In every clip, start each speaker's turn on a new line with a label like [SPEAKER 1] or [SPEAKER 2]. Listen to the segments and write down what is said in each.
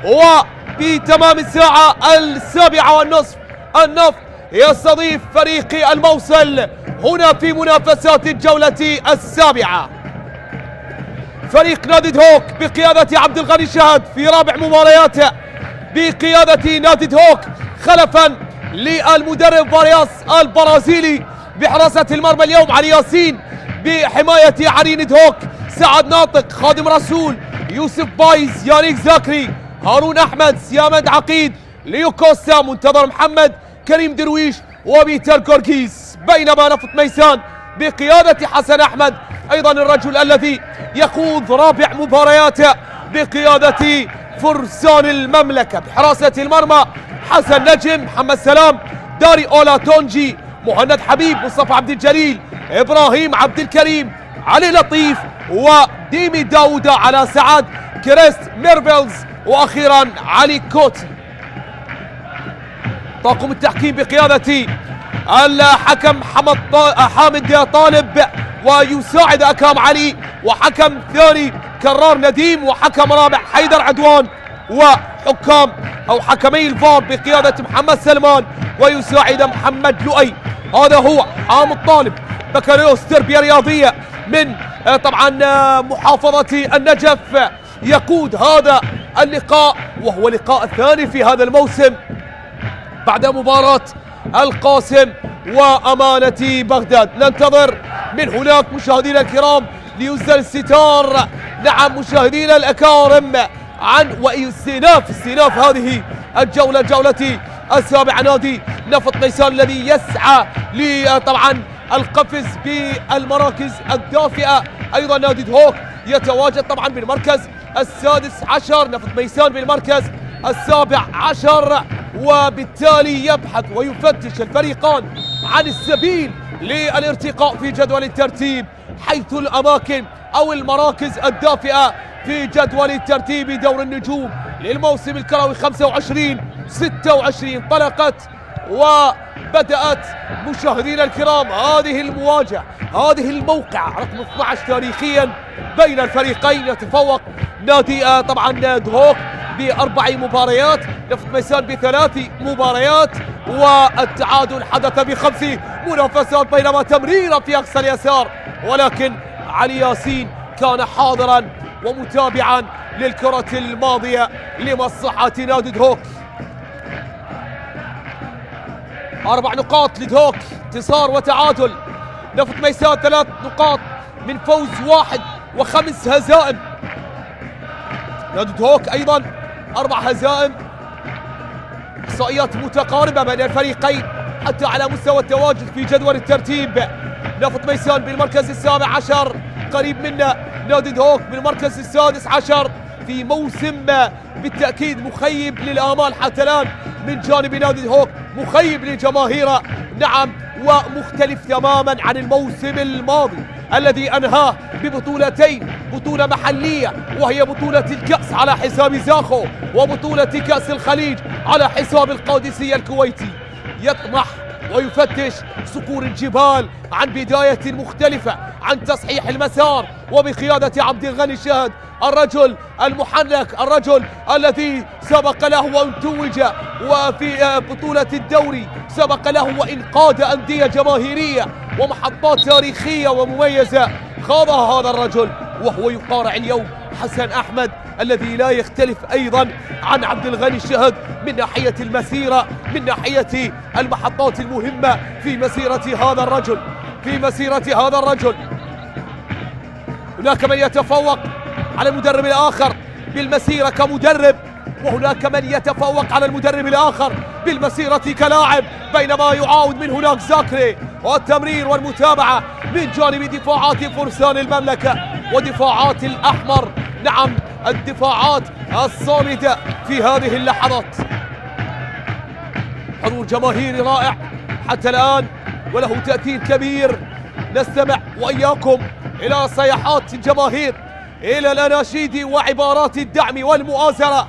[SPEAKER 1] وبتمام الساعة 7:30 النفط يستضيف فريق الموصل هنا في منافسات الجولة السابعة. فريق نادي دهوك بقيادة عبد الغني الشهد في رابع مبارياته بقيادة نادي دهوك خلفا للمدرب فارياس البرازيلي. بحراسة المرمى اليوم علي ياسين، بحماية عرين دهوك سعد ناطق، خادم رسول، يوسف بايز، يانيك زاكري، هارون احمد، سيامد عقيد، ليو كوستا، منتظر محمد، كريم درويش وبيتر كوركيز. بينما نفط ميسان بقيادة حسن احمد ايضا الرجل الذي يخوض رابع مبارياته بقيادة فرسان المملكة. بحراسة المرمى حسن نجم، محمد سلام، داري اولا تونجي، مهند حبيب، مصطفى عبد الجليل، ابراهيم عبد الكريم، علي لطيف وديمي داوودة على سعد، كريست ميرفيلز، واخيرا علي كوتي. طاقم التحكيم بقيادة الحكم حامد طالب، ويساعد اكرم علي، وحكم ثاني كرار نديم، وحكم رابع حيدر عدوان، وحكام او حكمي الفار بقيادة محمد سلمان ويساعد محمد لؤي. هذا هو حامد طالب، بكالوريوس تربية رياضية من طبعا محافظة النجف، يقود هذا اللقاء وهو اللقاء الثاني في هذا الموسم بعد مباراة القاسم وأمانة بغداد. ننتظر من هناك مشاهدينا الكرام ليزدل الستار، نعم مشاهدينا الأكارم، عن واستئناف هذه الجولة، جولة السابعة. نادي نفط ميسان الذي يسعى طبعا القفز بالمراكز الدافئة. أيضا نادي دهوك يتواجد طبعا بالمركز السادس عشر، نفط ميسان بالمركز السابع عشر، وبالتالي يبحث ويفتش الفريقان عن السبيل للارتقاء في جدول الترتيب، حيث الأماكن أو المراكز الدافئة في جدول الترتيب دور النجوم للموسم الكروي 25-26 انطلقت وبدأت. مشاهدينا الكرام هذه المواجهة، هذه الموقع رقم 12 تاريخيا بين الفريقين. يتفوق نادي طبعا دهوك ب4 مباريات، نفط ميسان ب3 مباريات، والتعادل حدث ب5 منافسات، بينما تمريرة في أقصى اليسار، ولكن علي ياسين كان حاضرا ومتابعا للكرة الماضية لمصلحة نادي دهوك. 4 نقاط لدهوك، انتصار وتعادل. نفط ميسان 3 نقاط من فوز 1 و5 هزائم. نادي دهوك ايضا 4 هزائم. احصائيات متقاربة بين الفريقين حتى على مستوى التواجد في جدول الترتيب. نفط ميسان بالمركز السابع عشر، قريب منا نادي دهوك بالمركز السادس عشر، في موسم بالتأكيد مخيب للآمال حتى الآن من جانب نادي دهوك، مخيب لجماهيره، نعم، ومختلف تماما عن الموسم الماضي الذي أنهاه ببطولتين، بطولة محلية وهي بطولة الكأس على حساب زاخو، وبطولة كأس الخليج على حساب القادسية الكويتي. يطمح ويفتش صقور الجبال عن بداية مختلفة، عن تصحيح المسار، وبقيادة عبد الغني الشهد، الرجل المحنك، الرجل الذي سبق له وان توج وفي بطولة الدوري، سبق له وان قاد أندية جماهيرية ومحطات تاريخية ومميزة، خاضها هذا الرجل وهو يقارع اليوم حسن أحمد الذي لا يختلف أيضا عن عبد الغني الشهد من ناحية المسيرة، من ناحية المحطات المهمة في مسيرة هذا الرجل، في مسيرة هذا الرجل. هناك من يتفوق على المدرب الآخر بالمسيرة كمدرب، وهناك من يتفوق على المدرب الآخر بالمسيرة كلاعب، بينما يعاود من هناك زاكري، والتمرير والمتابعة من جانب دفاعات فرسان المملكة ودفاعات الأحمر، نعم الدفاعات الصامدة في هذه اللحظات. حضور جماهيري رائع حتى الآن وله تأثير كبير. نستمع وإياكم إلى صيحات الجماهير، إلى الأناشيد وعبارات الدعم والمؤازرة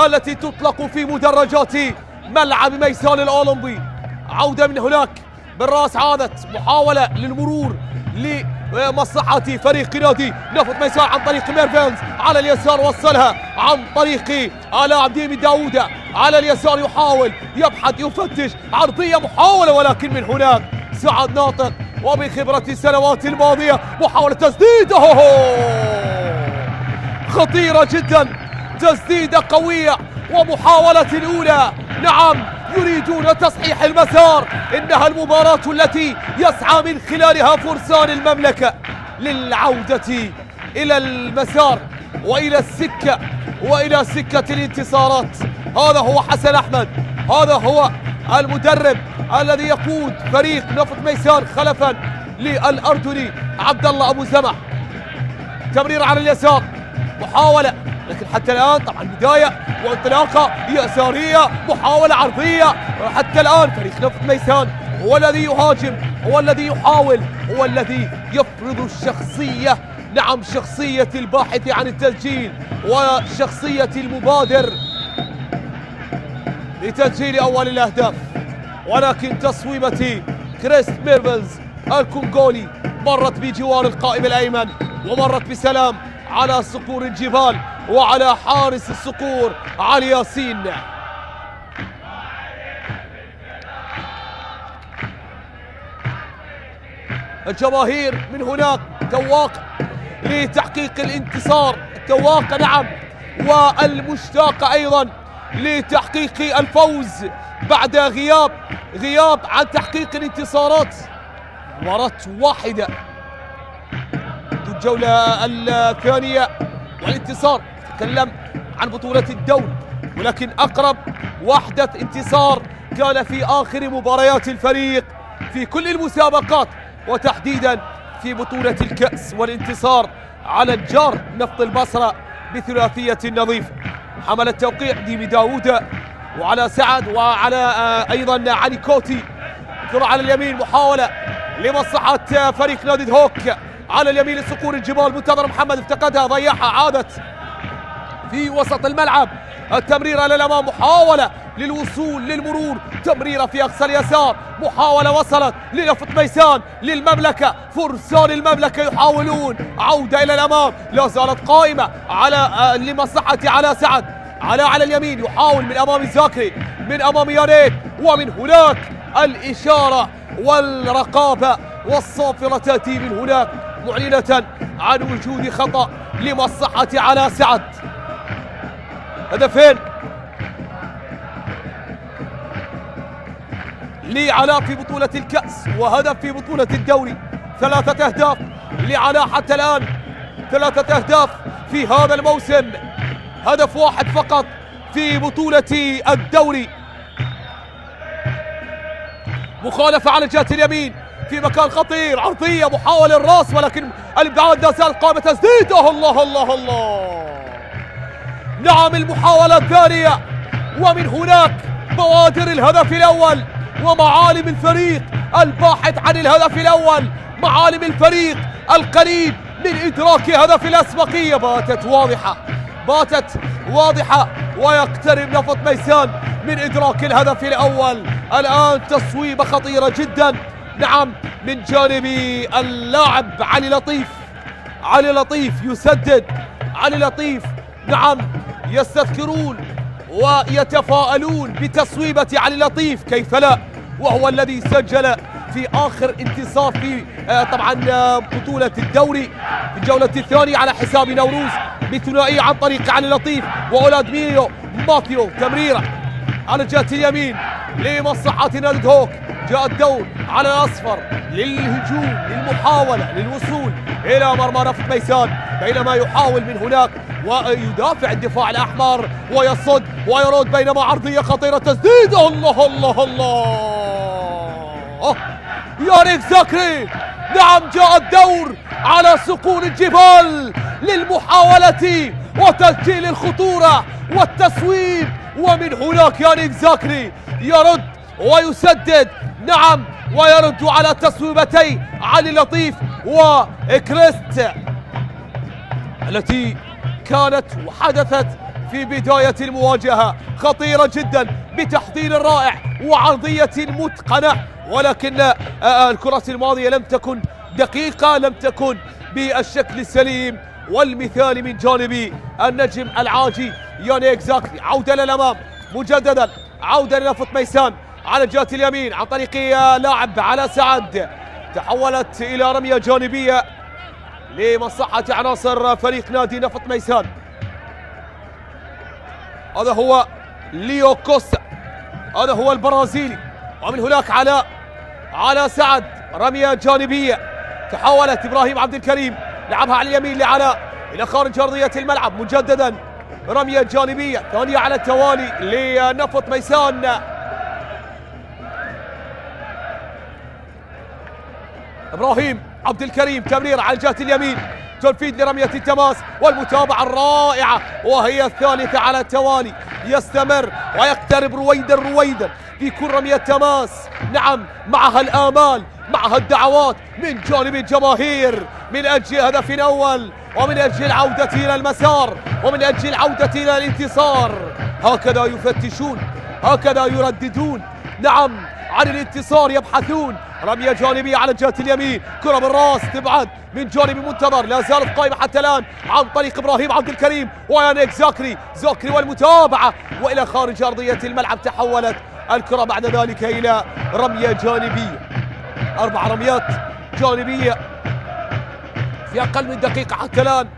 [SPEAKER 1] التي تطلق في مدرجات ملعب ميسان الأولمبي. عودة من هناك بالراس، عادت محاولة للمرور مصلحة فريق نادي نفط ميسان عن طريق ميرفينز على اليسار، وصلها عن طريق لاعب ديمي داوود على اليسار، يحاول يبحث يفتش عرضية محاولة، ولكن من هناك سعد ناطق وبخبرة السنوات الماضية محاولة تسديد خطيرة جدا، تسديدة قوية ومحاولة الأولى. نعم يريدون تصحيح المسار، إنها المباراة التي يسعى من خلالها فرسان المملكة للعودة إلى المسار وإلى السكة وإلى سكة الانتصارات. هذا هو حسن أحمد، هذا هو المدرب الذي يقود فريق نفط ميسان خلفا للأردني عبد الله أبو زمع. تمرير على اليسار، محاولة، لكن حتى الآن طبعا بداية وانطلاقة يسارية، محاولة عرضية. حتى الآن فريق نفط ميسان هو الذي يهاجم، هو الذي يحاول، هو الذي يفرض الشخصية. نعم، شخصية الباحث عن التسجيل وشخصية المبادر لتسجيل أول الأهداف، ولكن تصويبة كريس ميرفينز الكونغولي مرت بجوار القائم الأيمن ومرت بسلام على صقور الجبال وعلى حارس الصقور علي ياسين. الجماهير من هناك تواقع لتحقيق الانتصار، التواقع نعم، والمشتاقة أيضا لتحقيق الفوز بعد غياب عن تحقيق الانتصارات. مباراة واحدة الجولة الثانية والانتصار. تكلم عن بطولة الدوري، ولكن أقرب وحدة انتصار كان في آخر مباريات الفريق في كل المسابقات، وتحديدا في بطولة الكأس، والانتصار على الجار نفط البصرة بثلاثية نظيفة. حمل التوقيع ديمي داوود وعلى سعد وعلى أيضا علي كوتي. كرة على اليمين، محاولة لمصلحة فريق نادي هوك على اليمين لصقور الجبال. منتظر محمد افتقدها، ضيعها، عادت في وسط الملعب. التمرير الى الامام، محاولة للوصول للمرور، تمريرة في اقصى اليسار، محاولة وصلت لنفط ميسان للمملكة. فرسان المملكة يحاولون عودة الى الامام، لا زالت قائمة على لمصلحة على سعد. على اليمين يحاول من امام الزاكري، من امام ياريت، ومن هناك الاشارة والرقابة والصافرة تأتي من هناك معلنة عن وجود خطأ لمصلحة على سعد. هدفين لعلاء في بطولة الكأس وهدف في بطولة الدوري. 3 أهداف لعلاء حتى الآن، 3 أهداف في هذا الموسم، هدف واحد فقط في بطولة الدوري. مخالفة على جهة اليمين في مكان خطير، عرضية، محاولة الراس، ولكن الابتعاد لا زال قائمة تسديد. الله الله الله، نعم المحاولة الثانية، ومن هناك بوادر الهدف الأول ومعالم الفريق الباحث عن الهدف الأول، معالم الفريق القريب من إدراك هدف الأسبقية باتت واضحة، ويقترب نفط ميسان من إدراك الهدف الأول. الآن تصويبة خطيرة جدا، نعم، من جانب اللاعب علي لطيف يسدد. علي لطيف نعم، يستذكرون ويتفاءلون بتصويبة علي لطيف، كيف لا، وهو الذي سجل في آخر انتصار في طبعا بطولة الدوري في الجولة الثانية على حساب نوروز بثنائية عن طريق علي لطيف وأولاد ماثيو. تمريرة على جهة اليمين لمصلحة نادي هوك، جاء الدور على الأصفر للهجوم، للمحاولة للوصول إلى مرمى نفط ميسان، بينما يحاول من هناك ويدافع الدفاع الأحمر ويصد ويرد، بينما عرضية خطيرة، تسديد. الله الله الله، ياريك زاكري. نعم، جاء الدور على صقور الجبال للمحاولة وتسجيل الخطورة والتصويب، ومن هناك يانيك زاكري يرد ويسدد، نعم، ويرد على تصويبتي علي لطيف وكريست التي كانت وحدثت في بداية المواجهة. خطيرة جدا بتحضير رائع وعرضية متقنة، ولكن الكرة الماضية لم تكن دقيقة لم تكن بالشكل السليم والمثالي من جانب النجم العاجي يانيك زاكري. عودة للأمام مجددا، عودة لنفط ميسان على الجهة اليمين عن طريق لاعب على سعد، تحولت إلى رمية جانبية لمصلحة عناصر فريق نادي نفط ميسان. هذا هو ليو كوستا، هذا هو البرازيلي، ومن هناك على سعد رمية جانبية، تحولت إبراهيم عبد الكريم لعبها على اليمين لعلاء إلى خارج أرضية الملعب مجددا، رمية جانبية ثانية على التوالي لنفط ميسان. إبراهيم عبد الكريم تمرير على الجهة اليمين، تنفيذ لرمية التماس والمتابعة الرائعة وهي الثالثة على التوالي. يستمر ويقترب رويدا في كل رمية تماس، نعم معها الآمال، معها الدعوات من جانب الجماهير من أجل هدف أول، ومن أجل العودة إلى المسار، ومن أجل العودة إلى الانتصار. هكذا يفتشون، هكذا يرددون، نعم عن الانتصار يبحثون. رمية جانبية على الجهة اليمين، كرة بالراس تبعد من جانب منتظر، لا زالت قائمة حتى الآن عن طريق إبراهيم عبد الكريم ويانيك زاكري والمتابعة وإلى خارج أرضية الملعب. تحولت الكرة بعد ذلك إلى رمية جانبية، 4 رميات جانبية في أقل من دقيقة حتى الآن،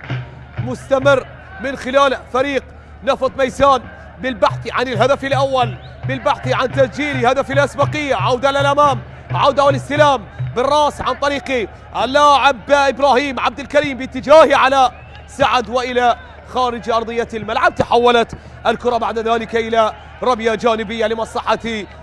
[SPEAKER 1] مستمر من خلال فريق نفط ميسان بالبحث عن الهدف الأول، بالبحث عن تسجيل هدف الأسبقية. عودة للأمام، عودة والاستلام بالراس عن طريق اللاعب إبراهيم عبد الكريم باتجاه على سعد وإلى خارج أرضية الملعب. تحولت الكرة بعد ذلك إلى رمية جانبية لمصلحة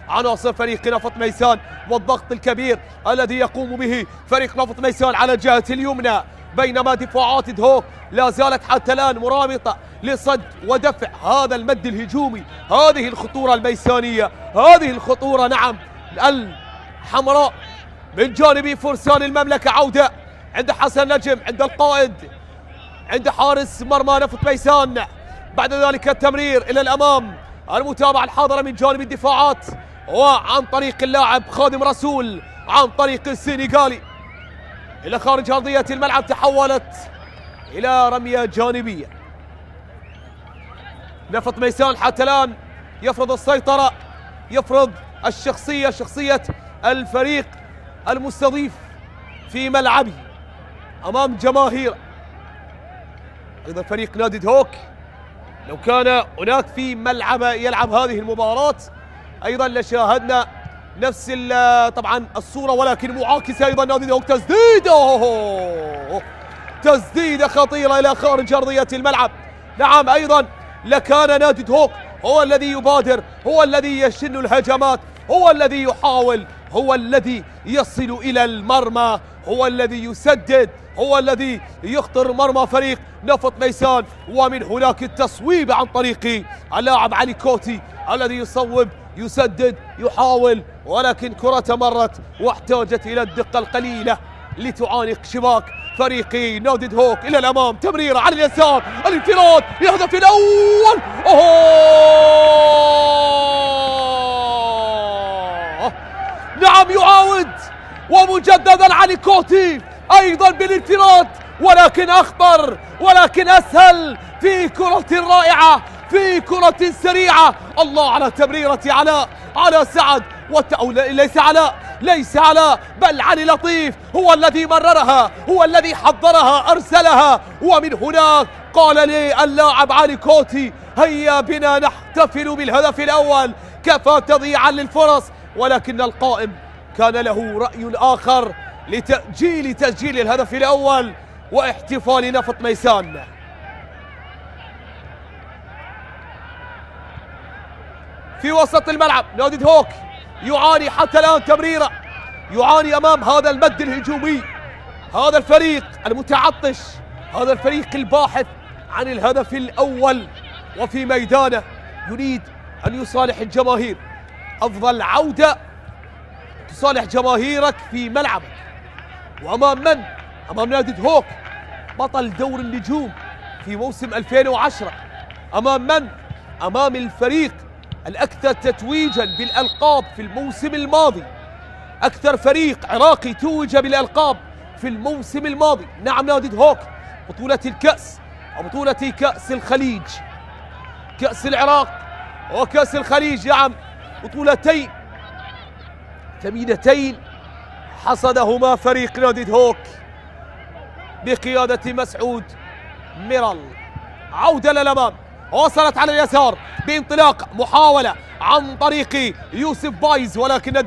[SPEAKER 1] عناصر فريق نفط ميسان، والضغط الكبير الذي يقوم به فريق نفط ميسان على الجهة اليمنى، بينما دفاعات دهوك لا زالت حتى الآن مرابطة لصد ودفع هذا المد الهجومي، هذه الخطورة الميسانية، هذه الخطورة نعم الحمراء من جانب فرسان المملكة. عودة عند حسن نجم، عند القائد، عند حارس مرمى نفط ميسان، بعد ذلك التمرير إلى الأمام، المتابعة الحاضرة من جانب الدفاعات وعن طريق اللاعب خادم رسول عن طريق السنغالي إلى خارج أرضية الملعب. تحولت إلى رمية جانبية. نفط ميسان حتى الآن يفرض السيطرة، يفرض الشخصية، شخصية الفريق المستضيف في ملعبه أمام جماهيره. أيضا فريق نادي دهوك لو كان هناك في ملعبه يلعب هذه المباراة أيضا لشاهدنا نفس طبعا الصورة، ولكن معاكسة. أيضا نادي دهوك تسديدة خطيرة إلى خارج أرضية الملعب. نعم أيضا لكان نادي دهوك هو الذي يبادر، هو الذي يشن الهجمات، هو الذي يحاول، هو الذي يصل إلى المرمى، هو الذي يسدد، هو الذي يخطر مرمى فريق نفط ميسان. ومن هناك التصويب عن طريق اللاعب علي كوتي الذي يصوب، يسدد، يحاول، ولكن كرة مرت واحتاجت إلى الدقة القليلة لتعانق شباك فريق نادي دهوك. إلى الأمام، تمريرة على اليسار، الانفراد يهدف الأول. نعم يعاود ومجددا علي كوتي أيضا بالانفراد، ولكن أخطر، ولكن أسهل في كرة رائعة، في كرة سريعة. الله على تمريرة علاء على سعد، ليس علاء بل علي لطيف هو الذي مررها، هو الذي حضرها، أرسلها، ومن هناك قال لي اللاعب علي كوتي هيا بنا نحتفل بالهدف الأول، كفى تضييعا للفرص. ولكن القائم كان له رأي آخر تسجيل الهدف الأول واحتفال نفط ميسان. في وسط الملعب نادي دهوك يعاني حتى الآن تمريرة، يعاني أمام هذا المد الهجومي، هذا الفريق المتعطش، هذا الفريق الباحث عن الهدف الأول، وفي ميدانه يريد أن يصالح الجماهير. أفضل عودة تصالح جماهيرك في ملعبك، وأمام من؟ أمام نادي دهوك بطل دور النجوم في موسم 2010. أمام من؟ أمام الفريق الأكثر تتويجا بالألقاب في الموسم الماضي، أكثر فريق عراقي توج بالألقاب في الموسم الماضي. نعم نادي هوك بطولة الكأس وبطولة كأس الخليج، كأس العراق وكأس الخليج، نعم بطولتين ثمينتين حصدهما فريق نادي هوك بقيادة مسعود ميرال. عودة للأمام، وصلت على اليسار بانطلاق محاولة عن طريق يوسف بايز، ولكن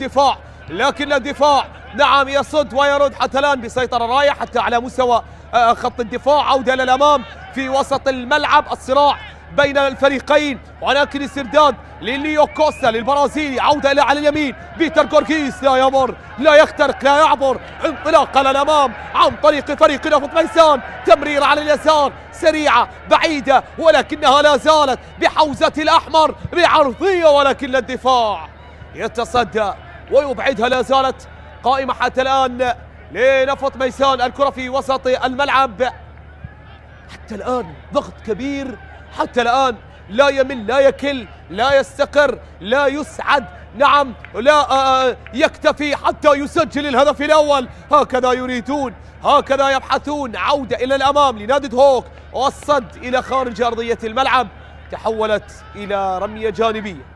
[SPEAKER 1] الدفاع نعم يصد ويرد حتى الآن بسيطرة رائعة حتى على مستوى خط الدفاع. عودة للأمام في وسط الملعب، الصراع بين الفريقين، ولكن استرداد لليو كوستا للبرازيلي. عودة إلى على اليمين، بيتر غورغيس لا يمر لا يخترق لا يعبر، انطلاقة للأمام عن طريق فريق نفط ميسان. تمرير على اليسار سريعة بعيدة، ولكنها لا زالت بحوزة الأحمر بعرضية، ولكن الدفاع يتصدى ويبعدها. لا زالت قائمة حتى الآن لنفط ميسان. الكرة في وسط الملعب، حتى الآن ضغط كبير، حتى الآن لا يمل لا يكل لا يستقر لا يسعد، نعم لا يكتفي حتى يسجل الهدف الأول. هكذا يريدون، هكذا يبحثون. عودة إلى الأمام لنادي هوك، والصد إلى خارج أرضية الملعب، تحولت إلى رمية جانبية.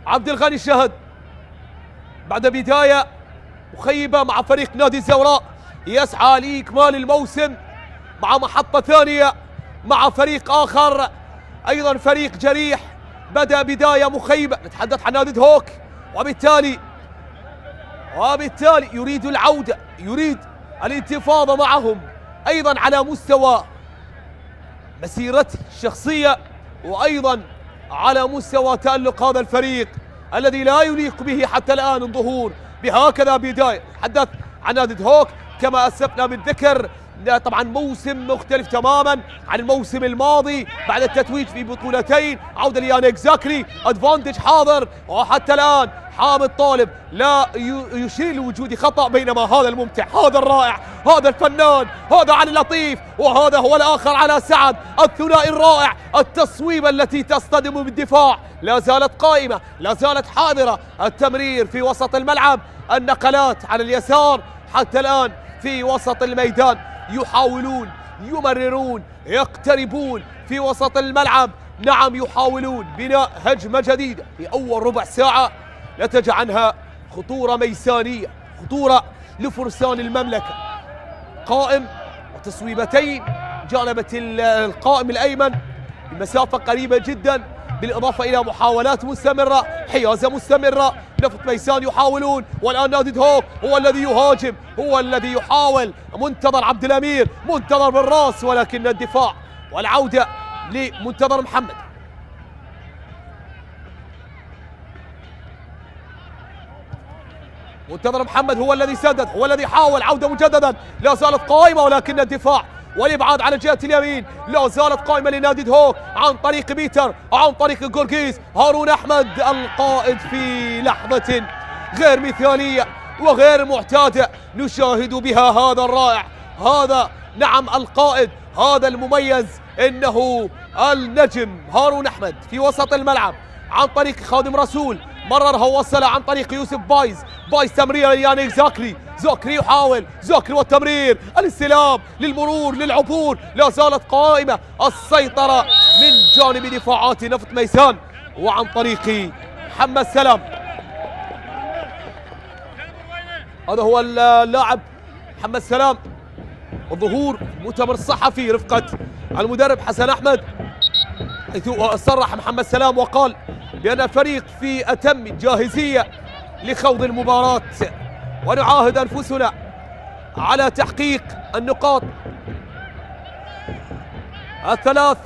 [SPEAKER 1] عبد الغني الشهد بعد بداية مخيبة مع فريق نادي الزوراء يسعى لإكمال الموسم مع محطة ثانية مع فريق آخر أيضا فريق جريح بدأ بداية مخيبة. نتحدث عن نادي هوك، وبالتالي يريد العودة، يريد الانتفاضة معهم أيضا على مستوى مسيرته الشخصية، وأيضا على مستوى تألق هذا الفريق الذي لا يليق به حتى الآن الظهور بهكذا بداية. نتحدث عن نادي هوك كما أسفنا بالذكر، طبعا موسم مختلف تماما عن الموسم الماضي بعد التتويج في بطولتين. عودة ليانيك زاكري، ادفانتج حاضر، وحتى الآن حامد طالب لا يشير لوجود خطأ، بينما هذا الممتع، هذا الرائع، هذا الفنان، هذا علي لطيف، وهذا هو الآخر على سعد. الثنائي الرائع، التصويبة التي تصطدم بالدفاع لا زالت قائمة، لا زالت حاضرة. التمرير في وسط الملعب، النقلات على اليسار، حتى الآن في وسط الميدان يحاولون يمررون يقتربون في وسط الملعب. نعم يحاولون بناء هجمة جديدة في أول ربع ساعة نتج عنها خطورة ميسانية، خطورة لفرسان المملكة. قائم وتصويبتين جانبت القائم الأيمن بمسافة قريبة جدا، بالإضافة إلى محاولات مستمرة، حيازة مستمرة. نفط ميسان يحاولون، والآن نادي هوك هو الذي يهاجم، هو الذي يحاول. منتظر عبد الأمير، منتظر بالراس، ولكن الدفاع والعودة لمنتظر محمد. منتظر محمد هو الذي سدد، هو الذي حاول. عودة مجددا، لا زالت قائمة، ولكن الدفاع والابعاد على جهة اليمين لا زالت قائمة لنادي هوك عن طريق بيتر، عن طريق غورغيس. هارون احمد القائد في لحظة غير مثالية وغير معتادة نشاهد بها هذا الرائع، هذا نعم القائد، هذا المميز، انه النجم هارون احمد في وسط الملعب عن طريق خادم رسول، مررها ووصلها عن طريق يوسف بايز. تمرير ليانيك زاكري يحاول، زاكري والتمرير، الاستلام للمرور للعبور. لا زالت قائمة السيطرة من جانب دفاعات نفط ميسان وعن طريق محمد سلام. هذا هو اللاعب محمد سلام، الظهور مؤتمر الصحفي رفقة المدرب حسن أحمد، حيث صرح محمد سلام وقال بأن الفريق في أتم جاهزية لخوض المباراة، ونعاهد أنفسنا على تحقيق النقاط الثلاث.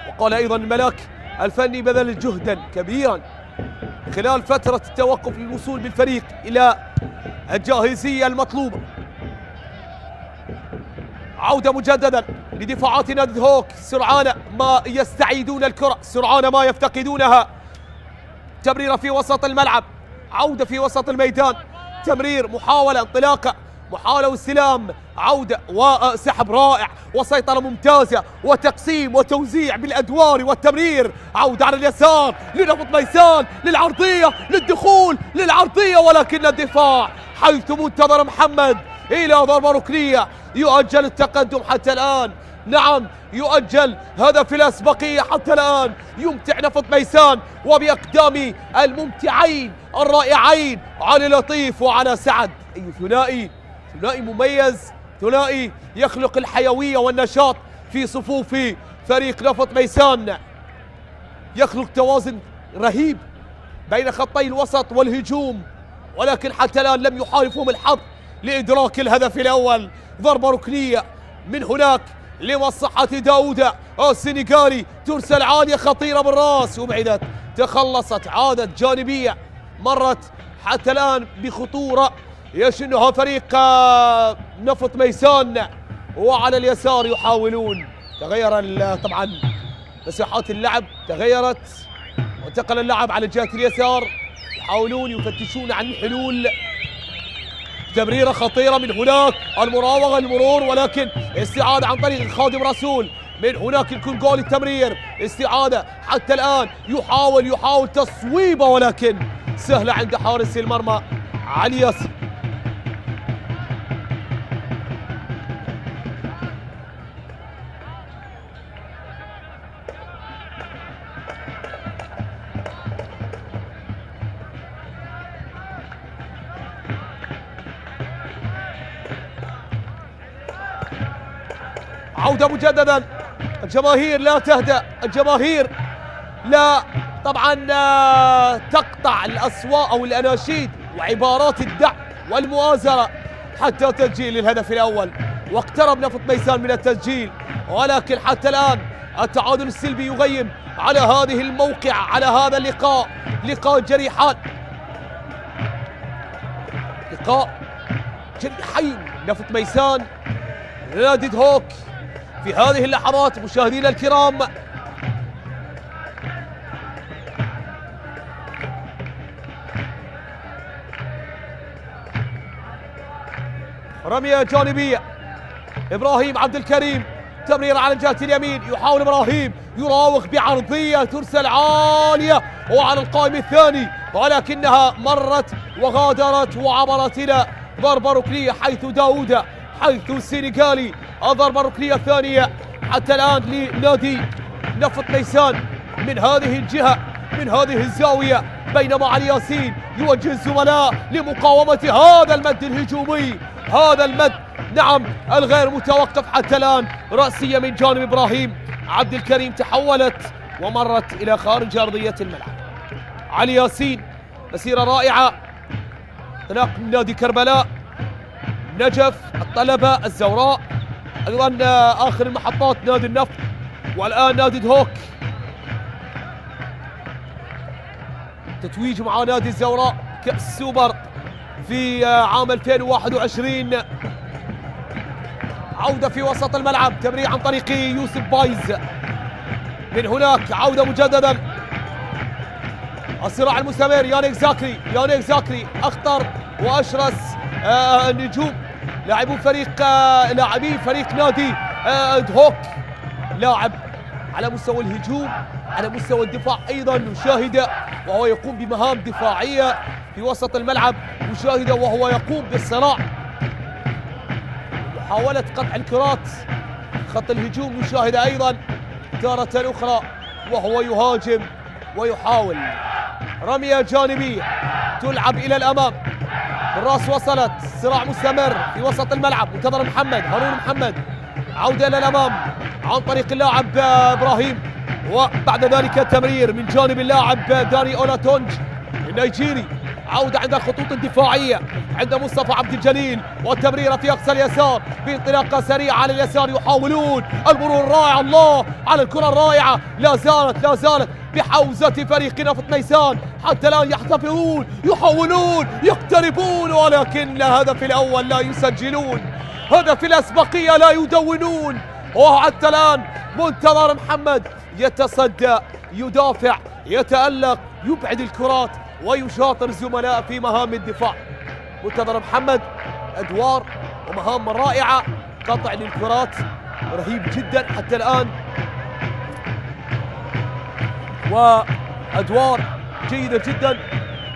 [SPEAKER 1] وقال أيضا الملاك الفني بذل جهدا كبيرا خلال فترة التوقف للوصول بالفريق إلى الجاهزية المطلوبة. عودة مجددا لدفاعات نادي هوك، سرعان ما يستعيدون الكرة، سرعان ما يفتقدونها. تمريرة في وسط الملعب، عودة في وسط الميدان، تمرير، محاولة، انطلاقة، محاولة واستلام، عودة وسحب رائع وسيطرة ممتازة وتقسيم وتوزيع بالأدوار والتمرير. عودة على اليسار لنفط ميسان للعرضية للدخول للعرضية، ولكن الدفاع حيث منتظر محمد إلى ضربة ركنية. يؤجل التقدم حتى الآن، نعم يؤجل هدف الأسبقية حتى الآن. يمتع نفط ميسان وبأقدام الممتعين الرائعين علي لطيف وعلى سعد. أي ثنائي مميز، ثنائي يخلق الحيوية والنشاط في صفوف فريق نفط ميسان، يخلق توازن رهيب بين خطي الوسط والهجوم، ولكن حتى الآن لم يحالفهم الحظ لإدراك الهدف الأول. ضربة ركنية من هناك لمصلحة داوود السنغالي، ترسل عالية خطيرة بالراس وبعدت، تخلصت، عادت جانبية، مرت حتى الآن بخطورة يشنها فريق نفط ميسان. وعلى اليسار يحاولون، تغير طبعا مساحات اللعب، تغيرت وانتقل اللعب على جهة اليسار، يحاولون يفتشون عن الحلول. تمريرة خطيرة من هناك، المراوغة المرور، ولكن استعادة عن طريق خادم رسول. من هناك يكون جول التمرير، استعادة حتى الآن، يحاول تصويبة ولكن سهلة عند حارس المرمى علي ياسر. عودة مجددا، الجماهير لا تهدأ، الجماهير لا طبعا تقطع الأصوات أو الأناشيد وعبارات الدعم والمؤازرة حتى تسجيل الهدف الأول. واقترب نفط ميسان من التسجيل، ولكن حتى الآن التعادل السلبي يغيم على هذه الموقع، على هذا اللقاء، لقاء جريحان، لقاء جريحين. نفط ميسان نادي هوك في هذه اللحظات مشاهدينا الكرام. رمية جانبية، إبراهيم عبد الكريم، تمرير على جهة اليمين، يحاول إبراهيم، يراوغ بعرضية ترسل عالية وعلى القائم الثاني، ولكنها مرت وغادرت وعبرت إلى ضربة ركنية حيث داوود، حيث السنغالي. الضربة الركنية الثانية حتى الآن لنادي نفط ميسان من هذه الجهة، من هذه الزاوية، بينما علي ياسين يوجه الزملاء لمقاومة هذا المد الهجومي، هذا المد نعم الغير متوقف حتى الآن. رأسية من جانب إبراهيم عبد الكريم تحولت ومرت إلى خارج أرضية الملعب. علي ياسين مسيرة رائعة، انطلاق من نادي كربلاء، نجف، الطلبة، الزوراء، أيضا آخر المحطات نادي النفط، والآن نادي دهوك. تتويج مع نادي الزوراء كأس سوبر في عام 2021. عودة في وسط الملعب، تمرير عن طريق يوسف بايز. من هناك عودة مجددا، الصراع المستمر، يانيك زاكري أخطر وأشرس النجوم لاعبي فريق نادي دهوك، لاعب على مستوى الهجوم، على مستوى الدفاع أيضا مشاهدة، وهو يقوم بمهام دفاعية في وسط الملعب، مشاهدة وهو يقوم بالصراع، محاولة قطع الكرات، خط الهجوم مشاهدة أيضا تارة أخرى، وهو يهاجم ويحاول. رمية جانبية تلعب إلى الأمام، الراس وصلت، صراع مستمر في وسط الملعب، منتظر هارون محمد، عودة إلى الأمام عن طريق اللاعب إبراهيم، وبعد ذلك التمرير من جانب اللاعب داني أولاتونج النيجيري. عودة عند الخطوط الدفاعية عند مصطفى عبد الجليل، والتمريرة في أقصى اليسار بانطلاقة سريعة على اليسار، يحاولون المرور الرائع، الله على الكرة الرائعة، لا زالت بحوزة فريق نفط ميسان، حتى الآن يحتفظون، يحاولون، يقتربون، ولكن الهدف الأول لا يسجلون، هدف الأسبقية لا يدونون. وحتى الآن منتظر محمد يتصدى، يدافع، يتألق، يبعد الكرات ويشاطر الزملاء في مهام الدفاع. منتظر محمد أدوار ومهام رائعة، قطع للكرات رهيب جدا حتى الآن، وأدوار جيدة جدا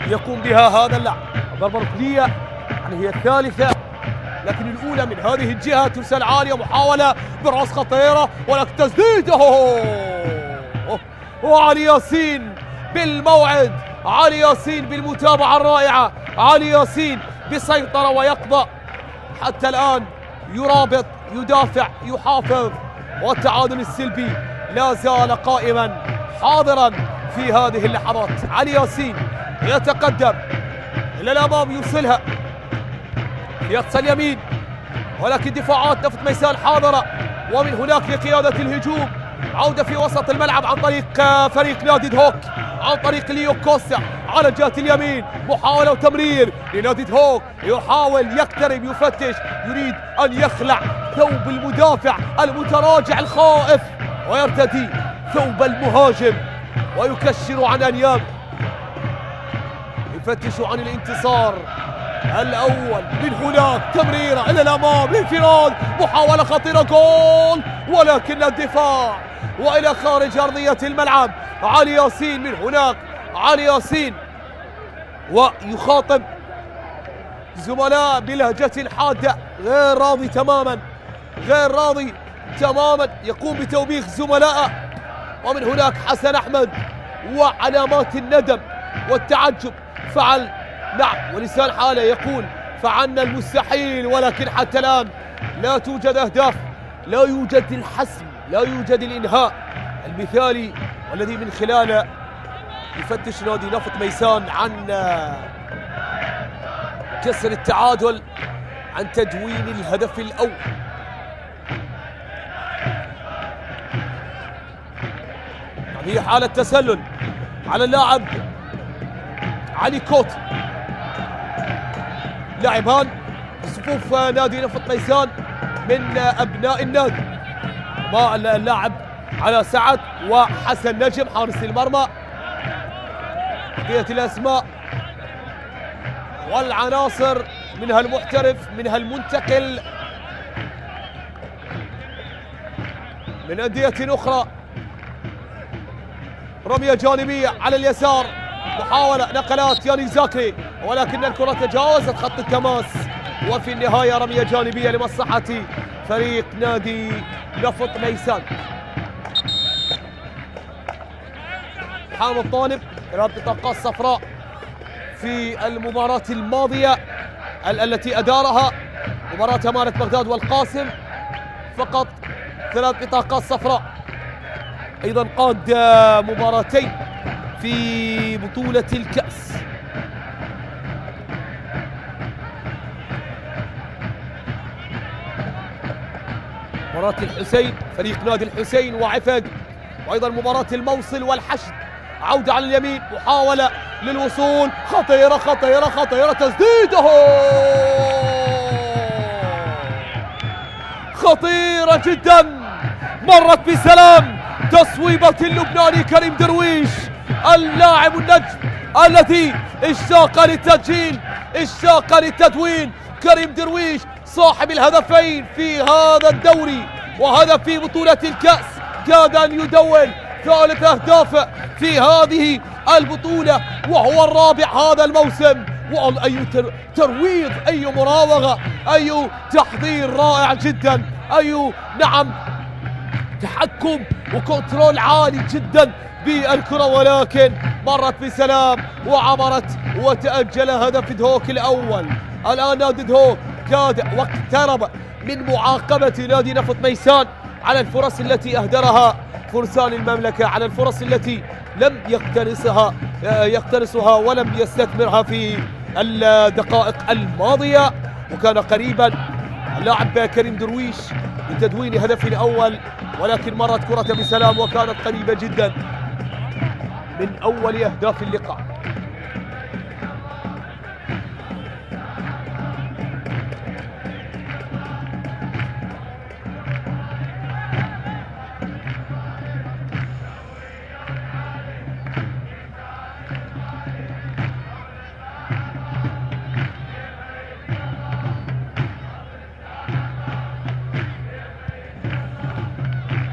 [SPEAKER 1] يقوم بها هذا اللاعب. الضربة الركنية يعني هي الثالثة، لكن الأولى من هذه الجهة ترسل عالية، محاولة برأس خطيرة ولكن تسديد. وعلي ياسين بالموعد، علي ياسين بالمتابعة الرائعة، علي ياسين بسيطرة ويقضى حتى الآن، يرابط، يدافع، يحافظ، والتعادل السلبي لا زال قائما حاضرا في هذه اللحظات. علي ياسين يتقدم إلى الأمام، يوصلها في أقصى اليمين، ولكن دفاعات نفط ميسان حاضرة، ومن هناك لقيادة الهجوم عودة في وسط الملعب عن طريق فريق نادي دهوك، عن طريق ليو كوستا على جهة اليمين، محاولة وتمرير لنادي دهوك، يحاول يقترب، يفتش، يريد أن يخلع ثوب المدافع المتراجع الخائف ويرتدي ثوب المهاجم ويكشر عن أنياب، يفتش عن الانتصار الأول. من هناك تمريرة إلى الأمام، انفراد، محاولة خطيرة، جول، ولكن الدفاع وإلى خارج أرضية الملعب. علي ياسين من هناك، علي ياسين ويخاطب زملاء بلهجة حادة، غير راضي تماما، غير راضي تماما، يقوم بتوبيخ زملائه. ومن هناك حسن أحمد وعلامات الندم والتعجب، فعل، نعم، ولسان حاله يقول فعلنا المستحيل، ولكن حتى الآن لا توجد أهداف، لا يوجد الحسم، لا يوجد الإنهاء المثالي والذي من خلاله يفتش نادي نفط ميسان عن كسر التعادل، عن تدوين الهدف الأول. هي حالة تسلل على اللاعب علي كوت، لاعبان صفوف نادي نفط ميسان من أبناء النادي، مع اللاعب على سعد وحسن نجم حارس المرمى. بقية الأسماء والعناصر، منها المحترف، منها المنتقل من أندية أخرى. رمية جانبية على اليسار، محاولة نقلات ياني زاكري، ولكن الكرة تجاوزت خط التماس، وفي النهاية رمية جانبية لمصلحة فريق نادي نفط ميسان. حامد طالب يلعب بطاقات صفراء في المباراة الماضية التي أدارها، مباراة أمانة بغداد والقاسم، فقط 3 بطاقات صفراء. أيضا قاد مباراتين في بطولة الكأس. مباراة الحسين، فريق نادي الحسين وعفاق، وأيضا مباراة الموصل والحشد. عودة على اليمين، محاولة للوصول، خطيرة خطيرة خطيرة، تسديده خطيرة جدا، مرت بسلام، تصويبة اللبناني كريم درويش، اللاعب النجم الذي اشتاق للتسجيل، اشتاق للتدوين. كريم درويش صاحب الهدفين في هذا الدوري وهدف في بطولة الكأس، كاد أن يدون 3 أهداف في هذه البطولة، وهو الرابع هذا الموسم. أي ترويض، أي مراوغة، أي تحضير رائع جدا، أي نعم تحكم وكنترول عالي جدا بالكرة، ولكن مرت بسلام وعبرت وتأجل هدف دهوك الأول. الآن نادي دهوك كاد واقترب من معاقبة نادي نفط ميسان على الفرص التي أهدرها فرسان المملكة، على الفرص التي لم يقتنصها ولم يستثمرها في الدقائق الماضية. وكان قريبا اللاعب كريم درويش لتدوين هدفه الأول، ولكن مرت كرة بسلام وكانت قريبة جدا من أول أهداف اللقاء.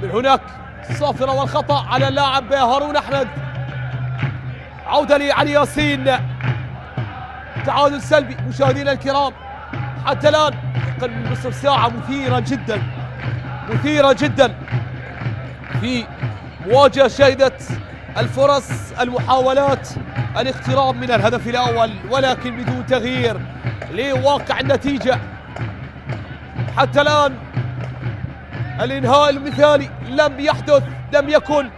[SPEAKER 1] من هناك صافرة والخطأ على اللاعب هارون أحمد. عودة لعلي ياسين. تعادل سلبي مشاهدينا الكرام حتى الآن. أقل من نصف ساعة مثيرة جدا، مثيرة جدا في مواجهة شهدت الفرص المحاولات الاقتراب من الهدف الأول، ولكن بدون تغيير لواقع النتيجة. حتى الآن الإنهاء المثالي لم يحدث، لم يكن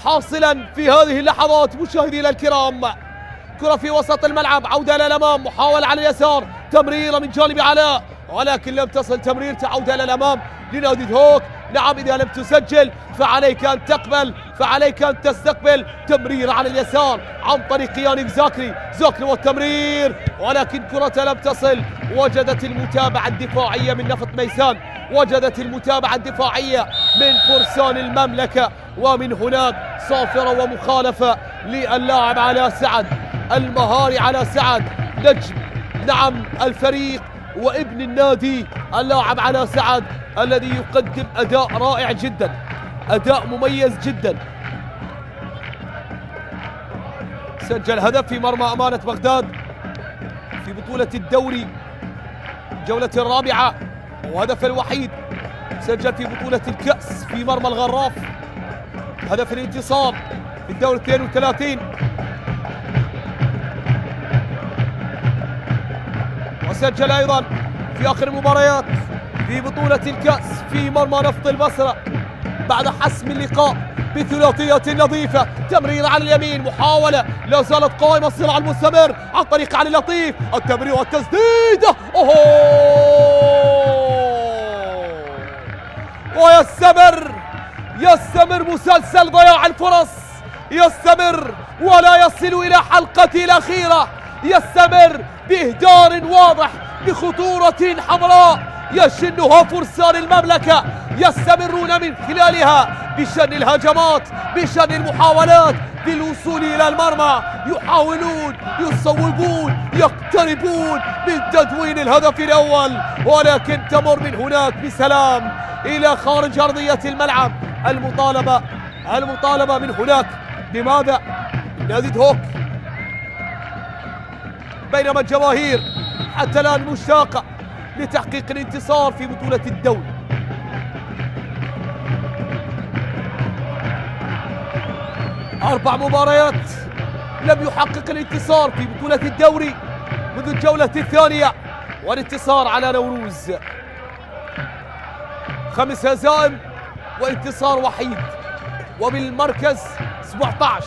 [SPEAKER 1] حاصلا في هذه اللحظات مشاهدينا الكرام. كرة في وسط الملعب، عودة إلى الأمام، محاولة على اليسار، تمريرة من جانب علاء ولكن لم تصل تمريرته. عودة إلى الأمام لنادي هوك. نعم، إذا لم تسجل فعليك أن تقبل، فعليك أن تستقبل. تمرير على اليسار عن طريق يانيك زاكري. زاكري والتمرير ولكن كرة لم تصل. وجدت المتابعة الدفاعية من نفط ميسان، وجدت المتابعة الدفاعية من فرسان المملكة، ومن هناك صافرة ومخالفة للاعب علاء سعد، المهاري علاء سعد، نجم نعم الفريق وابن النادي، اللاعب علاء سعد الذي يقدم أداء رائع جدا، أداء مميز جدا. سجل هدف في مرمى أمانة بغداد في بطولة الدوري الجولة الرابعة، وهدف الوحيد سجل في بطولة الكأس في مرمى الغراف، هدف الانتصار في الدوري 32. وسجل أيضا في آخر المباريات في بطولة الكأس في مرمى نفط البصرة بعد حسم اللقاء بثلاثية نظيفة. تمرير على اليمين، محاولة لا زالت قائمة، الصراع المستمر عن طريق علي لطيف، التمرير والتسديدة. يستمر مسلسل ضياع الفرص، يستمر ولا يصل إلى حلقته الأخيرة، يستمر بإهدار واضح بخطورة حمراء يشنها فرسان المملكة، يستمرون من خلالها بشن الهجمات، بشن المحاولات بالوصول إلى المرمى، يحاولون يصوبون يقتربون من تدوين الهدف الأول، ولكن تمر من هناك بسلام إلى خارج أرضية الملعب. المطالبة من هناك بماذا؟ نادي هوك، بينما الجماهير حتى الآن مشتاقة لتحقيق الانتصار في بطولة الدوري. أربع مباريات لم يحقق الانتصار في بطولة الدوري منذ الجولة الثانية، والانتصار على نوروز. 5 هزائم وانتصار وحيد، وبالمركز 17.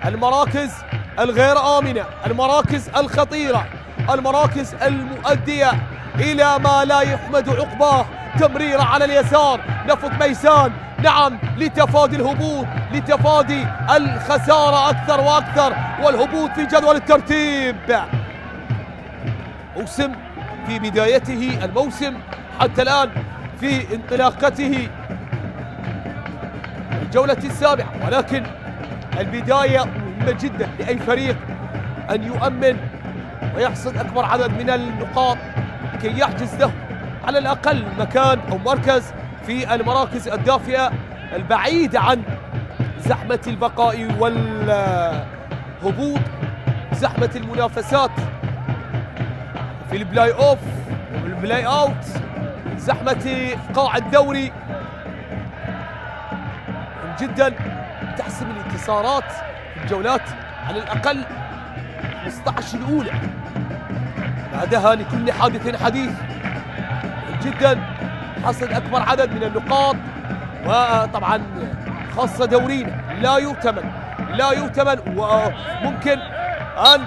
[SPEAKER 1] المراكز الغير آمنة، المراكز الخطيرة، المراكز المؤدية إلى ما لا يحمد عقباه. تمريرة على اليسار، نفط ميسان، نعم، لتفادي الهبوط، لتفادي الخسارة أكثر وأكثر والهبوط في جدول الترتيب. موسم في بدايته، الموسم حتى الآن في انطلاقته الجولة السابعة، ولكن البداية مهمة جدا لأي فريق أن يؤمن ويحصد أكبر عدد من النقاط كي يحجز له على الأقل مكان أو مركز في المراكز الدافئة البعيدة عن زحمة البقاء والهبوط، زحمة المنافسات في البلاي أوف والبلاي أوت، زحمة قاع الدوري. جدا تحسم الانتصارات في الجولات على الأقل 15 الأولى، بعدها لكل حادث حديث. جدا حصل أكبر عدد من النقاط، وطبعا خاصة دورينا لا يؤتمن وممكن أن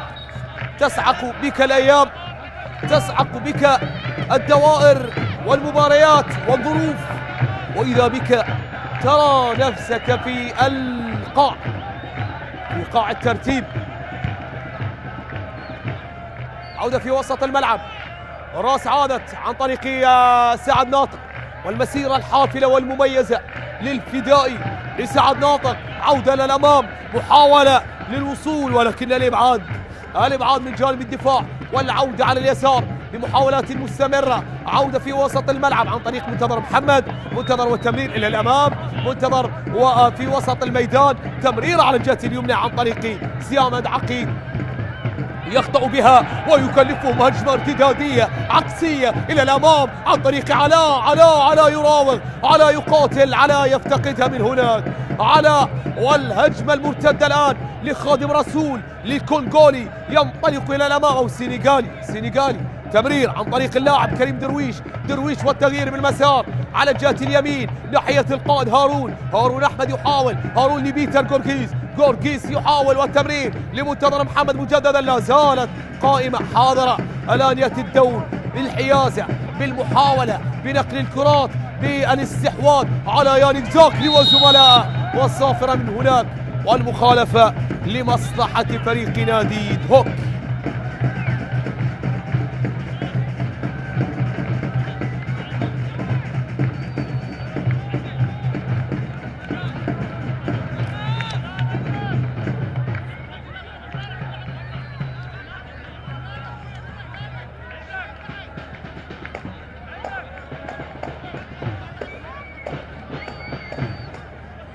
[SPEAKER 1] تسعق بك الأيام، تسعق بك الدوائر والمباريات والظروف، وإذا بك ترى نفسك في قاع الترتيب. عودة في وسط الملعب، الراس عادت عن طريق سعد ناطق، والمسيرة الحافلة والمميزة للفدائي لسعد ناطق. عودة للأمام، محاولة للوصول ولكن الإبعاد من جانب الدفاع، والعودة على اليسار بمحاولات مستمرة. عودة في وسط الملعب عن طريق منتظر محمد، منتظر والتمرير إلى الأمام، منتظر وفي وسط الميدان تمرير على الجهة اليمنى عن طريق سيامد عقيد، يخطأ بها ويكلفهم هجمة ارتدادية عكسية إلى الأمام عن طريق علاء يراوغ، علاء يقاتل، علاء يفتقدها من هناك، علاء والهجمة المرتدة الآن لخادم رسول للكونغولي، ينطلق إلى الأمام، أو سينيغالي تمرير عن طريق اللاعب كريم درويش والتغيير بالمسار على الجهة اليمين ناحية القائد هارون أحمد يحاول، هارون لبيتر غورغيس يحاول، والتمرير لمنتظر محمد مجددا، لا زالت قائمة حاضرة. الآن يأتي الدور بالحيازة، بالمحاولة، بنقل الكرات، بالاستحواذ على يانيك زاكري وزملائه، والصافرة من هناك والمخالفة لمصلحة فريق نادي دهوك.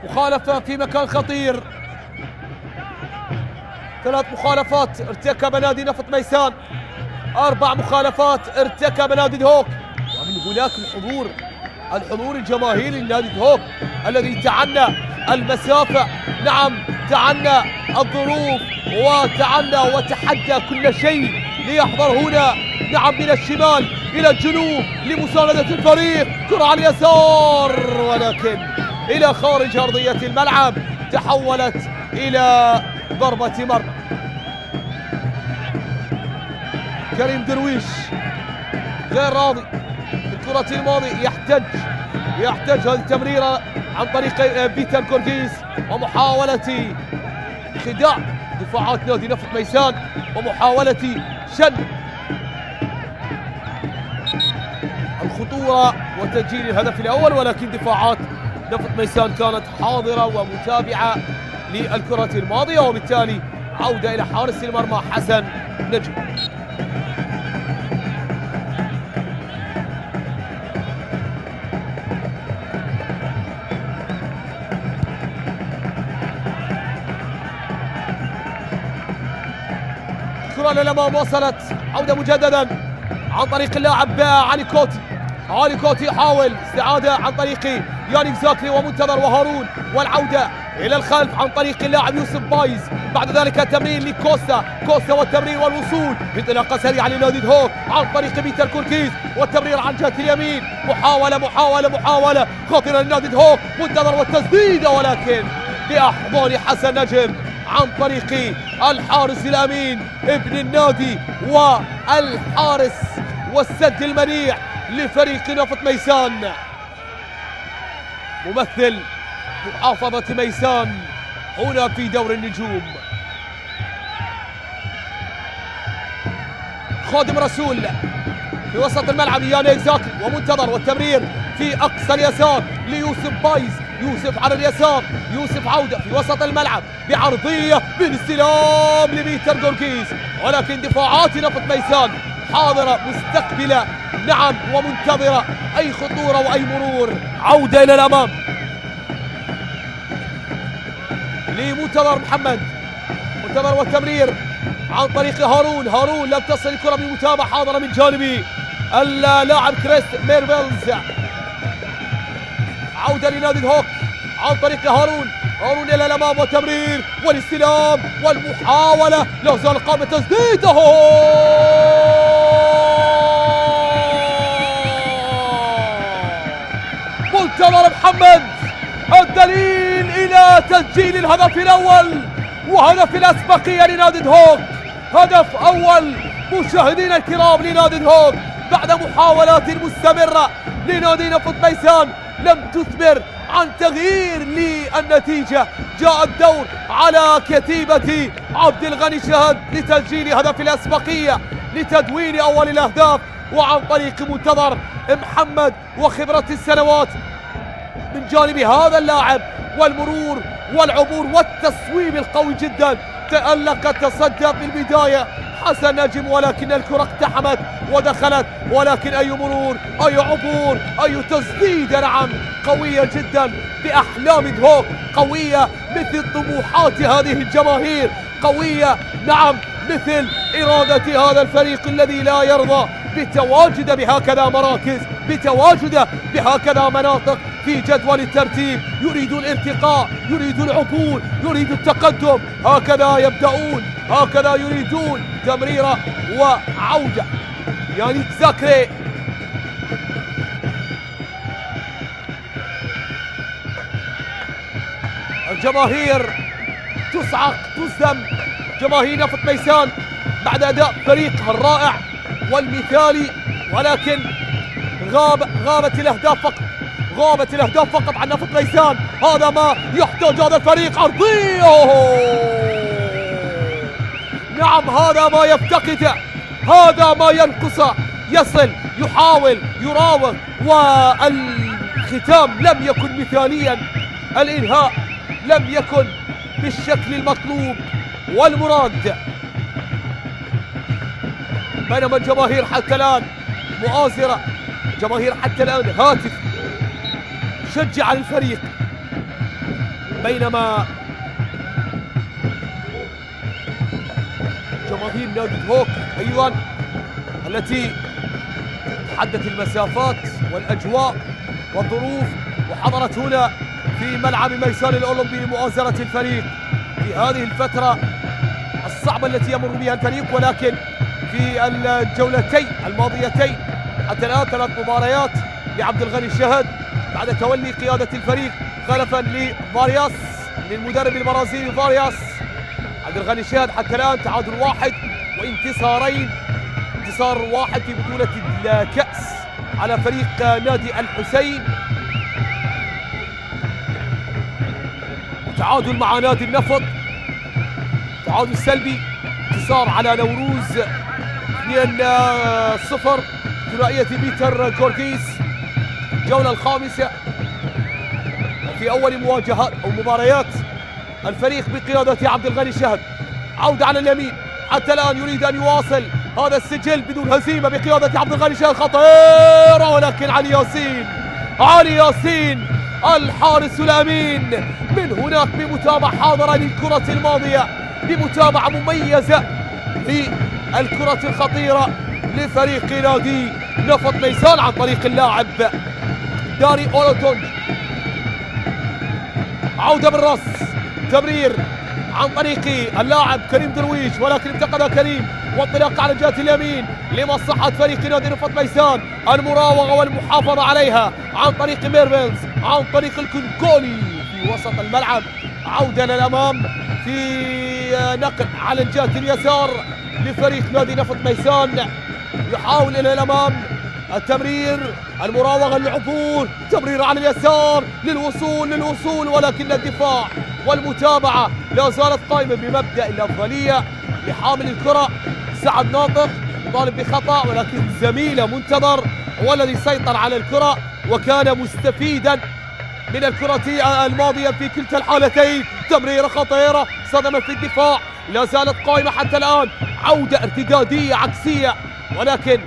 [SPEAKER 1] مخالفة في مكان خطير، 3 مخالفات ارتكب نادي نفط ميسان، 4 مخالفات ارتكب نادي دهوك. ومن هناك الحضور الجماهيري لنادي دهوك الذي تعنى المسافة، نعم تعنى الظروف، وتعنى وتحدى كل شيء ليحضر هنا، نعم من الشمال إلى الجنوب لمساندة الفريق. كرة على اليسار ولكن إلى خارج أرضية الملعب، تحولت إلى ضربة مرمى. كريم درويش غير راضي بالكرة الماضية، يحتاج هذه التمريرة عن طريق بيتر غورغيس، ومحاولة خداع دفاعات نادي نفط ميسان، ومحاولة شن الخطورة وتسجيل الهدف الأول، ولكن دفاعات نفط ميسان كانت حاضرة ومتابعة للكرة الماضية، وبالتالي عودة إلى حارس المرمى حسن نجم. كرة للأمام وصلت، عودة مجددا عن طريق اللاعب علي كوتي يحاول استعادة عن طريق يانيك زاكري ومنتظر وهارون، والعودة إلى الخلف عن طريق اللاعب يوسف بايز، بعد ذلك تمرير لكوستا والتمرير والوصول بانطلاقة سريعة لنادي دهوك عن طريق بيتر غورغيس، والتمرير عن جهة اليمين، محاولة خطيرة لنادي دهوك، منتظر والتسديدة، ولكن بأحضان حسن نجم عن طريق الحارس الأمين ابن النادي والحارس والسد المنيع لفريق نفط ميسان، ممثل محافظة ميسان هنا في دور النجوم. خادم رسول في وسط الملعب يانيك زاكري ومنتظر، والتمرير في أقصى اليسار ليوسف بايز، يوسف على اليسار، يوسف عودة في وسط الملعب بعرضية بالاستلام لبيتر غورغيس، ولكن دفاعات نفط ميسان حاضرة مستقبلة، نعم ومنتظرة أي خطورة وأي مرور. عودة إلى الأمام لمنتظر محمد، منتظر والتمرير عن طريق هارون لم تصل الكرة بمتابعة حاضرة من جانب اللاعب كريس ميرفيلز. عودة لنادي دهوك عن طريق هارون إلى الأمام، والتمرير والاستلام والمحاولة، لا زال قام تسديده، منتظر محمد الدليل إلى تسجيل الهدف الأول وهدف الأسبقية لنادي دهوك. هدف أول مشاهدينا الكرام لنادي دهوك بعد محاولات مستمرة لنادي نفط ميسان لم تثمر عن تغيير للنتيجة. جاء الدور على كتيبة عبد الغني شهد لتسجيل هدف الأسبقية لتدوين أول الأهداف، وعن طريق منتظر محمد وخبرة السنوات من جانب هذا اللاعب والمرور والعبور والتصويب القوي جدا، تألق تصدى في البداية حسن نجم، ولكن الكرة اقتحمت ودخلت، ولكن أي مرور، أي عبور، أي تسديدة نعم قوية جدا بأحلام دهوك، قوية مثل طموحات هذه الجماهير، قوية نعم مثل إرادة هذا الفريق الذي لا يرضى بتواجده بهكذا مراكز، بتواجده بهكذا مناطق في جدول الترتيب. يريد الارتقاء، يريد العبور، يريد التقدم، هكذا يبدأون، هكذا يريدون. تمريرة وعودة يانيك زاكري. الجماهير تصعق تسلم، جماهير نفط ميسان بعد أداء فريقها الرائع والمثالي، ولكن غابت الأهداف فقط، غابت الأهداف فقط عن نفط ميسان. هذا ما يحتاج هذا الفريق، عرضية نعم، هذا ما يفتقده، هذا ما ينقصه، يصل يحاول يراوغ، والختام لم يكن مثاليا، الإنهاء لم يكن بالشكل المطلوب والمراد. بينما الجماهير حتى الآن مؤازرة، جماهير حتى الآن هاتف شجع الفريق، بينما جماهير نادي دهوك أيضا التي تحدت المسافات والأجواء والظروف وحضرت هنا في ملعب ميسان الأولمبي لمؤازرة الفريق في هذه الفترة الصعبة التي يمر بها الفريق. ولكن في الجولتين الماضيتين حتى الآن 3 مباريات لعبد الغني الشهد بعد تولي قيادة الفريق خلفا لفارياس، للمدرب البرازيلي فارياس. عبد الغني الشهد حتى الآن تعادل 1 وانتصارين، انتصار 1 في بطولة الكأس على فريق نادي الحسين، وتعادل مع نادي النفط تعادل سلبي، انتصار على نوروز 2-0 ثنائية بيتر جورجيس الجولة الخامسة. في أول مواجهات أو مباريات الفريق بقيادة عبد الغني الشهد، عودة على اليمين حتى الآن يريد أن يواصل هذا السجل بدون هزيمة بقيادة عبد الغني الشهد، خطيرة ولكن علي ياسين، علي ياسين الحارس الأمين من هناك بمتابعة حاضرة للكرة الماضية، بمتابعة مميزة للكرة الخطيرة لفريق نادي نفط ميسان عن طريق اللاعب داري أولوتونج. عودة بالراس، تمرير عن طريق اللاعب كريم درويش، ولكن انتقدها كريم، وانطلاق على جهة اليمين لمصلحة فريق نادي نفط ميسان، المراوغة والمحافظة عليها عن طريق ميرفيلز، عن طريق الكونكولي في وسط الملعب. عودة للأمام في نقل على الجهة اليسار لفريق نادي نفط ميسان، يحاول إلى الأمام التمرير، المراوغة للعبور، تمرير على اليسار للوصول، ولكن الدفاع والمتابعة لا زالت قائمة بمبدأ الأفضلية لحامل الكرة. سعد ناطق طالب بخطأ، ولكن زميله منتظر هو الذي سيطر على الكرة وكان مستفيدا من الكرة الماضية في كلتا الحالتين. تمريرة خطيرة صدمت في الدفاع، لا زالت قائمة حتى الآن. عودة ارتدادية عكسية ولكن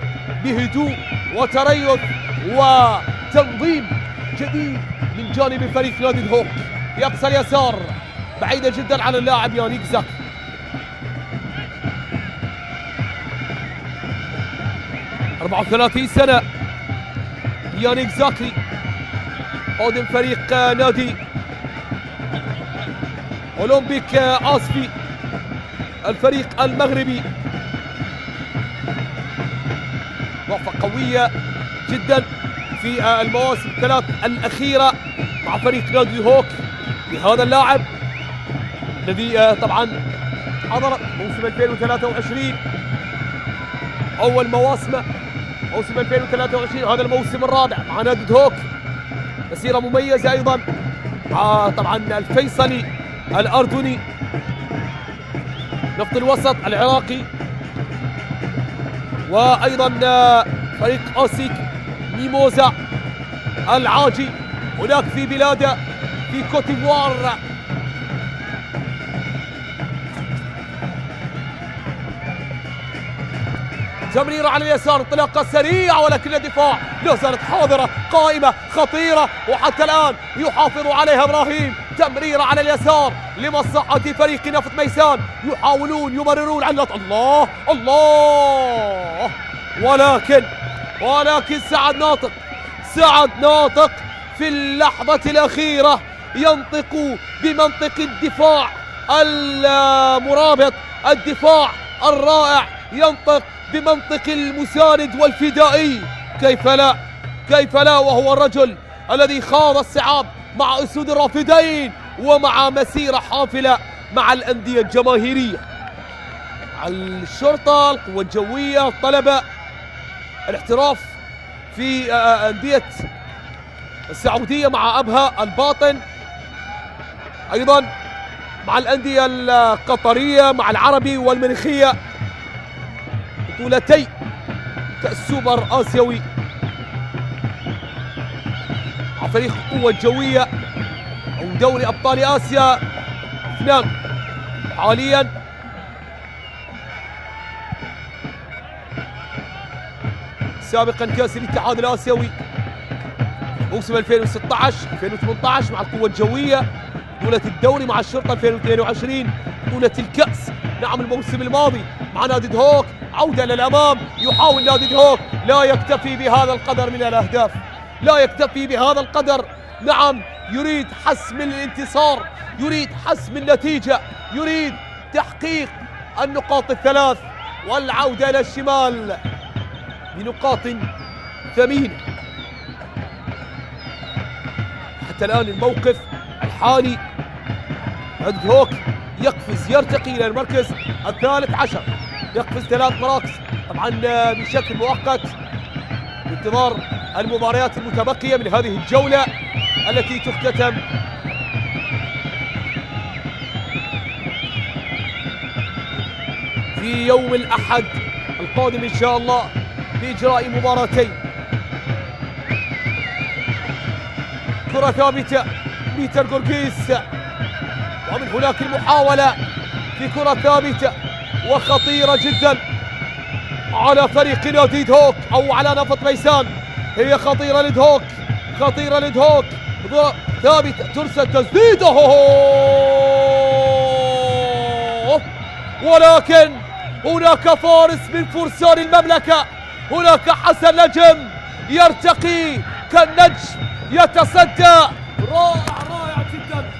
[SPEAKER 1] بهدوء وتريث وتنظيم جديد من جانب فريق نادي دهوك في أقصى اليسار، بعيدة جدا عن اللاعب يانيك زاك. – 34 سنة يانيك زاكي قادم فريق نادي أولمبيك آسفي الفريق المغربي. وقفة قوية جدا في المواسم الثلاث الأخيرة مع فريق نادي دهوك لهذا اللاعب الذي طبعا حضر موسم 2023 أول مواسمه، موسم 2023 هذا الموسم الرابع مع نادي دهوك، مسيرة مميزة أيضا طبعا الفيصلي الأردني، نفط الوسط العراقي، وأيضا فريق أوسيك ميموزا العاجي هناك في بلاده في كوت ديفوار. تمريرة على اليسار، انطلاقة سريعة ولكن الدفاع لا زالت حاضرة قائمة خطيرة، وحتى الآن يحافظ عليها إبراهيم. تمريرة على اليسار لمصلحة فريق نفط ميسان، يحاولون يمررون على الله الله، ولكن سعد ناطق في اللحظة الأخيرة ينطق بمنطق الدفاع المرابط، الدفاع الرائع، ينطق بمنطق المساند والفدائي. كيف لا وهو الرجل الذي خاض الصعاب مع أسود الرافدين ومع مسيرة حافلة مع الأندية الجماهيرية. الشرطة، القوة الجوية، طلب الاحتراف في أندية السعودية مع أبها الباطن، أيضا مع الأندية القطرية مع العربي والمنخية، بطولتي كأس سوبر آسيوي مع فريق القوة الجوية أو دوري أبطال آسيا اثنان حاليا. سابقا كأس الاتحاد الآسيوي موسم 2016-2018 مع القوة الجوية، بطولة الدوري مع الشرطة 2022، بطولة الكأس نعم الموسم الماضي مع نادي دهوك. عودة للأمام، يحاول نادي دهوك، لا يكتفي بهذا القدر من الأهداف، لا يكتفي بهذا القدر، نعم يريد حسم الانتصار، يريد حسم النتيجة، يريد تحقيق النقاط الثلاث والعودة إلى الشمال بنقاط ثمينة. حتى الآن الموقف الحالي نادي دهوك يقفز، يرتقي إلى المركز الثالث عشر، يقفز 3 مراكز طبعا بشكل مؤقت بانتظار المباريات المتبقية من هذه الجولة التي تختتم في يوم الأحد القادم إن شاء الله بإجراء مباراتين. كرة ثابتة بيتر جورجيس، ومن هناك المحاولة في كرة ثابتة وخطيرة جدا على فريق نادي دهوك أو على نفط ميسان. هي خطيرة لدهوك، خطيرة لدهوك، ثابتة ترسل تسديده، ولكن هناك فارس من فرسان المملكة، هناك حسن نجم يرتقي كالنجم، يتصدى. رائع جدا،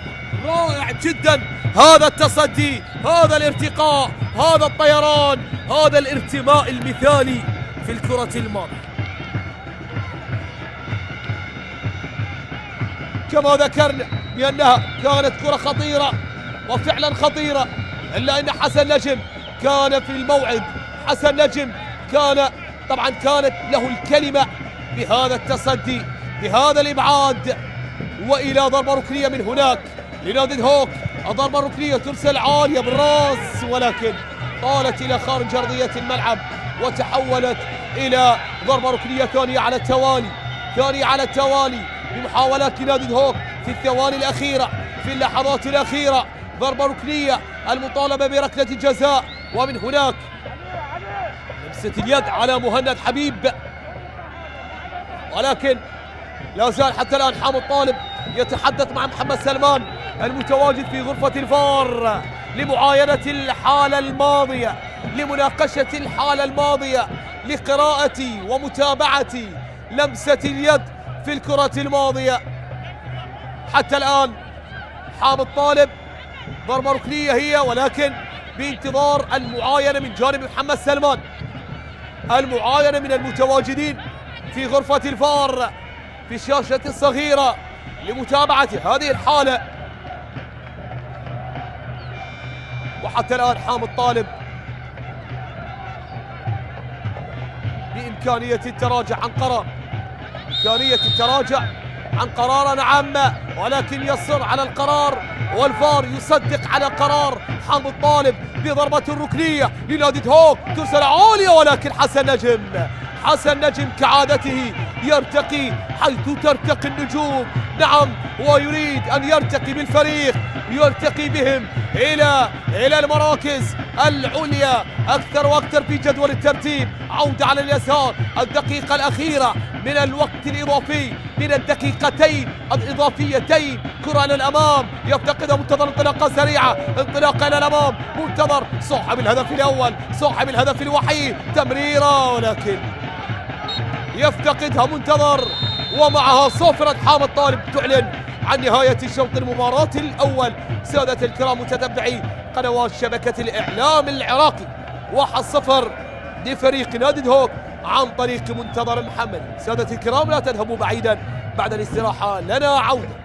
[SPEAKER 1] رائع جدا هذا التصدي، هذا الارتقاء، هذا الطيران، هذا الارتماء المثالي في الكرة الماضية. كما ذكرنا بأنها كانت كرة خطيرة وفعلا خطيرة، إلا أن حسن نجم كان في الموعد، حسن نجم كانت له الكلمة بهذا التصدي، بهذا الإبعاد، وإلى ضربة ركنية من هناك لنادي دهوك. الضربة الركنية ترسل عالية بالراس، ولكن طالت إلى خارج أرضية الملعب وتحولت إلى ضربة ركنية ثانية على التوالي بمحاولات نادي دهوك في الثواني الأخيرة، في اللحظات الأخيرة. ضربة ركنية، المطالبة بركلة جزاء، ومن هناك لمسة اليد على مهند حبيب، ولكن لا زال حتى الآن حامد طالب يتحدث مع محمد سلمان المتواجد في غرفة الفار لمعاينة الحالة الماضية، لمناقشة الحالة الماضية، لقراءة ومتابعة لمسة اليد في الكرة الماضية. حتى الآن حامد طالب ضربة ركنية هي، ولكن بانتظار المعاينة من جانب محمد سلمان، المعاينة من المتواجدين في غرفة الفار في الشاشة الصغيرة لمتابعة هذه الحالة. وحتى الآن حامد طالب بإمكانية التراجع عن قرار، إمكانية التراجع عن قرار، نعم، ولكن يصر على القرار، والفار يصدق على قرار حامد طالب بضربة ركنية لنادي دهوك، ترسل عالية، ولكن حسن نجم كعادته يرتقي حيث ترتقي النجوم، نعم، ويريد أن يرتقي بالفريق، يرتقي بهم إلى المراكز العليا أكثر وأكثر في جدول الترتيب. عودة على اليسار، الدقيقة الأخيرة من الوقت الإضافي، من الدقيقتين الإضافيتين. كرة إلى الأمام يفتقدها منتظر، انطلاقة سريعة، انطلاقة إلى الأمام. منتظر صاحب الهدف الأول، صاحب الهدف الوحيد، تمريرة ولكن يفتقدها منتظر، ومعها صافرة حامد طالب تعلن عن نهاية شوط المباراة الأول. سادة الكرام متتبعي قنوات شبكة الإعلام العراقي، 1-0 لفريق نادي دهوك عن طريق منتظر محمد. سادة الكرام لا تذهبوا بعيدا، بعد الاستراحة لنا عودة.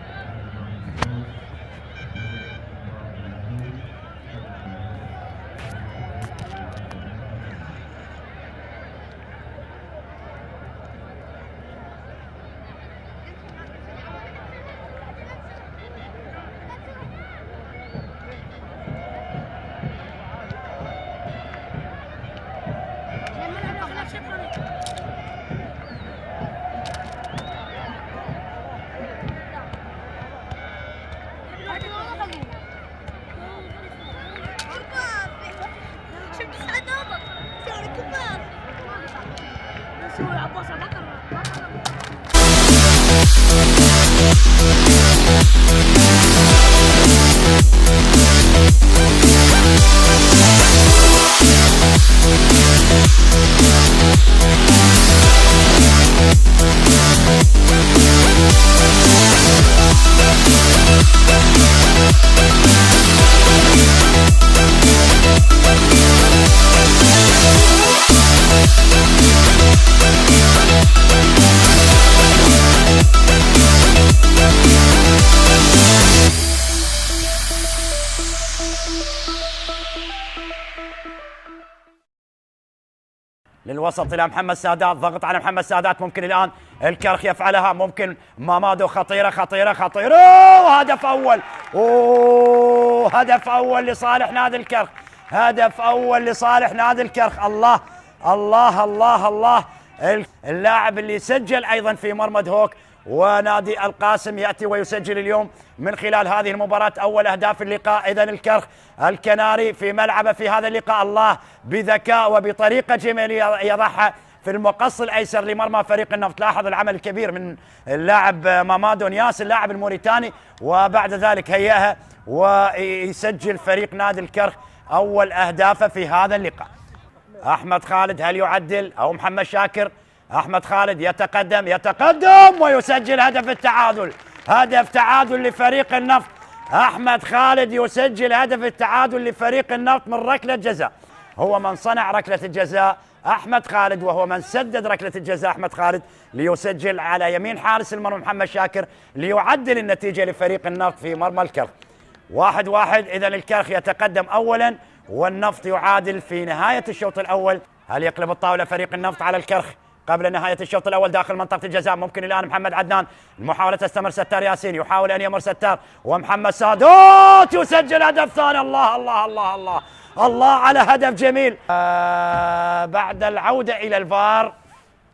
[SPEAKER 2] للوسط الى محمد سادات، ضغط على محمد سادات، ممكن الان الكرخ يفعلها، ممكن مامادو، خطيره خطيره خطيره، وهدف اول. هدف اول لصالح نادي الكرخ، هدف اول لصالح نادي الكرخ. الله الله الله الله، اللاعب اللي سجل ايضا في مرمى دهوك ونادي القاسم ياتي ويسجل اليوم من خلال هذه المباراة أول أهداف اللقاء. إذن الكرخ الكناري في ملعبه في هذا اللقاء، الله بذكاء وبطريقة جميلة يضعها في المقص الأيسر لمرمى فريق النفط. لاحظ العمل الكبير من اللاعب مامادو نياس اللاعب الموريتاني، وبعد ذلك هيئها ويسجل فريق نادي الكرخ أول أهدافه في هذا اللقاء. أحمد خالد هل يعدل أو محمد شاكر؟ أحمد خالد يتقدم ويسجل هدف التعادل، هدف تعادل لفريق النفط. أحمد خالد يسجل هدف التعادل لفريق النفط من ركلة جزاء. هو من صنع ركلة الجزاء أحمد خالد، وهو من سدد ركلة الجزاء أحمد خالد ليسجل على يمين حارس المرمى محمد شاكر ليعدل النتيجة لفريق النفط في مرمى الكرخ. 1-1. إذن الكرخ يتقدم أولا والنفط يعادل في نهاية الشوط الأول. هل يقلب الطاولة فريق النفط على الكرخ قبل نهاية الشوط الأول داخل منطقة الجزاء؟ ممكن الآن محمد عدنان، المحاولة تستمر، ستار ياسين يحاول أن يمر ستار، ومحمد سادات يسجل هدف ثاني. الله الله الله الله الله على هدف جميل. بعد العودة إلى الفار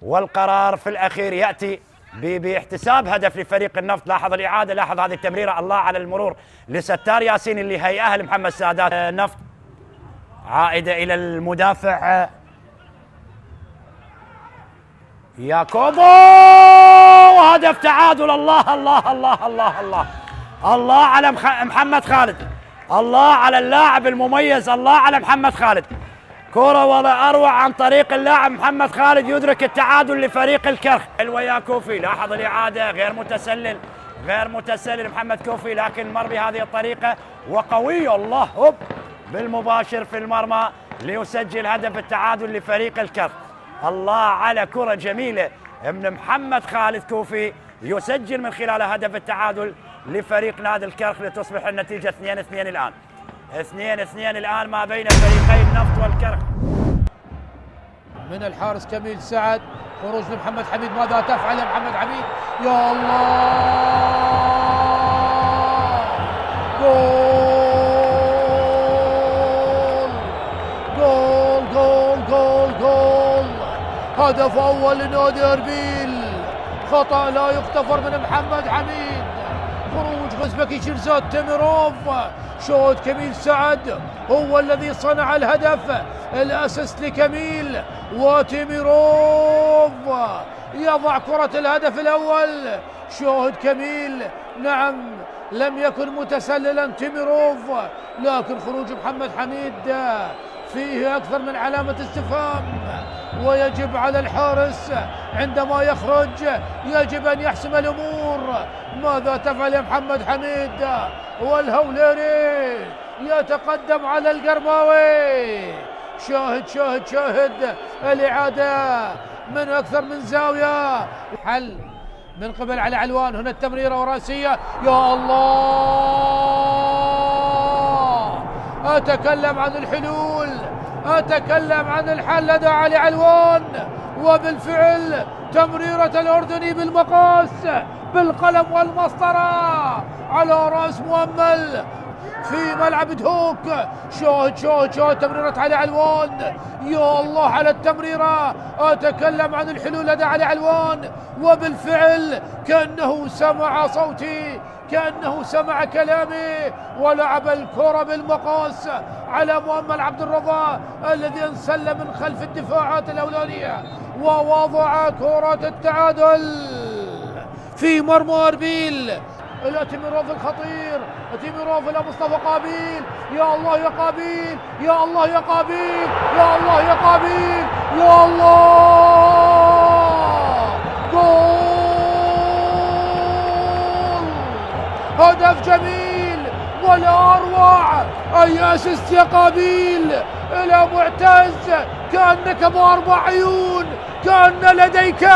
[SPEAKER 2] والقرار في الأخير يأتي باحتساب هدف لفريق النفط. لاحظ الإعادة، لاحظ هذه التمريرة، الله على المرور لستار ياسين اللي هيئها لمحمد سادات. النفط عائدة إلى المدافع ياكوبو، وهدف تعادل. الله الله الله الله الله الله على محمد خالد، الله على اللاعب المميز، الله على محمد خالد. كرة ولا أروع عن طريق اللاعب محمد خالد يدرك التعادل لفريق الكرخ. حلوة يا كوفي، لاحظ الإعادة، غير متسلل محمد كوفي، لكن مر بهذه الطريقة وقوي. الله هوب بالمباشر في المرمى ليسجل هدف التعادل لفريق الكرخ. الله على كرة جميلة من محمد خالد كوفي يسجل من خلال هدف التعادل لفريق نادي الكرخ لتصبح النتيجة 2-2 الآن. 2-2 الآن ما بين فريقي النفط والكرخ.
[SPEAKER 3] من الحارس كميل سعد، خروج لمحمد حميد، ماذا تفعل يا محمد حميد؟ يا الله، جول جول جول جول جول، هدف أول لنادي أربيل، خطأ لا يغتفر من محمد حميد، خروج غزبكي شيرزاد تيميروف. شوط كميل سعد هو الذي صنع الهدف، الاسيست لكميل، وتيميروف يضع كرة الهدف الأول. شوهد كميل، نعم لم يكن متسللا تيميروف، لكن خروج محمد حميد فيه أكثر من علامة استفهام، ويجب على الحارس عندما يخرج يجب أن يحسم الأمور. ماذا تفعل يا محمد حميد؟ والهوليري يتقدم على القرماوي. شاهد الإعادة من أكثر من زاوية. حل من قبل علي علوان، هنا التمريرة وراسية. يا الله، أتكلم عن الحلول، أتكلم عن الحل لدى علي علوان، وبالفعل تمريرة الأردني بالمقاس بالقلم والمسطرة على رأس مؤمل في ملعب دهوك. شاهد تمريرة علي علوان. يا الله على التمريرة، أتكلم عن الحلول لدى علي علوان، وبالفعل كأنه سمع صوتي، كأنه سمع كلامي، ولعب الكرة بالمقاس على مؤمل عبد الرضا الذي انسل من خلف الدفاعات الأولانية، ووضع كرة التعادل في مرمى أربيل. إلى تيميروف الخطير، تيميروف إلى مصطفى قابيل. يا الله يا قابيل، يا الله يا قابيل، يا الله يا قابيل، يا الله، جول! هدف جميل ولا أروع. أي أسيست يا قابيل إلى معتز، كأنك بأربع عيون، كأن لديك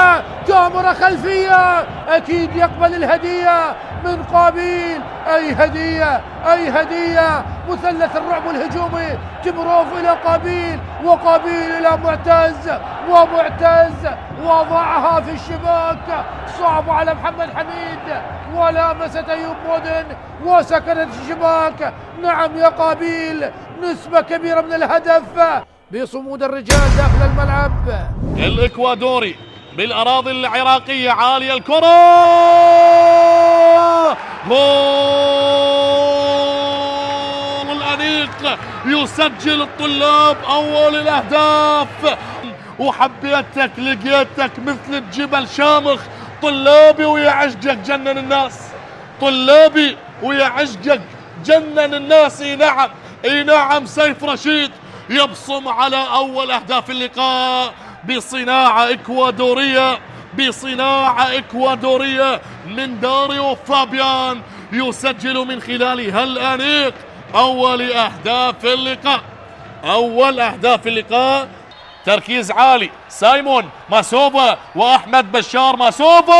[SPEAKER 3] كاميرا خلفية. أكيد يقبل الهدية من قابيل. أي هدية، أي هدية. مثلث الرعب الهجومي، تيميروف إلى قابيل، وقابيل إلى معتز، ومعتز وضعها في الشباك. صعب على محمد حميد، ولامست أيوب مودن وسكنت الشباك. نعم يا قابيل، نسبة كبيرة من الهدف بصمود الرجال داخل الملعب.
[SPEAKER 4] الإكوادوري بالأراضي العراقية، عالية الكرة، جول الأنيق، يسجل الطلاب أول الأهداف. وحبيتك لقيتك مثل الجبل شامخ، طلابي ويا عشقك جنن الناس، طلابي ويا عشقك جنن الناس. اي نعم، اي نعم، سيف رشيد يبصم على أول أهداف اللقاء بصناعة إكوادورية، بصناعة إكوادورية من داريو فابيان، يسجل من خلال هالأنيق أول أهداف اللقاء، أول أهداف اللقاء. تركيز عالي، سايمون ماسوفا وأحمد بشار ماسوفا.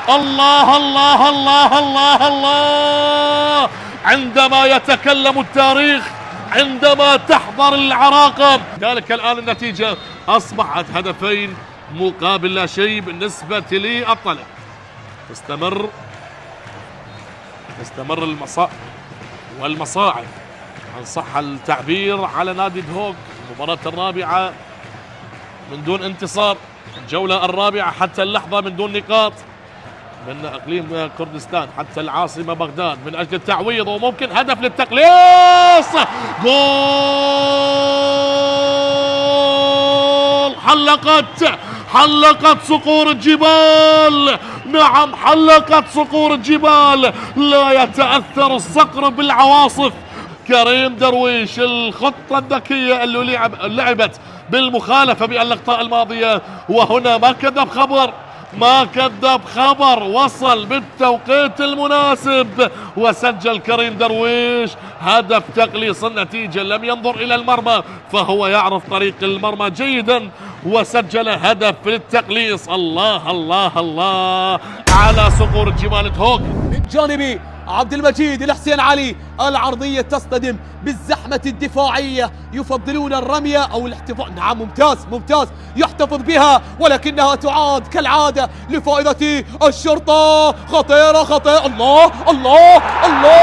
[SPEAKER 4] الله الله الله الله الله، عندما يتكلم التاريخ، عندما تحضر العراقة. ذلك الآن النتيجة أصبحت هدفين مقابل لا شيء بالنسبة لي. أطلع تستمر والمصاعب إن صح التعبير على نادي دهوك. المباراة الرابعة من دون انتصار، الجولة الرابعة حتى اللحظة من دون نقاط، من اقليم كردستان حتى العاصمه بغداد من اجل التعويض وممكن هدف للتقليص. جول! حلقت صقور الجبال، نعم حلقت صقور الجبال. لا يتأثر الصقر بالعواصف. كريم درويش، الخطة الذكية اللي لعبت بالمخالفة باللقطة الماضية، وهنا ما كذب خبر، وصل بالتوقيت المناسب وسجل كريم درويش هدف تقليص النتيجة. لم ينظر إلى المرمى، فهو يعرف طريق المرمى جيدا، وسجل هدف للتقليص. الله الله الله على صقور الجبال دهوك.
[SPEAKER 1] من جانبي عبد المجيد الحسين علي، العرضية تصطدم بالزحمة الدفاعية، يفضلون الرمية أو الاحتفاظ. نعم ممتاز يحتفظ بها، ولكنها تعاد كالعادة لفائدة الشرطة. خطيرة. الله الله الله،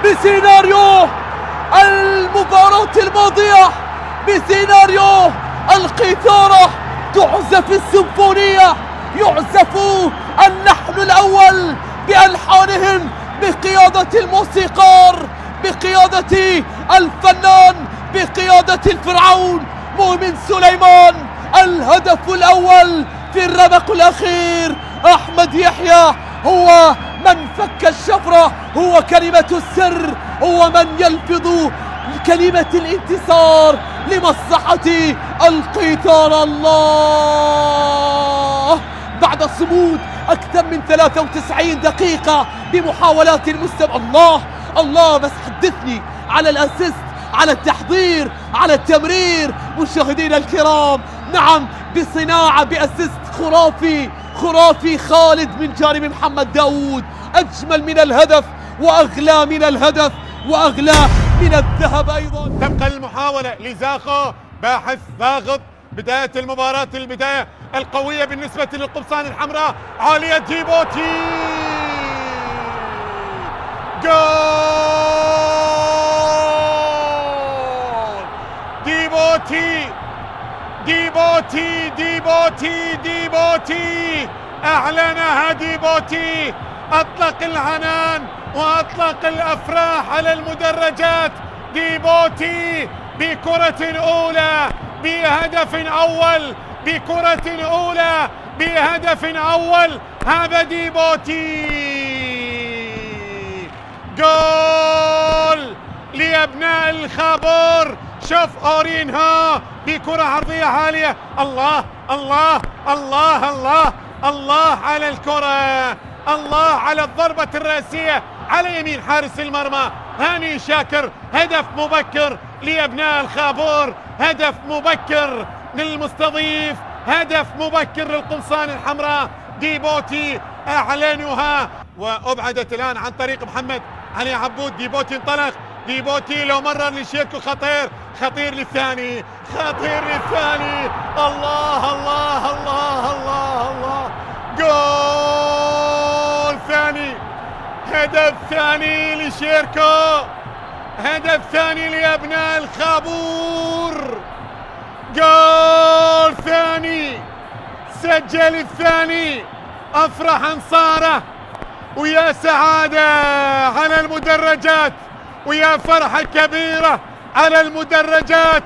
[SPEAKER 1] بسيناريو المباراة الماضية، بسيناريو تعزف السيمفونية، يعزف اللحن الأول بألحانهم بقيادة الموسيقار، بقيادة الفنان، بقيادة الفرعون مؤمن سليمان. الهدف الأول في الربق الأخير أحمد يحيى هو من فك الشفرة، هو كلمة السر، هو من يلفظ كلمة الانتصار لمصلحة القيثار. الله، بعد صمود أكثر من 93 دقيقة بمحاولات المستمع. الله بس حدثني على الأسيست، على التحضير، على التمرير مشاهدينا الكرام. نعم، بصناعة بأسيست خرافي خالد من جانب محمد داود. أجمل من الهدف وأغلى من الهدف وأغلى من الذهب أيضا.
[SPEAKER 5] تبقى المحاولة لزاخو، باحث ضاغط. بداية المباراة، البداية القوية بالنسبة للقمصان الحمراء. عالية ديبوتي، جول ديبوتي ديبوتي ديبوتي ديبوتي، أعلنها ديبوتي. أطلق العنان وأطلق الأفراح على المدرجات. ديبوتي بكرة أولى بهدف أول، بكرة أولى بهدف أول. هذا ديبوتي، جول لأبناء الخابور. شوف أورينها بكرة عرضية عالية. الله الله الله الله الله على الكرة، الله على الضربة الرأسية على يمين حارس المرمى هاني شاكر. هدف مبكر لأبناء الخابور، هدف مبكر للمستضيف، هدف مبكر للقمصان الحمراء. ديبوتي أعلنها وأبعدت الآن عن طريق محمد علي عبود. ديبوتي انطلق، ديبوتي لو مرر لشيركو خطير للثاني، خطير للثاني. الله الله الله الله الله، جول ثاني، هدف ثاني لشيركو، هدف ثاني لأبناء الخابور. جول ثاني، سجل الثاني. أفرح أنصاره ويا سعادة على المدرجات ويا فرحة كبيرة على المدرجات.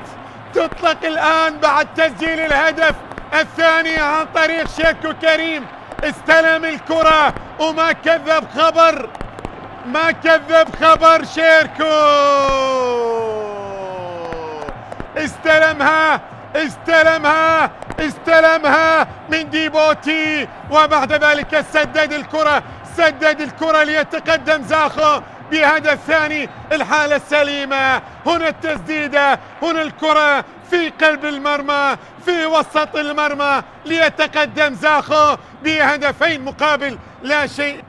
[SPEAKER 5] تطلق الآن بعد تسجيل الهدف الثاني عن طريق شيركو كريم. استلم الكرة وما كذب خبر، ما كذب خبر. شيركو استلمها من ديبوتي، وبعد ذلك سدد الكرة ليتقدم زاخو بهدف ثاني. الحالة السليمة، هنا التسديدة، هنا الكرة في قلب المرمى، في وسط المرمى، ليتقدم زاخو بهدفين مقابل لا شيء.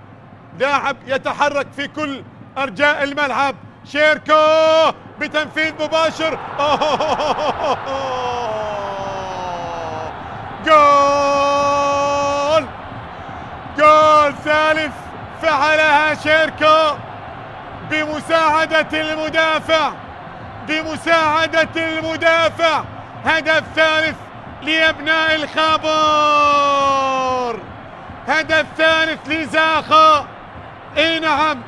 [SPEAKER 5] لاعب يتحرك في كل أرجاء الملعب. شيركو بتنفيذ مباشر. جول ثالث فعلها شيركو بمساعدة المدافع. هدف ثالث لأبناء الخابور، هدف ثالث لزاخو. اي نعم،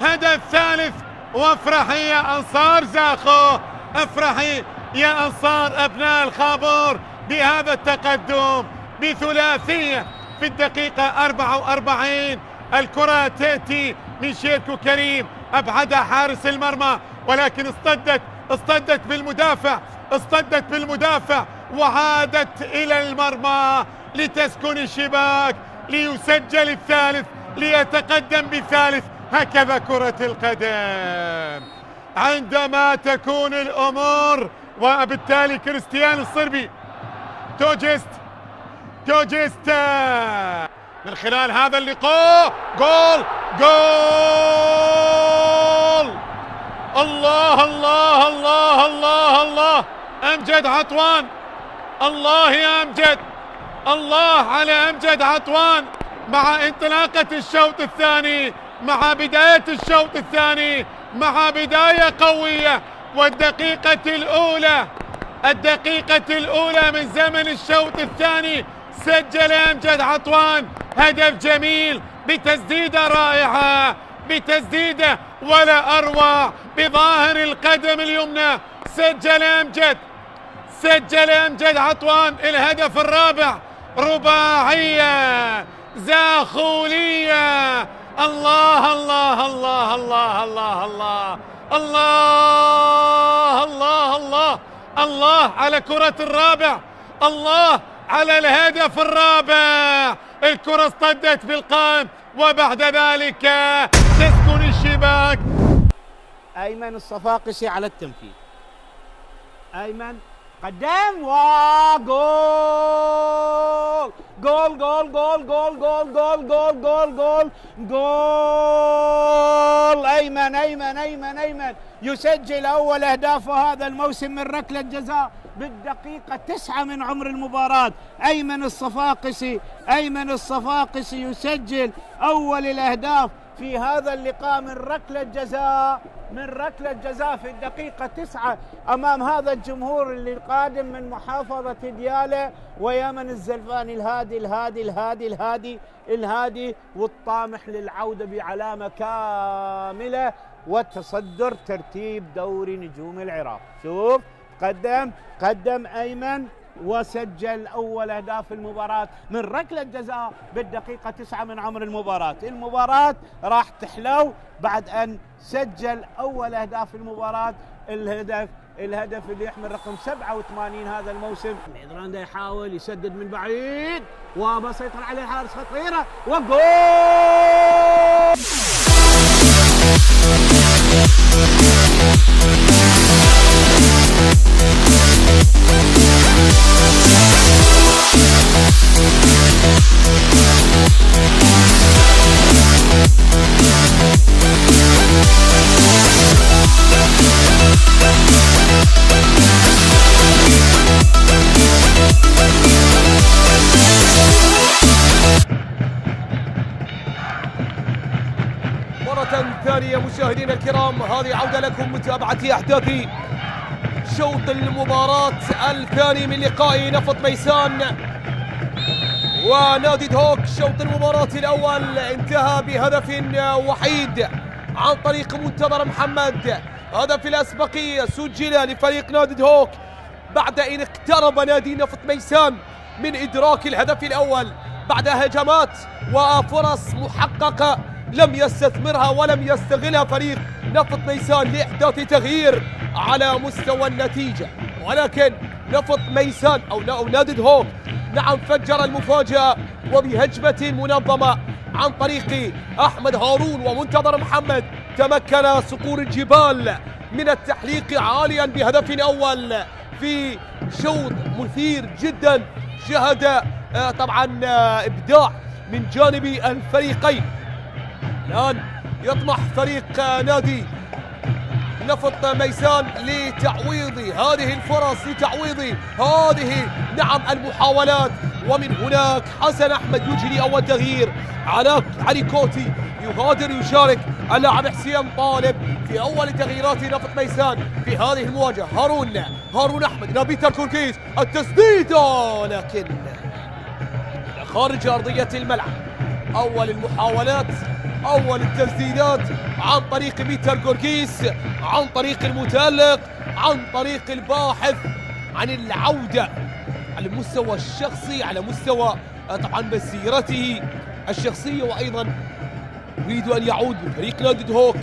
[SPEAKER 5] هدف ثالث. وافرحي يا انصار زاخو، افرحي يا انصار ابناء الخابور بهذا التقدم بثلاثية في الدقيقة 44. الكرة تأتي من شيركو كريم، أبعدها حارس المرمى، ولكن اصطدت بالمدافع وعادت إلى المرمى لتسكن الشباك، ليسجل الثالث، ليتقدم بالثالث. هكذا كرة القدم عندما تكون الأمور. وبالتالي كريستيان الصربي توجست من خلال هذا اللقاء. جول الله الله الله الله الله. أمجد عطوان، الله يا أمجد، الله على أمجد عطوان. مع انطلاقة الشوط الثاني، مع بداية الشوط الثاني، مع بداية قوية، والدقيقة الأولى الدقيقة الأولى من زمن الشوط الثاني سجل أمجد عطوان هدف جميل بتسديدة رائعة، بتسديدة ولا أروع بظاهر القدم اليمنى. سجل أمجد عطوان الهدف الرابع، رباعية زاخولية. الله الله الله الله الله الله الله الله الله الله على كرة الرابع، الله على الهدف الرابع. الكرة اصطدت بالقائم وبعد ذلك تسكن الشباك.
[SPEAKER 6] أيمن الصفاقسي على التنفيذ. أيمن قدم وجول جول جول جول جول جول جول جول جول جول جول. أيمن يسجل أول أهدافه هذا الموسم من ركلة جزاء بالدقيقة 9 من عمر المباراة. أيمن الصفاقسي يسجل أول الأهداف في هذا اللقاء من ركلة جزاء في الدقيقة 9 أمام هذا الجمهور اللي قادم من محافظة ديالى ويمن الزلفاني الهادي والطامح للعودة بعلامة كاملة وتصدر ترتيب دوري نجوم العراق. شوف قدم أيمن وسجل أول أهداف المباراة من ركلة جزاء بالدقيقة 9 من عمر المباراة راح تحلو بعد أن سجل أول أهداف المباراة. الهدف اللي يحمل رقم 87 هذا الموسم. ميدراندا يحاول يسدد من بعيد وبسيطر عليه الحارس، خطيرة وجول.
[SPEAKER 1] مرة ثانية مشاهدينا الكرام، هذه عودة لكم متابعة أحداث شوط المباراة الثاني من لقاء نفط ميسان ونادي دهوك. شوط المباراة الأول انتهى بهدف وحيد عن طريق منتظر محمد. هدف الأسبقية سجل لفريق نادي دهوك بعد أن اقترب نادي نفط ميسان من إدراك الهدف الأول بعد هجمات وفرص محققة لم يستثمرها ولم يستغلها فريق نفط ميسان لإحداث تغيير على مستوى النتيجة. ولكن نفط ميسان أو نادي دهوك نعم فجر المفاجأة وبهجمة منظمة عن طريق أحمد هارون ومنتظر محمد تمكن صقور الجبال من التحليق عاليا بهدف أول في شوط مثير جدا شهد طبعا إبداع من جانب الفريقين. الآن يطمح فريق نادي نفط ميسان لتعويض هذه الفرص، لتعويض هذه المحاولات. ومن هناك حسن أحمد يجري أول تغيير، علي كوتي يغادر يشارك اللاعب حسين طالب في أول تغييرات نفط ميسان في هذه المواجهة. هارون أحمد إلى بيتر كوركيز، التسديدة لكن خارج أرضية الملعب. أول المحاولات، أول التسديدات عن طريق بيتر كوركيس، عن طريق المتألق، عن طريق الباحث عن العودة على المستوى الشخصي، على مستوى طبعا مسيرته الشخصية، وأيضا يريد أن يعود بفريق نادي دهوك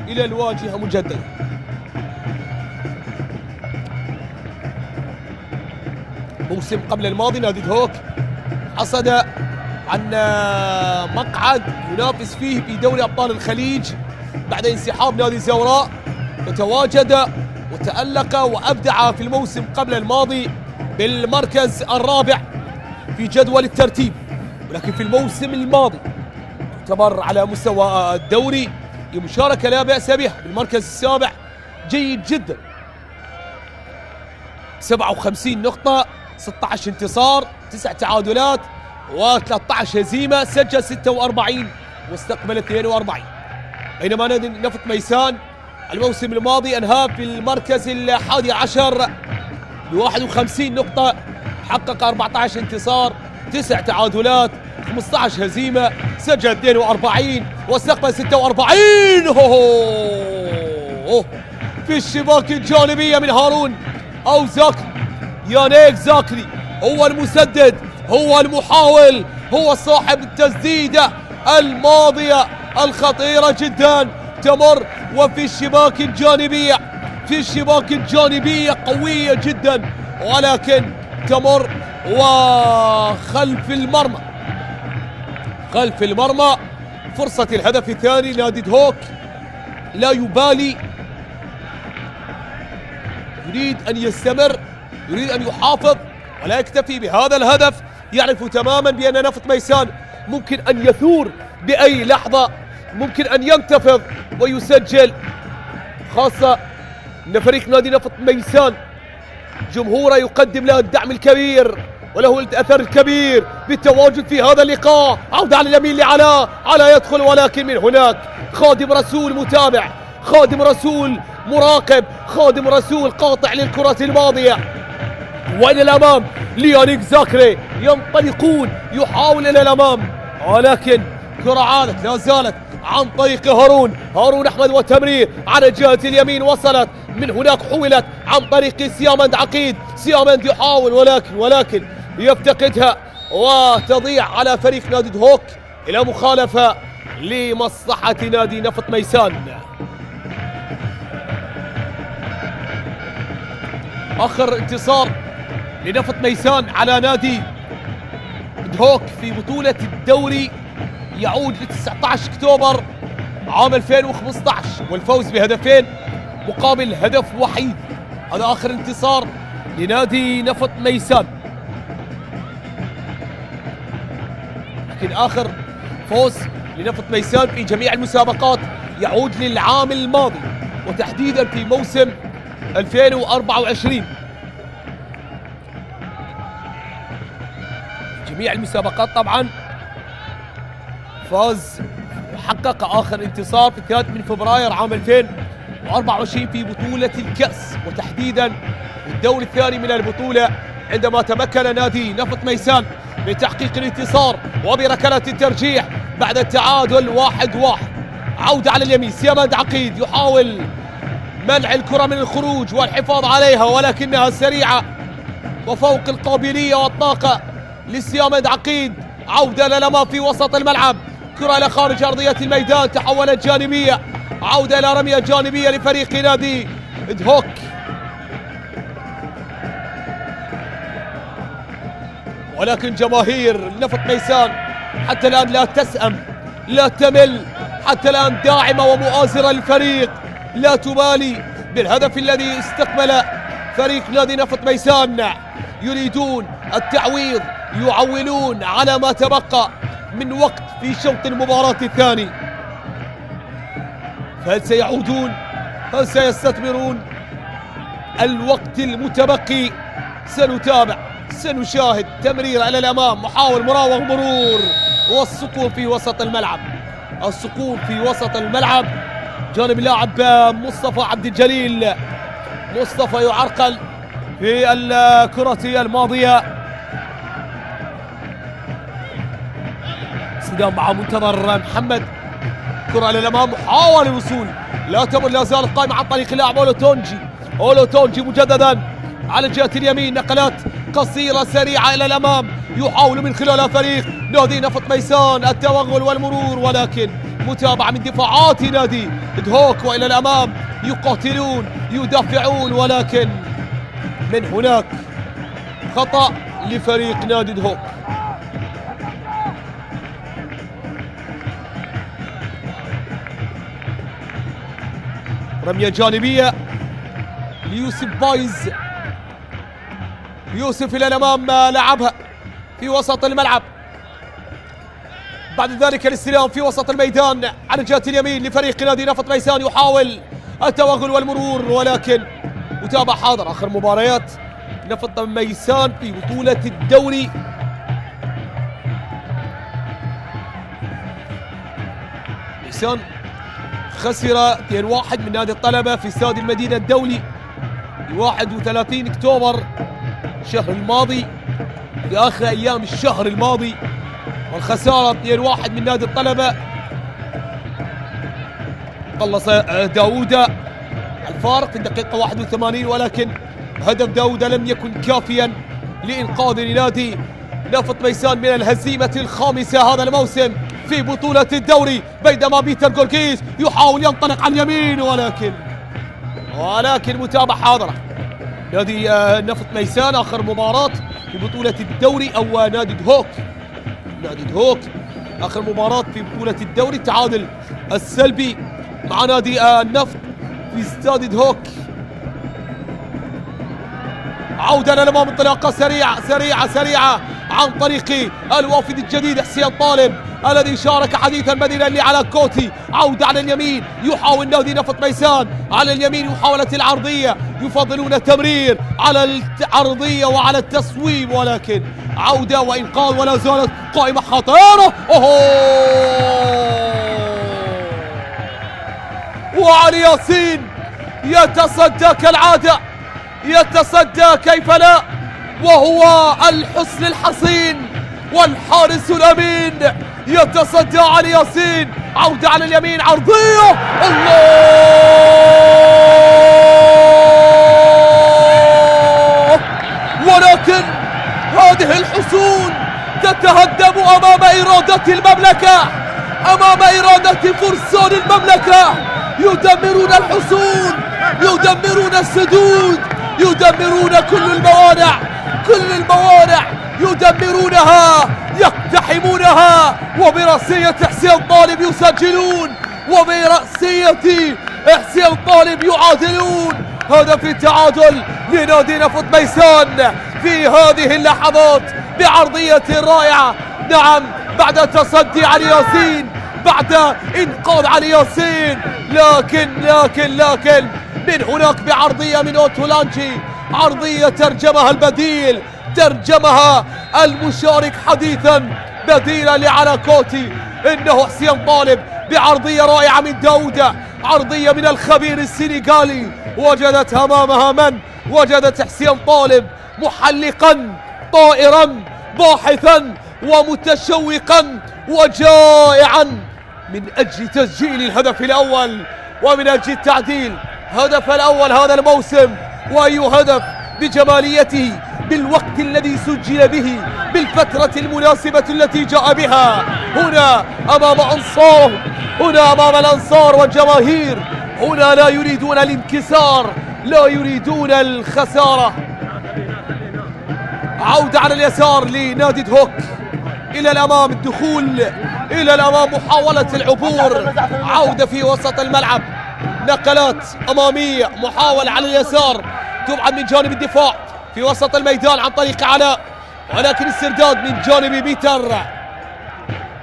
[SPEAKER 1] إلى الواجهة مجددا. موسم قبل الماضي نادي دهوك حصد عن مقعد ينافس فيه في دوري أبطال الخليج بعد انسحاب نادي الزوراء، وتواجد وتألق وأبدع في الموسم قبل الماضي بالمركز الرابع في جدول الترتيب. ولكن في الموسم الماضي يعتبر على مستوى الدوري مشاركة لا بأس بها بالمركز السابع، جيد جدا، 57 نقطة، 16 انتصار، 9 تعادلات و13 هزيمة، سجل 46 واستقبل 42. بينما نادي نفط ميسان الموسم الماضي انهى في المركز ال11 ب 51 نقطة، حقق 14 انتصار، 9 تعادلات، 15 هزيمة، سجل 42 واستقبل 46. في الشباك الجانبية من هارون أو زاكري، يانيك زاكري هو المسدد، هو المحاول، هو صاحب التسديدة الماضية الخطيرة جدا، تمر وفي الشباك الجانبية، في الشباك الجانبية قوية جدا، ولكن تمر وخلف المرمى، خلف المرمى. فرصة الهدف الثاني نادي دهوك، لا يبالي، يريد أن يستمر، يريد أن يحافظ ولا يكتفي بهذا الهدف. يعرف تماما بأن نفط ميسان ممكن أن يثور بأي لحظة، ممكن أن ينتفض ويسجل، خاصة أن فريق نادي نفط ميسان جمهوره يقدم له الدعم الكبير وله الأثر الكبير بالتواجد في هذا اللقاء. عودة على اليمين لعلاء، علاء يدخل، ولكن من هناك خادم رسول متابع، خادم رسول مراقب، خادم رسول قاطع للكرة الماضية. وإلى الأمام ليانيك زاكري، ينطلقون، يحاول إلى الأمام، ولكن كرة عادت، لا زالت عن طريق هارون أحمد، وتمرير على جهة اليمين، وصلت من هناك، حولت عن طريق سيامند عقيد، سيامند يحاول ولكن يفتقدها وتضيع على فريق نادي دهوك إلى مخالفة لمصلحة نادي نفط ميسان. آخر انتصار لنفط ميسان على نادي دهوك في بطولة الدوري يعود ل 19 أكتوبر عام 2015، والفوز بهدفين مقابل هدف وحيد. هذا آخر انتصار لنادي نفط ميسان، لكن آخر فوز لنفط ميسان في جميع المسابقات يعود للعام الماضي، وتحديدا في موسم 2024. جميع المسابقات طبعا فاز وحقق آخر انتصار في 3 من فبراير عام 2024 في بطولة الكأس، وتحديدا الدور الثاني من البطولة، عندما تمكن نادي نفط ميسان من تحقيق الانتصار وبركلات الترجيح بعد التعادل 1-1. عودة على اليمين، سيامند عقيد يحاول منع الكرة من الخروج والحفاظ عليها، ولكنها سريعة وفوق القابلية والطاقة لسيامند عقيد. عودة للأمام في وسط الملعب، كرة إلى خارج أرضية الميدان، تحولت جانبية، عودة إلى رمية جانبية لفريق نادي دهوك. ولكن جماهير نفط ميسان حتى الآن لا تسأم، لا تمل، حتى الآن داعمة ومؤازرة للفريق، لا تبالي بالهدف الذي استقبل فريق نادي نفط ميسان. يريدون التعويض، يعولون على ما تبقى من وقت في شوط المباراة الثاني. فهل سيعودون؟ هل سيستثمرون الوقت المتبقي؟ سنتابع، سنشاهد. تمرير إلى الأمام، محاول مراوغ، مرور، والسقوط في وسط الملعب، السقوط في وسط الملعب جانب اللاعب مصطفى عبد الجليل. مصطفى يعرقل في الكرة الماضية. صدام مع منتظر محمد، كرة للأمام، حاول الوصول، لا تمر، لا زالت قائمة عن طريق اللاعب أولو تونجي مجددا على جهة اليمين، نقلات قصيرة سريعة إلى الأمام، يحاول من خلالها فريق نادي نفط ميسان التوغل والمرور، ولكن متابعة من دفاعات نادي دهوك، وإلى الأمام يقاتلون، يدافعون، ولكن من هناك خطأ لفريق نادي دهوك. رمية جانبية ليوسف بايز، يوسف إلى الأمام لعبها في وسط الملعب، بعد ذلك الاستلام في وسط الميدان على جهة اليمين لفريق نادي نفط ميسان، يحاول التوغل والمرور، ولكن متابعة حاضر. آخر مباريات نفط ميسان في بطولة الدوري، ميسان خسر 2-1 من نادي الطلبة في استاد المدينة الدولي 31 أكتوبر الشهر الماضي، في آخر أيام الشهر الماضي، والخسارة 2-1 من نادي الطلبة. خلص داوودة الفارق في الدقيقة 81، ولكن هدف داوودة لم يكن كافيا لإنقاذ نادي نفط ميسان من الهزيمة الخامسة هذا الموسم في بطولة الدوري، بينما بيتر جورجيز يحاول ينطلق على اليمين، ولكن متابعة حاضرة. نادي نفط ميسان آخر مباراة في بطولة الدوري، أو نادي دهوك آخر مباراة في بطولة الدوري، التعادل السلبي مع نادي النفط في استاد دهوك. عودة للأمام، انطلاقة سريعة عن طريق الوافد الجديد حسين طالب الذي شارك حديثا بديلا لي على كوتي. عودة على اليمين، يحاول نادي نفط ميسان على اليمين محاولة العرضية، يفضلون التمرير على العرضية وعلى التصويب، ولكن عودة وإنقاذ ولا زالت قائمة خطيرة. وعلي ياسين يتصدى كالعادة، يتصدى كيف لا، وهو الحسن الحصين والحارس الأمين. يتصدى علي ياسين، عودة على اليمين، عرضية، الله! ولكن هذه الحصون تتهدم أمام إرادة المملكة، أمام إرادة فرسان المملكة. يدمرون الحصون، يدمرون السدود، يدمرون كل الموانع يدمرونها، يقتحمونها، وبرأسية حسين طالب يسجلون، وبرأسية حسين طالب يعادلون. هدف التعادل لنادي نفط ميسان في هذه اللحظات بعرضية رائعة. نعم، بعد تصدي علي ياسين، بعد انقاذ علي ياسين، لكن من هناك بعرضية من أوتولانجي، عرضية ترجمها البديل، ترجمها المشارك حديثا بديلا لعلاكوتي، إنه حسين طالب بعرضية رائعة من داوودة، عرضية من الخبير السنغالي، وجدت أمامها من؟ وجدت حسين طالب محلقا طائرا باحثا ومتشوقا وجائعا من أجل تسجيل الهدف الأول ومن أجل التعديل. هدف الأول هذا الموسم، وأي هدف بجماليته، بالوقت الذي سجل به، بالفترة المناسبة التي جاء بها، هنا أمام أنصار، هنا أمام الأنصار والجماهير، هنا لا يريدون الانكسار، لا يريدون الخسارة. عودة على اليسار لنادي دهوك، إلى الأمام الدخول، إلى الأمام محاولة العبور، عودة في وسط الملعب، نقلات أمامية، محاولة على اليسار تبعد من جانب الدفاع في وسط الميدان عن طريق علاء، ولكن استرداد من جانب بيتر.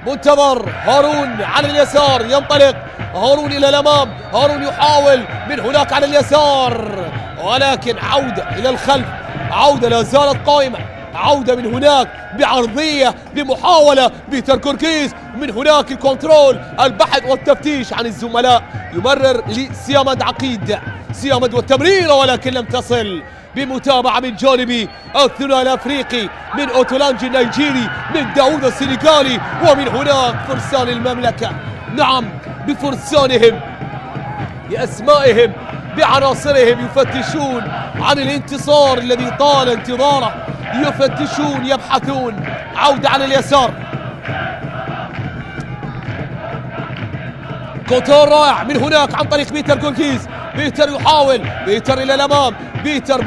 [SPEAKER 1] منتظر هارون على اليسار، ينطلق هارون إلى الأمام، هارون يحاول من هناك على اليسار، ولكن عودة إلى الخلف، عودة لا زالت قائمة، عودة من هناك بعرضية بمحاولة بيتر جورجيز، من هناك الكنترول، البحث والتفتيش عن الزملاء، يمرر لسيامد عقيد، سيامد والتمريرة، ولكن لم تصل، بمتابعة من جانب الثنائي الأفريقي، من أوتولانجي النيجيري، من داوود السنغالي، ومن هناك فرسان المملكة. نعم، بفرسانهم، بأسمائهم، بعناصرهم، يفتشون عن الانتصار الذي طال انتظاره، يفتشون، يبحثون. عودة على اليسار، كوتور رائع من هناك عن طريق بيتر جورجيز، بيتر يحاول، بيتر إلى الأمام، بيتر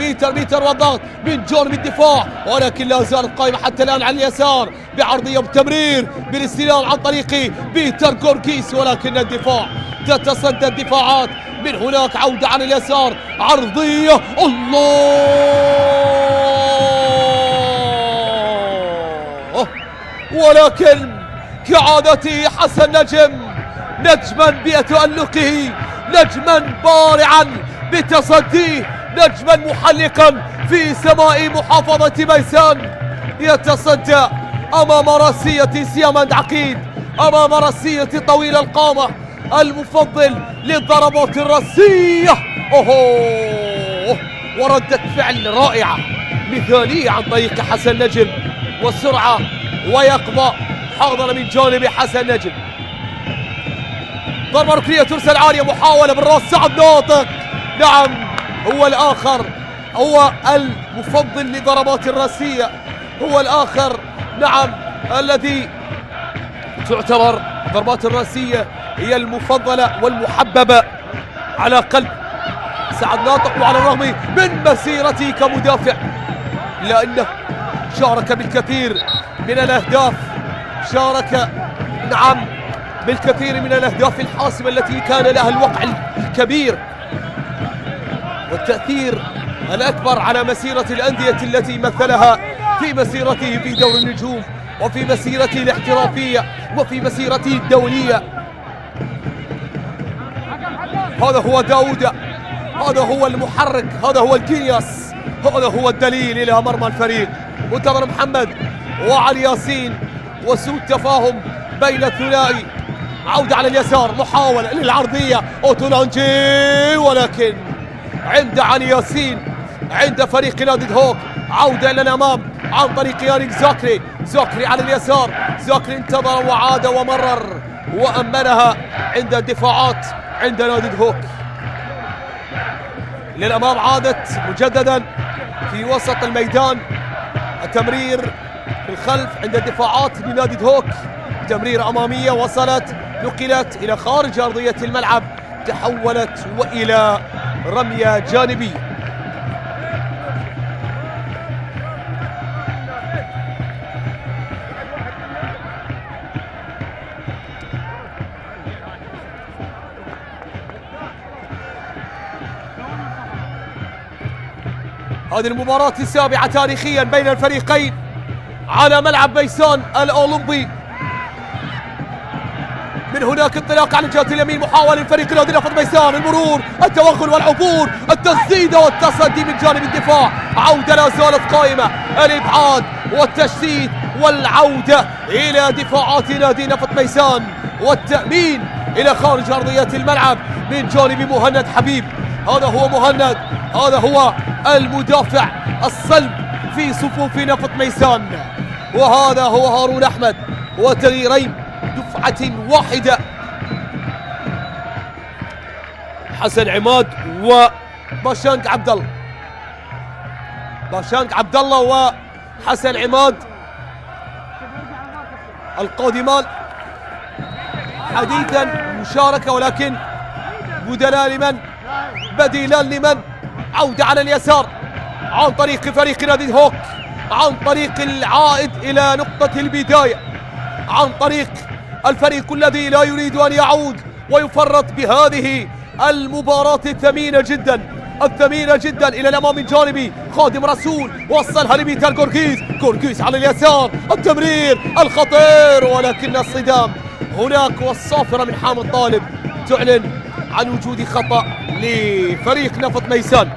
[SPEAKER 1] والضغط من جانب الدفاع، ولكن لا زالت قائمة حتى الآن على اليسار بعرضية بتمرير بالاستلام عن طريق بيتر جورجيز، ولكن الدفاع تتصدى الدفاعات. من هناك عودة على اليسار، عرضية، الله! ولكن كعادته حسن نجما بتألقه، نجما بارعا بتصديه، نجما محلقا في سماء محافظة ميسان، يتصدى أمام راسية سيامد عقيد، أمام راسية طويل القامة المفضل للضربات الراسية. وردة فعل رائعة مثالية عن طريق حسن نجم، وسرعة ويقظة حاضرة من جانب حسن نجم. ضربة ركنية ترسل عالية، محاولة بالراس، سعد ناطق نعم هو الآخر، هو المفضل لضربات الراسية، هو الآخر نعم الذي تعتبر ضربات الراسية هي المفضلة والمحببة على قلب سعد ناطق. وعلى الرغم من مسيرته كمدافع إلا أنه شارك بالكثير من الأهداف، شارك نعم بالكثير من الأهداف الحاسمة التي كان لها الوقع الكبير والتأثير الأكبر على مسيرة الأندية التي مثلها في مسيرته في دور النجوم وفي مسيرته الاحترافية وفي مسيرته الدولية. هذا هو داود، هذا هو المحرك، هذا هو الكياس، هذا هو الدليل إلى مرمى الفريق. منتظر محمد وعلي ياسين وسوء تفاهم بين الثنائي. عودة على اليسار، محاولة للعرضية، أوتولانجي، ولكن عند علي ياسين عند فريق نادي هوك. عودة إلى الأمام عن طريق يانيك زاكري، زاكري على اليسار، زاكري انتظر وعاد ومرر وأمنها عند الدفاعات عند نادي هوك. للأمام عادت مجددا في وسط الميدان، التمرير في الخلف عند الدفاعات لنادي هوك، تمرير أمامية وصلت نقلت إلى خارج أرضية الملعب، تحولت وإلى رمية جانبية. هذه المباراة السابعة تاريخيا بين الفريقين على ملعب ميسان الأولمبي. من هناك انطلاق على الجهة اليمين، محاولة الفريق نادي نفط ميسان، المرور، التوغل والعبور، التسديدة والتصدي من جانب الدفاع. عودة لا زالت قائمة، الإبعاد والتشتيت والعودة إلى دفاعات نادي نفط ميسان والتأمين إلى خارج أرضية الملعب من جانب مهند حبيب. هذا هو مهند، هذا هو المدافع الصلب في صفوف نفط ميسان، وهذا هو هارون أحمد. وتغييرين دفعة واحدة، حسن عماد وباشانك عبد الله، باشانك عبد الله وحسن عماد القادمان حديثا مشاركة، ولكن بدلاء لمن؟ بديلا لمن؟ عودة على اليسار عن طريق فريق نادي هوك، عن طريق العائد إلى نقطة البداية، عن طريق الفريق الذي لا يريد أن يعود ويفرط بهذه المباراة الثمينة جدا، الثمينة جدا. إلى الأمام من جانبي خادم رسول، وصلها لميتال جورجيز، جورجيز على اليسار، التمرير الخطير، ولكن الصدام هناك والصافرة من حامد طالب تعلن عن وجود خطأ لفريق نفط ميسان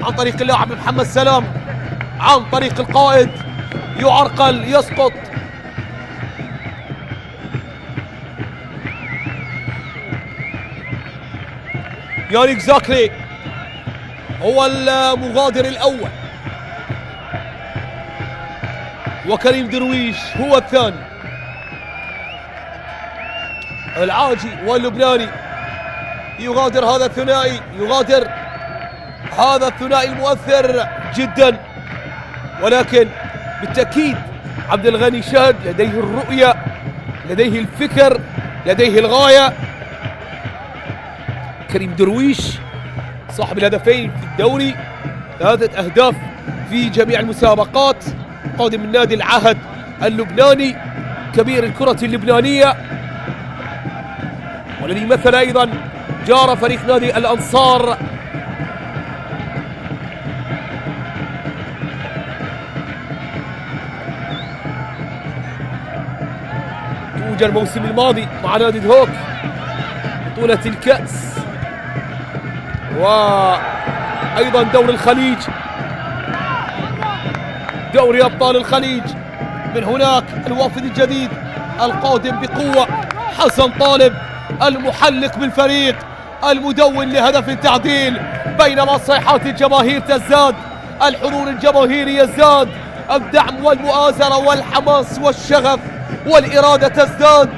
[SPEAKER 1] عن طريق اللاعب محمد سلام، عن طريق القائد يعرقل، يسقط. يانيك زاكري هو المغادر الأول، وكريم درويش هو الثاني. العاجي واللبناني يغادر هذا الثنائي، يغادر هذا الثنائي المؤثر جدا، ولكن بالتأكيد عبد الغني شهد لديه الرؤية، لديه الفكر، لديه الغاية. كريم درويش صاحب الهدفين في الدوري، 3 أهداف في جميع المسابقات، قادم من نادي العهد اللبناني، كبير الكرة اللبنانية، والذي مثل أيضا جار فريق نادي الأنصار. توج الموسم الماضي مع نادي هوك بطولة الكأس وأيضا دور الخليج، دوري أبطال الخليج. من هناك الوافد الجديد القادم بقوة، حسن طالب المحلق بالفريق، المدون لهدف التعديل، بينما صيحات الجماهير تزداد، الحضور الجماهيري يزداد، الدعم والمؤازرة والحماس والشغف والإرادة تزداد.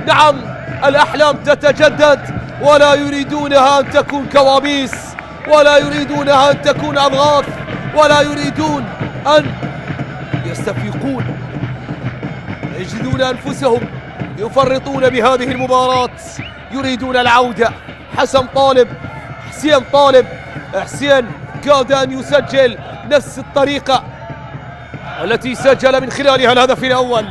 [SPEAKER 1] نعم الأحلام تتجدد، ولا يريدونها أن تكون كوابيس، ولا يريدونها أن تكون أضغاث، ولا يريدون أن يستفيقون، يجدون أنفسهم يفرطون بهذه المباراة، يريدون العودة. حسين طالب حسين كاد أن يسجل نفس الطريقة التي سجل من خلالها الهدف الأول.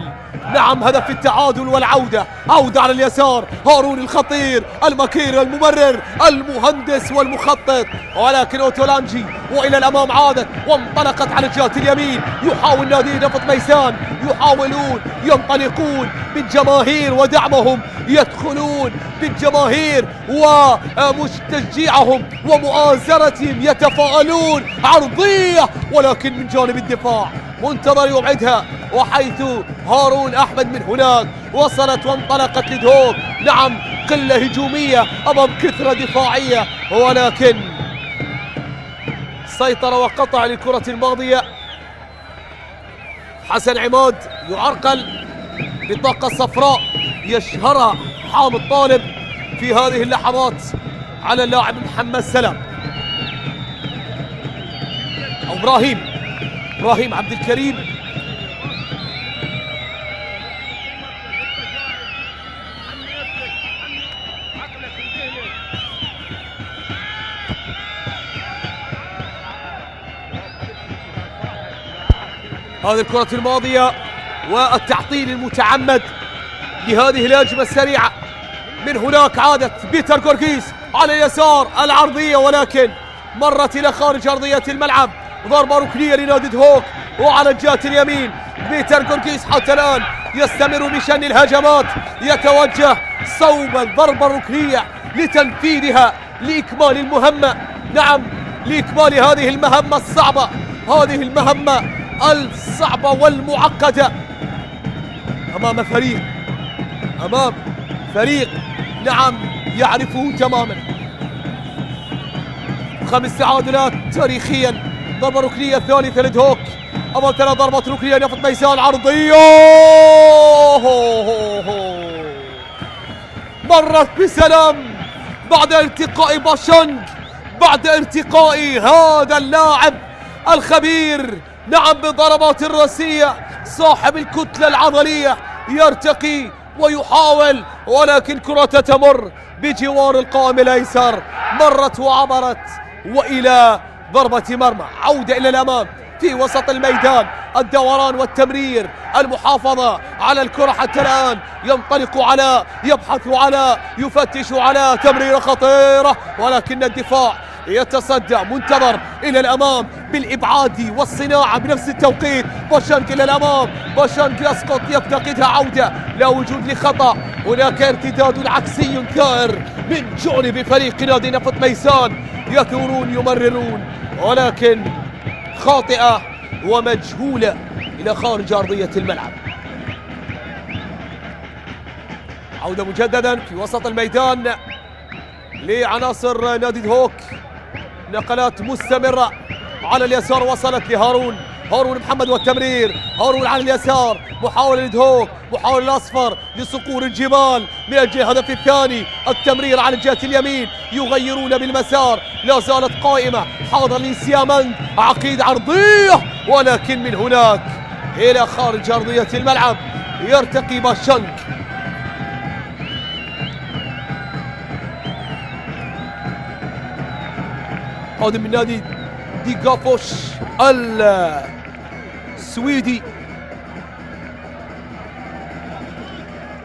[SPEAKER 1] نعم هدف التعادل والعودة، عودة على اليسار، هارون الخطير المكير الممرر المهندس والمخطط، ولكن أوتولانجي وإلى الأمام عادت وانطلقت على الجهة اليمين. يحاول نادي نفط ميسان، يحاولون ينطلقون بالجماهير ودعمهم، يدخلون بالجماهير ومشجعهم ومؤازرتهم، يتفاءلون. عرضية ولكن من جانب الدفاع منتظر يبعدها، وحيث هارون أحمد من هناك وصلت وانطلقت لدهوك. نعم قلة هجومية أمام كثرة دفاعية، ولكن سيطرة وقطع للكرة الماضية. حسن عماد يعرقل بطاقة صفراء يشهرها حامد طالب في هذه اللحظات على اللاعب محمد سلام أو إبراهيم عبد الكريم. هذه الكرة الماضية والتعطيل المتعمد لهذه الهجمة السريعة. من هناك عادت بيتر غورغيس على اليسار، العرضية ولكن مرت إلى خارج أرضية الملعب. ضربة ركنية لنادي دهوك، وعلى الجهة اليمين بيتر غورغيس حتى الآن يستمر بشن الهجمات، يتوجه صوب الضربة الركنية لتنفيذها لإكمال المهمة. نعم لإكمال هذه المهمة الصعبة، هذه المهمة الصعبة والمعقدة أمام فريق نعم يعرفه تماما. 5 تعادلات تاريخيا. ضربة ركنية ثالثة لدهوك، أمام 3 ضربات ركنية نفط ميسان، عرضية مرت بسلام بعد ارتقاء باشانج، بعد ارتقاء هذا اللاعب الخبير. نعم بالضربات الراسية، صاحب الكتلة العضلية يرتقي ويحاول، ولكن كرة تمر بجوار القائم الأيسر، مرت وعبرت وإلى ضربة مرمى. عودة إلى الأمام في وسط الميدان، الدوران والتمرير، المحافظة على الكرة حتى الآن. ينطلق علاء، يبحث علاء، يفتش علاء، تمريرة خطيرة، ولكن الدفاع يتصدى، منتظر إلى الأمام بالإبعاد والصناعة بنفس التوقيت. باشانج إلى الأمام، باشانج يسقط، يفتقدها عودة، لا وجود لخطأ. هناك ارتداد عكسي ثائر من جانب فريق نادي نفط ميسان، يثورون يمررون، ولكن خاطئة ومجهولة إلى خارج أرضية الملعب. عودة مجددا في وسط الميدان لعناصر نادي دهوك، نقلات مستمرة على اليسار، وصلت لهارون محمد والتمرير، هارون على اليسار، محاولة لدهوك، محاولة الأصفر لصقور الجبال من أجل الهدف الثاني. التمرير على الجهة اليمين، يغيرون بالمسار، لا زالت قائمة، حاضر لسيامانج، عقيد عرضية، ولكن من هناك إلى خارج أرضية الملعب يرتقي باشانج. قادم من نادي ديغافوش السويدي،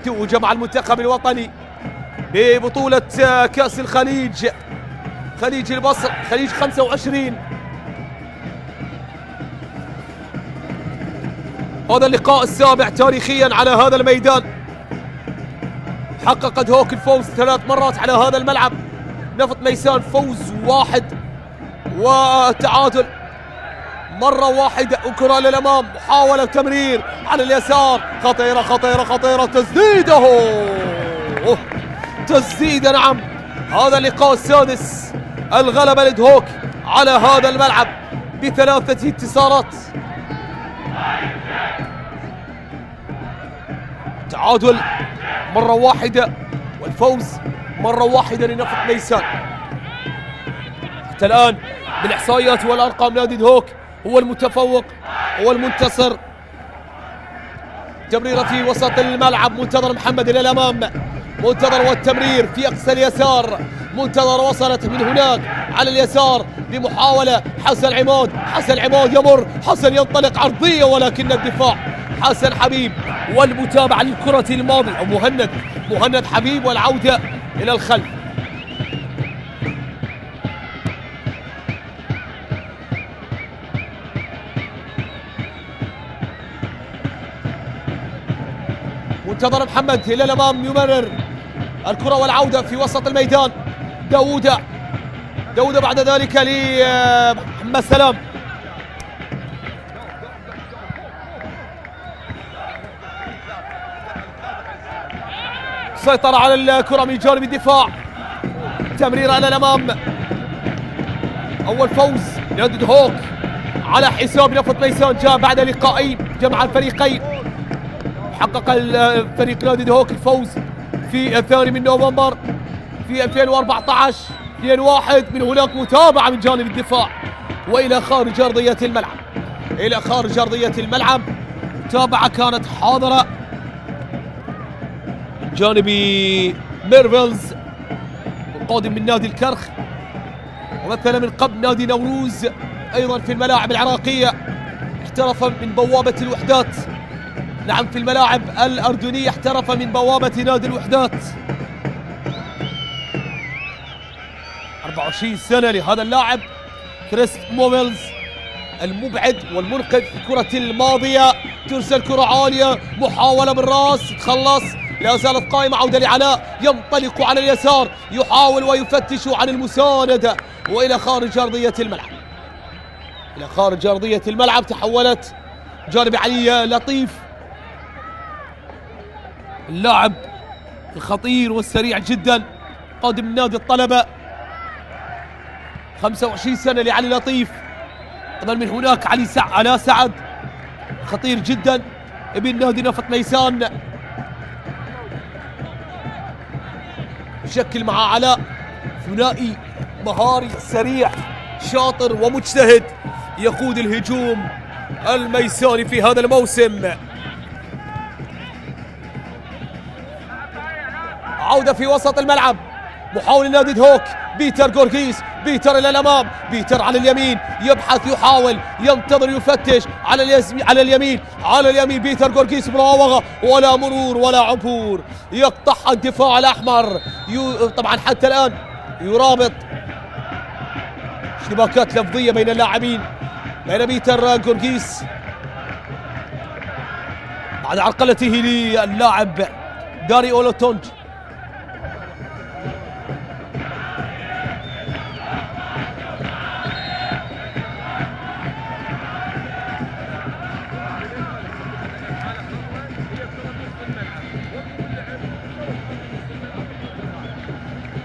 [SPEAKER 1] توج مع المنتخب الوطني ببطولة كأس الخليج، خليج البصر، خليج 25. هذا اللقاء السابع تاريخيا على هذا الميدان. حقق دهوك الفوز 3 مرات على هذا الملعب، نفط ميسان فوز 1 وتعادل مرة واحدة. وكرة للأمام، محاولة تمرير على اليسار، خطيرة خطيرة خطيرة، تسديده، تسديدة نعم هذا اللقاء السادس، الغلبة لدهوك على هذا الملعب ب3 انتصارات. تعادل مرة واحدة والفوز مرة واحدة لنفط ميسان. حتى الآن بالإحصائيات والأرقام نادي دهوك هو المتفوق، هو المنتصر. تمريرة في وسط الملعب، منتظر محمد إلى الأمام، منتظر والتمرير في أقصى اليسار، منتظر وصلت من هناك على اليسار بمحاولة حسن عماد، حسن عماد يمر، حسن ينطلق عرضية ولكن الدفاع حسن حبيب والمتابعة للكرة الماضية، أو مهند حبيب والعودة إلى الخلف. منتظر محمد إلى الأمام، يمرر الكرة والعودة في وسط الميدان. داوود بعد ذلك لمحمد سلام. سيطر على الكرة من جانب الدفاع، تمرير إلى الأمام. أول فوز نادي دهوك على حساب نفط ميسان جاء بعد لقائين جمع الفريقين. حقق الفريق نادي دهوك الفوز في 2 نوفمبر في 2014 2-1. من هناك متابعة من جانب الدفاع وإلى خارج أرضية الملعب، متابعة كانت حاضرة من جانب ميرفلز القادم من نادي الكرخ، ومثل من قبل نادي نوروز أيضا في الملاعب العراقية، احترف من بوابة الوحدات. نعم في الملاعب الأردنية احترف من بوابة نادي الوحدات. 24 سنة لهذا اللاعب كريس موفيلز، المبعد والمنقذ في الكرة الماضية. ترسل كرة عالية، محاولة بالراس، تخلص، لا زالت قائمة، عودة لعلاء، ينطلق على اليسار، يحاول ويفتش عن المساندة وإلى خارج أرضية الملعب. تحولت جانب علي لطيف، اللاعب الخطير والسريع جدا قادم من نادي الطلبة. 25 سنة لعلي لطيف. أيضا من هناك علاء سعد خطير جدا ابن نادي نفط ميسان، يشكل مع علاء ثنائي مهاري سريع شاطر ومجتهد يقود الهجوم الميساني في هذا الموسم. عودة في وسط الملعب، محاولة نادي دهوك، بيتر غورغيس، بيتر إلى الأمام، بيتر على اليمين، يبحث، يحاول، ينتظر، يفتش على اليمين بيتر غورغيس، مراوغة ولا مرور ولا عبور، يقطعها الدفاع الأحمر. طبعا حتى الآن يرابط اشتباكات لفظية بين اللاعبين، بين بيتر غورغيس بعد عرقلته للاعب داري أولوتونج.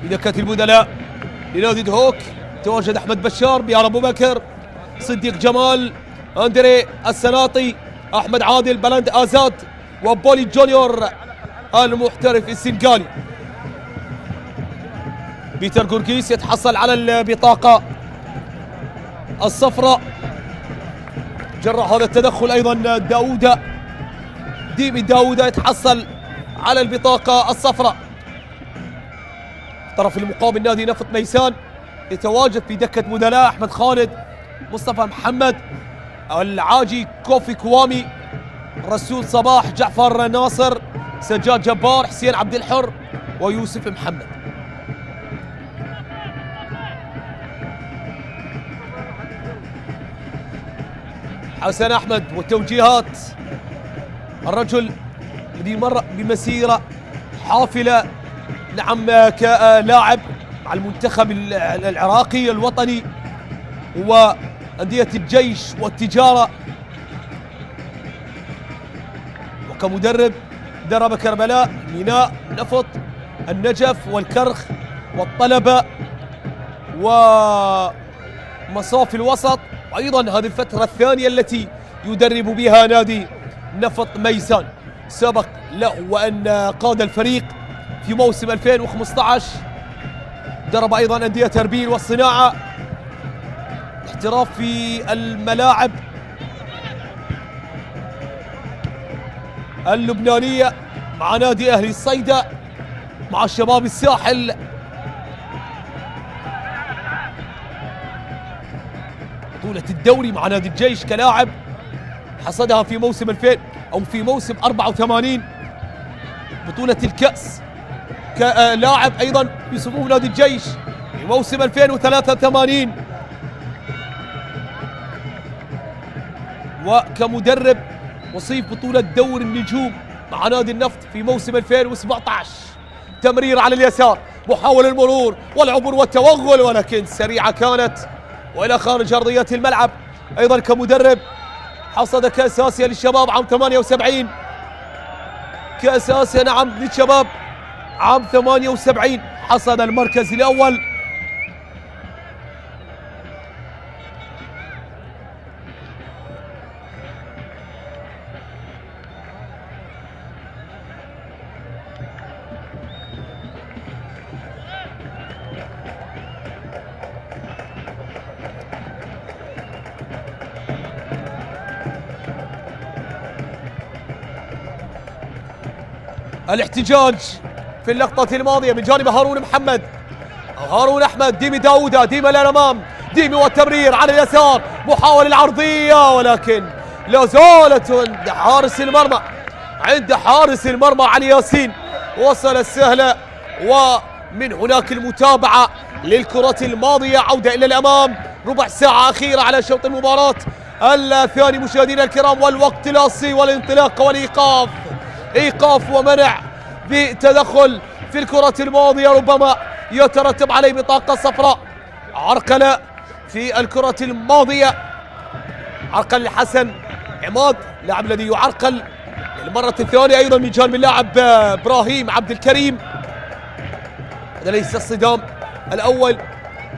[SPEAKER 1] بدكة البدلاء لنادي دهوك تواجد أحمد بشار، بيار أبو بكر، صديق جمال، أندري السناطي، أحمد عادل، بلند آزاد، وبولي جونيور المحترف السنغالي. بيتر غورغيس يتحصل على البطاقة الصفراء جراء هذا التدخل. أيضا ديمي داوودة يتحصل على البطاقة الصفراء. طرف المقابل نادي نفط ميسان يتواجد في دكة بدلاء أحمد خالد، مصطفى محمد، العاجي، كوفي كوامي، رسول صباح، جعفر ناصر، سجاد جبار، حسين عبد الحر، ويوسف محمد. حسن أحمد والتوجيهات، الرجل الذي مر بمسيرة حافلة، نعم، كلاعب مع المنتخب العراقي الوطني وأندية الجيش والتجارة، وكمدرب درب كربلاء، ميناء، نفط، النجف والكرخ والطلبة ومصاف الوسط، وأيضا هذه الفترة الثانية التي يدرب بها نادي نفط ميسان. سبق له وأن قاد الفريق في موسم 2015، درب أيضا أندية أربيل والصناعة، احتراف في الملاعب اللبنانية مع نادي أهلي الصيدا، مع شباب الساحل، بطولة الدوري مع نادي الجيش كلاعب حصدها في موسم 2000 أو في موسم 84، بطولة الكأس كلاعب أيضا بصفوف نادي الجيش في موسم 2083، وكمدرب مصيف بطولة دور النجوم مع نادي النفط في موسم 2017. تمرير على اليسار، محاول المرور والعبور والتوغل، ولكن سريعة كانت وإلى خارج أرضية الملعب. أيضا كمدرب حصد كأس آسيا للشباب عام 78، كأس آسيا نعم للشباب عام 78 حصد المركز الأول. الاحتجاج في اللقطة الماضية من جانب هارون محمد أو هارون أحمد، ديمي داوودة، ديمي للأمام، ديمي والتمرير على اليسار، محاول العرضية، ولكن لا زالت عند حارس المرمى علي ياسين. وصل السهلة، ومن هناك المتابعة للكرة الماضية، عودة إلى الأمام. ربع ساعة أخيرة على شوط المباراة الثاني مشاهدينا الكرام، والوقت الأصلي والانطلاق والإيقاف، إيقاف ومنع بتدخل في الكرة الماضية ربما يترتب عليه بطاقة صفراء. عرقلة في الكرة الماضية، عرقل الحسن عماد، لاعب الذي يعرقل للمرة الثانية أيضا من جانب اللاعب إبراهيم عبد الكريم. هذا ليس الصدام الأول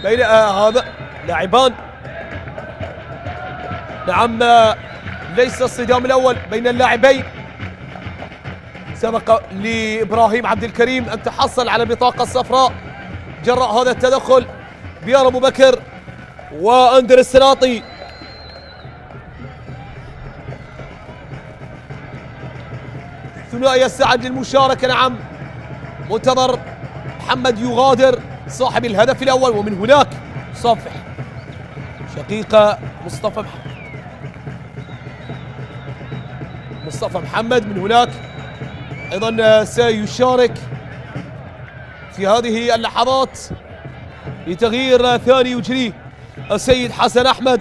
[SPEAKER 1] بين هذا لاعبان، نعم ليس الصدام الأول بين اللاعبين. سبق لإبراهيم عبد الكريم أن تحصل على البطاقة الصفراء جراء هذا التدخل. بيار أبو بكر وأندر السلاطي، ثنائي يستعد للمشاركة، نعم منتظر محمد يغادر صاحب الهدف الأول، ومن هناك صفح شقيقة مصطفى محمد من هناك أيضا سيشارك في هذه اللحظات لتغيير ثاني يجريه السيد حسن أحمد.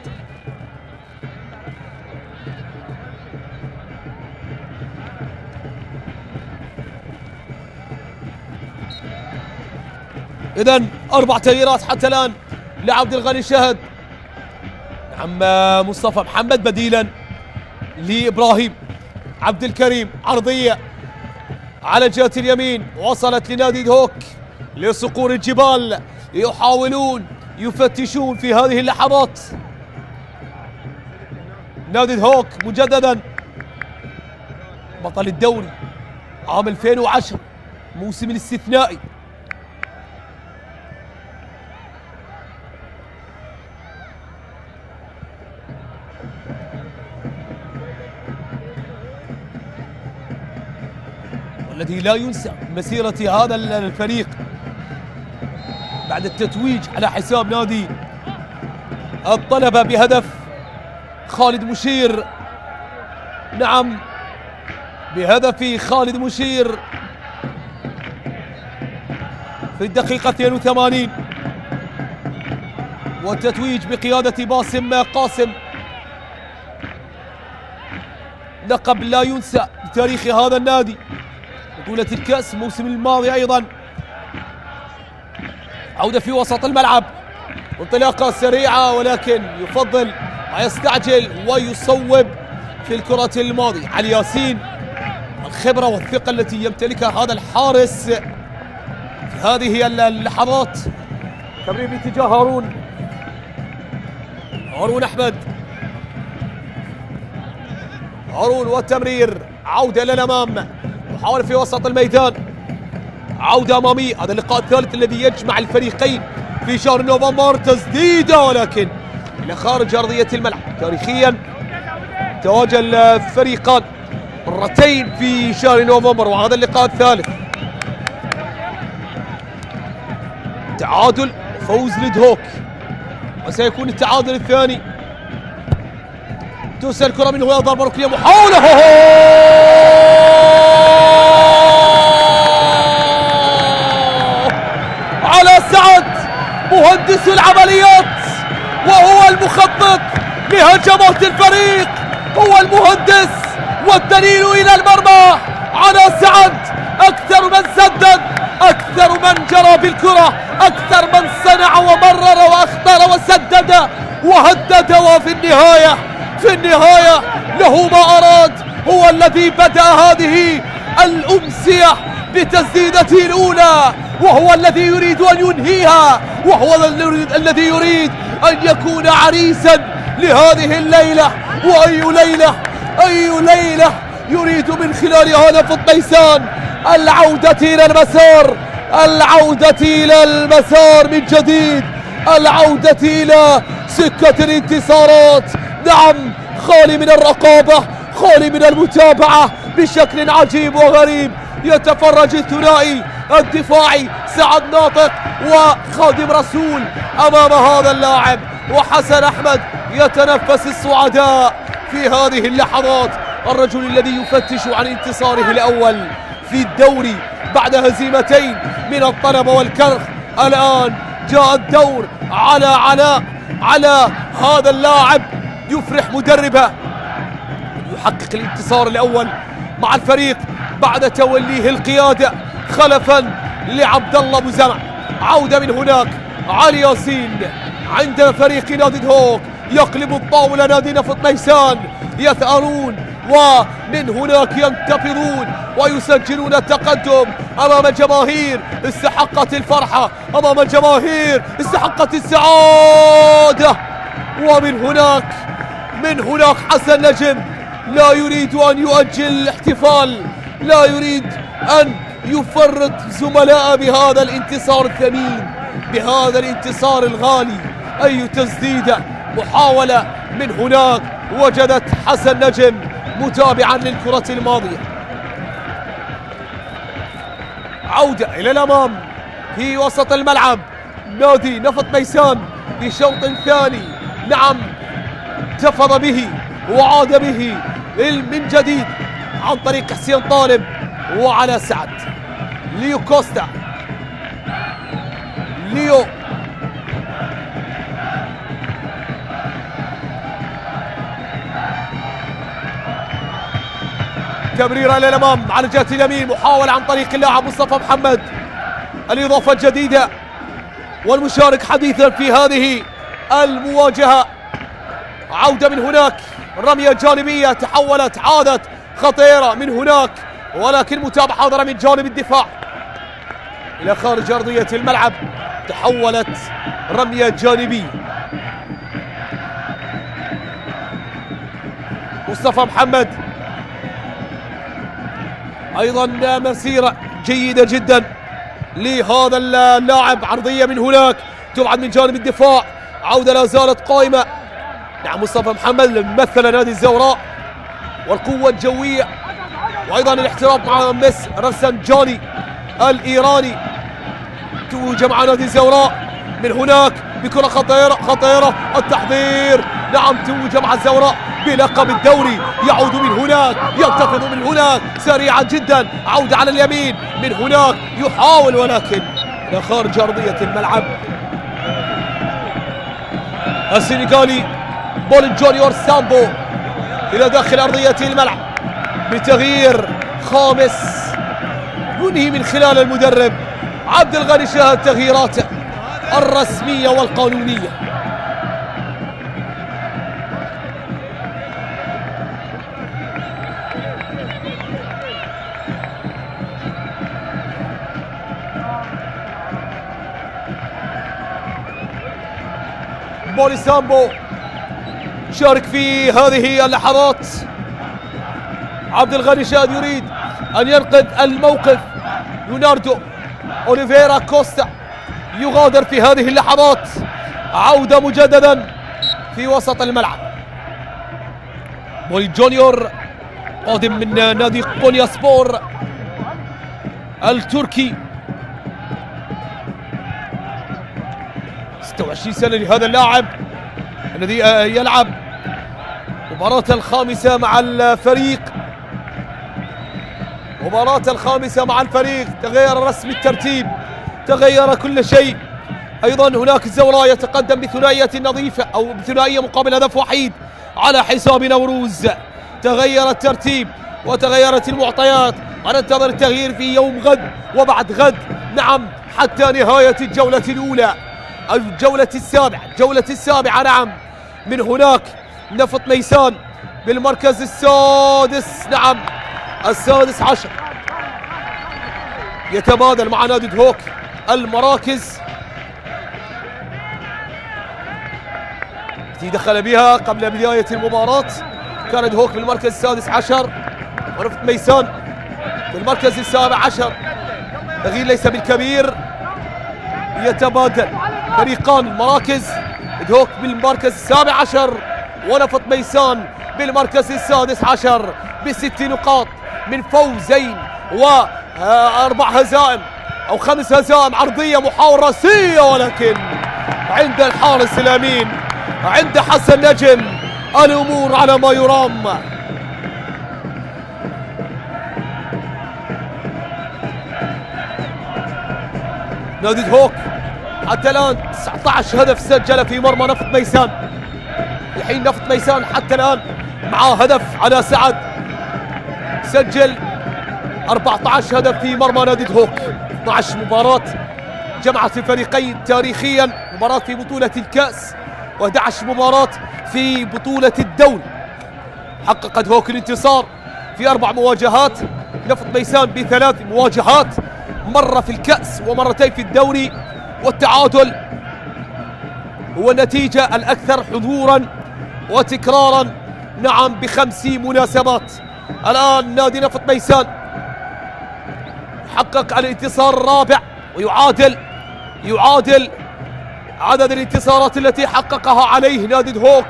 [SPEAKER 1] إذن 4 تغييرات حتى الآن لعبد الغني شهد. نعم مصطفى محمد بديلا لإبراهيم عبد الكريم، عرضية على جهة اليمين وصلت لنادي دهوك لصقور الجبال، يحاولون يفتشون في هذه اللحظات. نادي دهوك مجددا بطل الدوري عام 2010، موسم الاستثنائي. الذي لا ينسى مسيرة هذا الفريق بعد التتويج على حساب نادي الطلبة بهدف خالد مشير، نعم بهدف خالد مشير في الدقيقة 82، والتتويج بقيادة باسم قاسم، لقب لا ينسى بتاريخ هذا النادي، بطولة الكأس الموسم الماضي أيضا. عودة في وسط الملعب، انطلاقة سريعة، ولكن يفضل ويستعجل ويصوب في الكرة الماضية. علي ياسين، الخبرة والثقة التي يمتلكها هذا الحارس في هذه هي اللحظات. تمرير باتجاه هارون أحمد. هارون والتمرير، عودة إلى الأمام، محاولة في وسط الميدان، عودة أمامية. هذا اللقاء الثالث الذي يجمع الفريقين في شهر نوفمبر. تسديدة ولكن إلى خارج أرضية الملعب. تاريخيا تواجه الفريقان مرتين في شهر نوفمبر، وهذا اللقاء الثالث. تعادل، فوز لدهوك، وسيكون التعادل الثاني. توصل الكرة من هنا، ضربة ركنية، محاولة على سعد مهندس العمليات وهو المخطط لهجمات الفريق، هو المهندس والدليل إلى المرمى. على سعد أكثر من سدد، أكثر من جرى بالكرة، أكثر من صنع ومرر وأخطر وسدد وهدد، وفي النهاية له ما أراد. هو الذي بدأ هذه الأمسية بتسديدته الأولى، وهو الذي يريد أن ينهيها، وهو الذي يريد أن يكون عريسا لهذه الليلة. وأي ليلة يريد من خلالها هدف الطيسان العودة إلى المسار من جديد، العودة إلى سكة الانتصارات. نعم، خالي من الرقابة، خالي من المتابعة بشكل عجيب وغريب. يتفرج الثنائي الدفاعي سعد ناطق وخادم رسول أمام هذا اللاعب، وحسن أحمد يتنفس السعداء في هذه اللحظات. الرجل الذي يفتش عن انتصاره الأول في الدوري بعد هزيمتين من الطلبة والكرخ، الآن جاء الدور على هذا اللاعب. يفرح مدربه، يحقق الانتصار الأول مع الفريق بعد توليه القيادة خلفا لعبد الله أبو زمع. عودة من هناك، علي ياسين عند فريق نادي دهوك، يقلب الطاولة نادي نفط ميسان، يثأرون ومن هناك ينتفضون ويسجلون التقدم أمام جماهير استحقت الفرحة، أمام جماهير استحقت السعادة. ومن هناك حسن نجم لا يريد أن يؤجل الاحتفال، لا يريد أن يفرط زملاء بهذا الانتصار الثمين، بهذا الانتصار الغالي. أي تسديدة، محاولة من هناك، وجدت حسن نجم متابعا للكرة الماضية. عودة إلى الأمام في وسط الملعب، نادي نفط ميسان بشوط ثاني. نعم، انتفض به وعاد به من جديد عن طريق حسين طالب وعلى سعد. ليو كوستا، ليو تمريرة إلى الأمام على جهة اليمين، محاولة عن طريق اللاعب مصطفى محمد، الإضافة الجديدة والمشارك حديثا في هذه المواجهة. عودة من هناك، رمية جانبية عادت خطيرة من هناك، ولكن متابعة حاضرة من جانب الدفاع إلى خارج أرضية الملعب. تحولت رمية جانبية. مصطفى محمد أيضا مسيرة جيدة جدا لهذا اللاعب، عرضية من هناك تبعد من جانب الدفاع. عودة لا زالت قائمة. نعم، مصطفى محمد ممثل نادي الزوراء والقوة الجوية، وأيضا الاحتراف مع مس رفسنجاني الإيراني. توج مع نادي الزوراء من هناك بكرة خطيرة التحضير. نعم، توج مع الزوراء بلقب الدوري. يعود من هناك، ينتفض من هناك سريعا جدا. عودة على اليمين من هناك، يحاول ولكن إلى خارج أرضية الملعب. السنغالي بول جونيور سامبو إلى داخل أرضية الملعب بتغيير خامس ينهي من خلال المدرب عبد الغني شاهد تغييراته الرسمية والقانونية. بولي سامبو شارك في هذه اللحظات. عبد الغني شاد يريد أن ينقذ الموقف. ليوناردو أوليفيرا كوستا يغادر في هذه اللحظات. عودة مجددا في وسط الملعب. بولي جونيور قادم من نادي قونيا سبور التركي. 26 سنة لهذا اللاعب الذي يلعب مباراة الخامسة مع الفريق. مباراة الخامسة مع الفريق. تغير رسم الترتيب، تغير كل شيء. أيضا هناك الزوراء يتقدم بثنائية نظيفة أو بثنائية مقابل هدف وحيد على حساب نوروز. تغير الترتيب وتغيرت المعطيات. وننتظر التغيير في يوم غد وبعد غد، نعم، حتى نهاية الجولة الأولى، الجولة السابعة نعم. من هناك نفط ميسان بالمركز السادس، نعم السادس عشر، يتبادل مع نادي دهوك المراكز التي دخل بها قبل بداية المباراة. كان دهوك بالمركز السادس عشر ونفط ميسان في المركز السابع عشر. تغيير ليس بالكبير، يتبادل فريقان المراكز. دهوك بالمركز السابع عشر ونفط ميسان بالمركز السادس عشر ب6 نقاط من فوزين و4 هزائم أو 5 هزائم عرضية محاولة رأسية، ولكن عند الحارس الأمين عند حسن نجم الأمور على ما يرام. نادي دهوك حتى الآن 19 هدف سجل في مرمى نفط ميسان. الحين نفط ميسان حتى الآن معاه هدف على سعد، سجل 14 هدف في مرمى نادي دهوك. 12 مباراة جمعت الفريقين تاريخيا، مباراة في بطولة الكأس و11 مباراة في بطولة الدوري. حقق دهوك الانتصار في 4 مواجهات، نفط ميسان ب3 مواجهات، مرة في الكأس ومرتين في الدوري. والتعادل هو النتيجة الأكثر حضورا وتكرارا، نعم ب50 مناسبات. الآن نادي نفط ميسان حقق الانتصار الرابع ويعادل عدد الانتصارات التي حققها عليه نادي دهوك.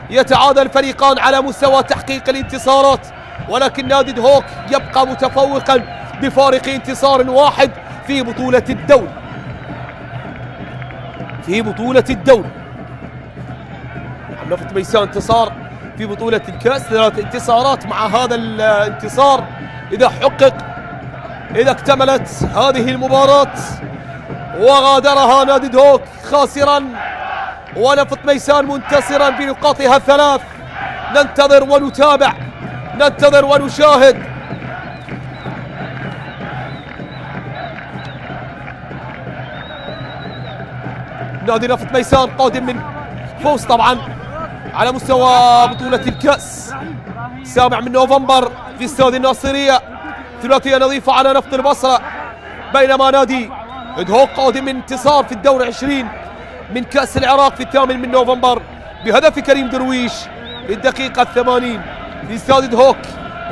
[SPEAKER 1] يتعادل الفريقان على مستوى تحقيق الانتصارات، ولكن نادي دهوك يبقى متفوقا بفارق انتصار واحد في بطولة الدوري. نفط ميسان انتصار في بطولة الكأس، 3 انتصارات. مع هذا الانتصار إذا اكتملت هذه المباراة وغادرها نادي دهوك خاسرا ونفط ميسان منتصرا بنقاطها 3. ننتظر ونتابع، ننتظر ونشاهد. نادي نفط ميسان قادم من فوز طبعا على مستوى بطولة الكأس 7 من نوفمبر في استاد الناصرية، ثلاثية نظيفة على نفط البصرة. بينما نادي دهوك قادم من انتصار في الدور 20 من كأس العراق في 8 من نوفمبر بهدف كريم درويش في الدقيقة 80 في استاد دهوك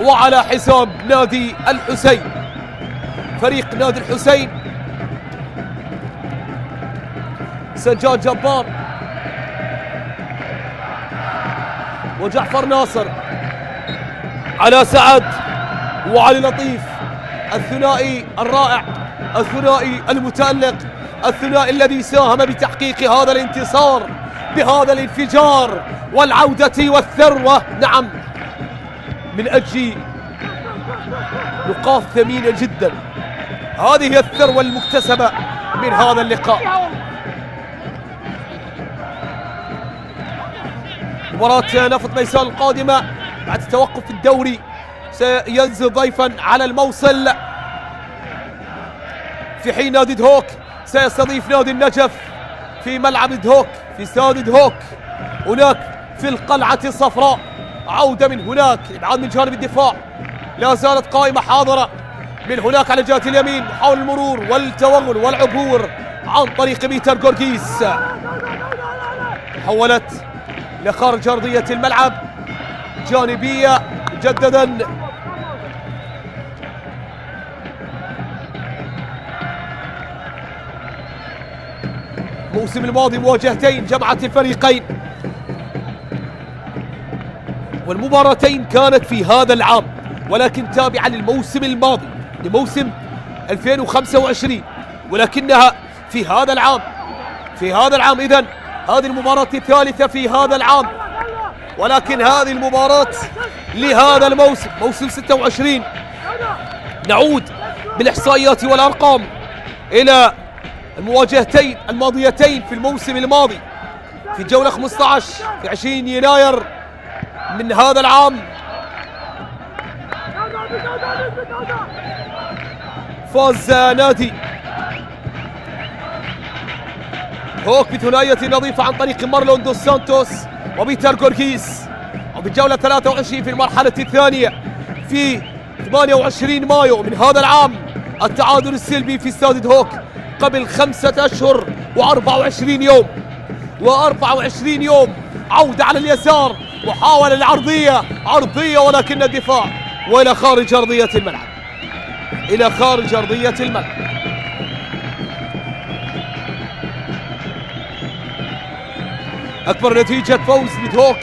[SPEAKER 1] وعلى حساب نادي الحسين. فريق نادي الحسين سجاد جبار وجعفر ناصر على سعد وعلي لطيف، الثنائي الرائع، الثنائي المتألق، الثنائي الذي ساهم بتحقيق هذا الانتصار بهذا الانفجار والعودة والثروة، نعم، من أجل نقاط ثمينة جدا. هذه هي الثروة المكتسبة من هذا اللقاء. مباراة نفط ميسان القادمة بعد التوقف في الدوري سينزل ضيفا على الموصل، في حين نادي دهوك سيستضيف نادي النجف في ملعب دهوك في استاد دهوك هناك في القلعة الصفراء. عودة من هناك، ابعاد من جانب الدفاع، لا زالت قائمة حاضرة من هناك على جهة اليمين، حول المرور والتوغل والعبور عن طريق بيتر جورجيس. حولت لخارج أرضية الملعب، جانبية مجددا. الموسم الماضي مواجهتين جمعت الفريقين، والمباراتين كانت في هذا العام، ولكن تابعة للموسم الماضي لموسم 2025، ولكنها في هذا العام. إذن هذه المباراة الثالثة في هذا العام، ولكن هذه المباراة لهذا الموسم، موسم 26. نعود بالإحصائيات والأرقام إلى المواجهتين الماضيتين في الموسم الماضي في الجولة 15 في 20 يناير من هذا العام. فاز نادي هوك بثنائية نظيفة عن طريق مارلون دوس سانتوس وبيتر غورغيس. وبالجولة 23 في المرحلة الثانية في 28 مايو من هذا العام التعادل السلبي في استاد هوك قبل 5 أشهر و24 يوم عودة على اليسار، محاولة العرضية، عرضية ولكن الدفاع وإلى خارج أرضية الملعب. أكبر نتيجة فوز لدهوك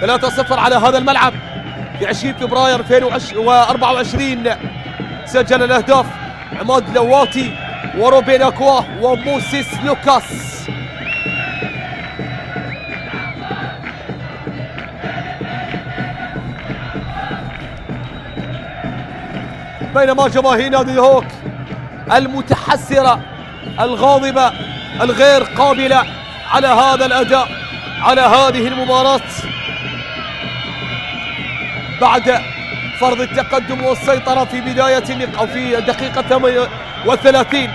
[SPEAKER 1] 3-0 على هذا الملعب في 20 فبراير 2024. سجل الأهداف عماد لواتي وروبين أكوا وموسيس لوكاس. بينما جماهير نادي هوك المتحسرة الغاضبة الغير قابلة على هذا الأداء، على هذه المباراة بعد فرض التقدم والسيطرة في بداية أو في الدقيقة 38.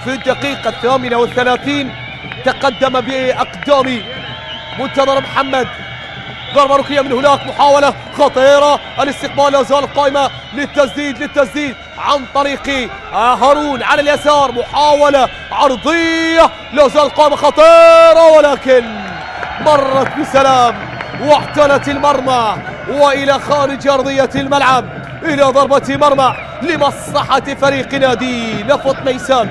[SPEAKER 1] في الدقيقة 38 تقدم بأقدام منتظر محمد. ضربة ركنية من هناك، محاولة خطيرة، الاستقبال لا زال قائمة للتسديد عن طريق هارون على اليسار، محاولة عرضية لا زال قائمة خطيرة ولكن مرت بسلام واحتلت المرمى وإلى خارج أرضية الملعب، إلى ضربة مرمى لمصلحة فريق نادي نفط ميسان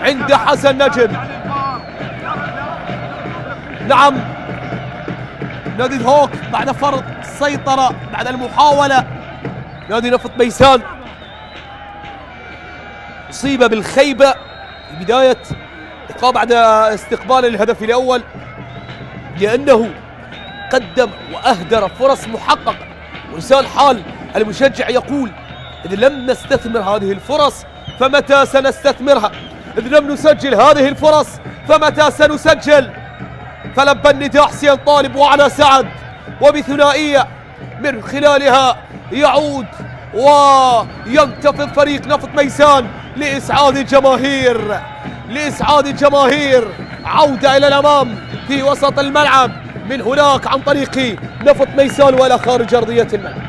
[SPEAKER 1] عند حسن نجم. نعم، نادي هوك بعد فرض السيطرة بعد المحاولة، نادي نفط ميسان أصيب بالخيبة في بداية اللقاء بعد استقبال الهدف الأول، لأنه قدم وأهدر فرص محققة، ولسان حال المشجع يقول إذا لم نستثمر هذه الفرص فمتى سنستثمرها؟ إذا لم نسجل هذه الفرص فمتى سنسجل؟ فلبى النداء حسين طالب وعلى سعد، وبثنائية من خلالها يعود وينتفض فريق نفط ميسان لإسعاد الجماهير. عودة إلى الأمام في وسط الملعب من هناك عن طريق نفط ميسان وإلى خارج أرضية الملعب.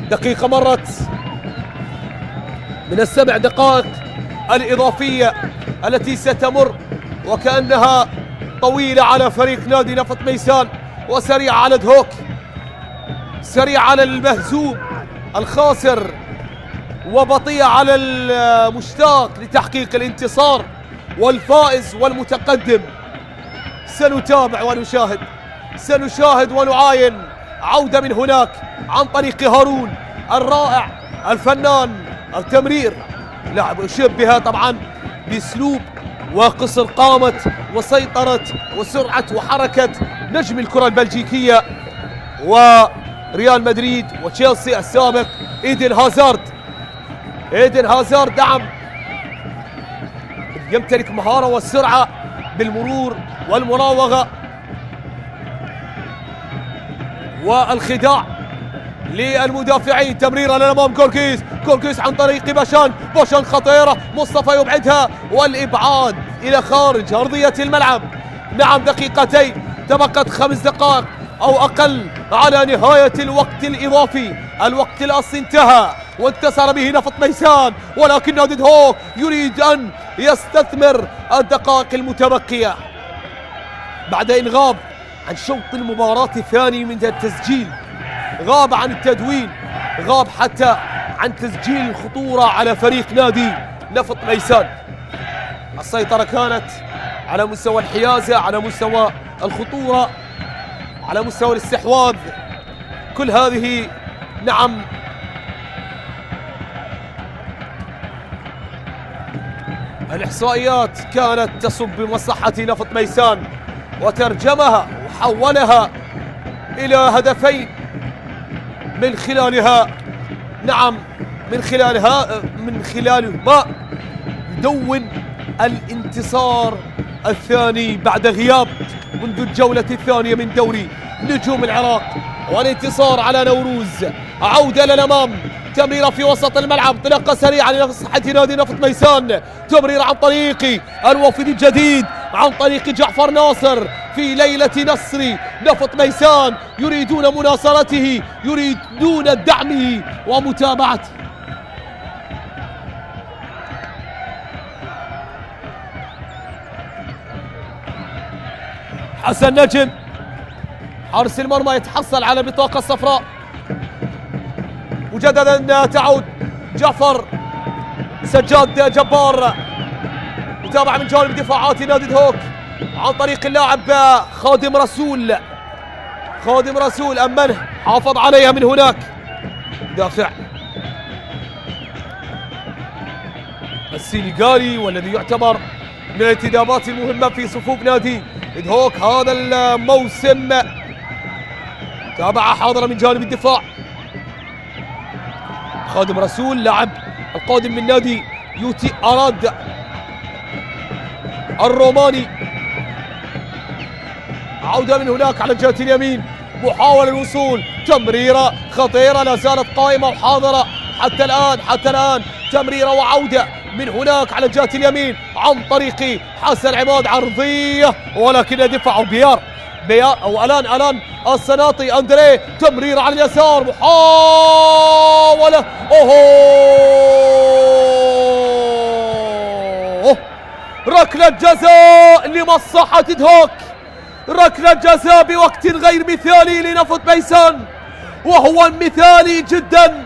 [SPEAKER 1] دقيقة مرت من ال7 دقائق الإضافية التي ستمر وكأنها طويلة على فريق نادي نفط ميسان وسريعة على دهوك، سريعة على المهزوم الخاسر وبطيئة على المشتاق لتحقيق الانتصار والفائز والمتقدم. سنشاهد ونعاين عودة من هناك عن طريق هارون الرائع الفنان، التمرير لاعب شبه طبعا باسلوب وقصر قامة وسيطرة وسرعة وحركة نجم الكرة البلجيكية وريال مدريد وتشيلسي السابق إيدن هازارد. نعم، يمتلك مهارة والسرعة بالمرور والمراوغة والخداع للمدافعين. تمريرة للأمام، غورغيس عن طريق باشان خطيرة، مصطفى يبعدها والإبعاد إلى خارج أرضية الملعب. نعم، دقيقتين تبقت 5 دقائق أو أقل على نهاية الوقت الإضافي. الوقت الأصلي انتهى وانتصر به نفط ميسان، ولكن نادي هوك يريد أن يستثمر الدقائق المتبقية. بعد إن غاب عن شوط المباراة الثاني من التسجيل، غاب عن التدوين، غاب حتى عن تسجيل الخطورة على فريق نادي نفط ميسان. السيطرة كانت على مستوى الحيازة، على مستوى الخطورة، على مستوى الاستحواذ، كل هذه نعم الإحصائيات كانت تصب بمصلحة نفط ميسان، وترجمها وحولها إلى هدفين من خلالها نعم من خلال ما يدون الانتصار الثاني بعد غياب منذ الجولة الثانية من دوري نجوم العراق، والانتصار على نوروز. عودة للأمام، تمريرة في وسط الملعب، انطلاقة سريعة لمصلحة نادي نفط ميسان، تمريرة عن طريق الوافد الجديد، عن طريق جعفر ناصر في ليلة نصر نفط ميسان، يريدون مناصرته، يريدون دعمه ومتابعته. حسن نجم حارس المرمى يتحصل على البطاقة الصفراء. مجددا تعود جعفر سجاد جبار، متابعة من جانب دفاعات نادي دهوك عن طريق اللاعب خادم رسول أمنه، حافظ عليها من هناك دافع السينغالي، والذي يعتبر من الانتدابات المهمة في صفوف نادي دهوك هذا الموسم. تابعة حاضرة من جانب الدفاع، خادم رسول لاعب القادم من نادي يوتي أراد الروماني. عودة من هناك على الجهة اليمين، محاولة الوصول، تمريرة خطيرة لا زالت قائمة وحاضرة حتى الآن، تمريرة وعودة من هناك على الجهة اليمين عن طريق حسن عماد، عرضية ولكن دفع بيار أو الان السناطي أندريه، تمريرة على اليسار، محاولة ركلة جزاء لمصلحة دهوك، ركلة جزاء بوقت غير مثالي لنفط ميسان، وهو مثالي جدا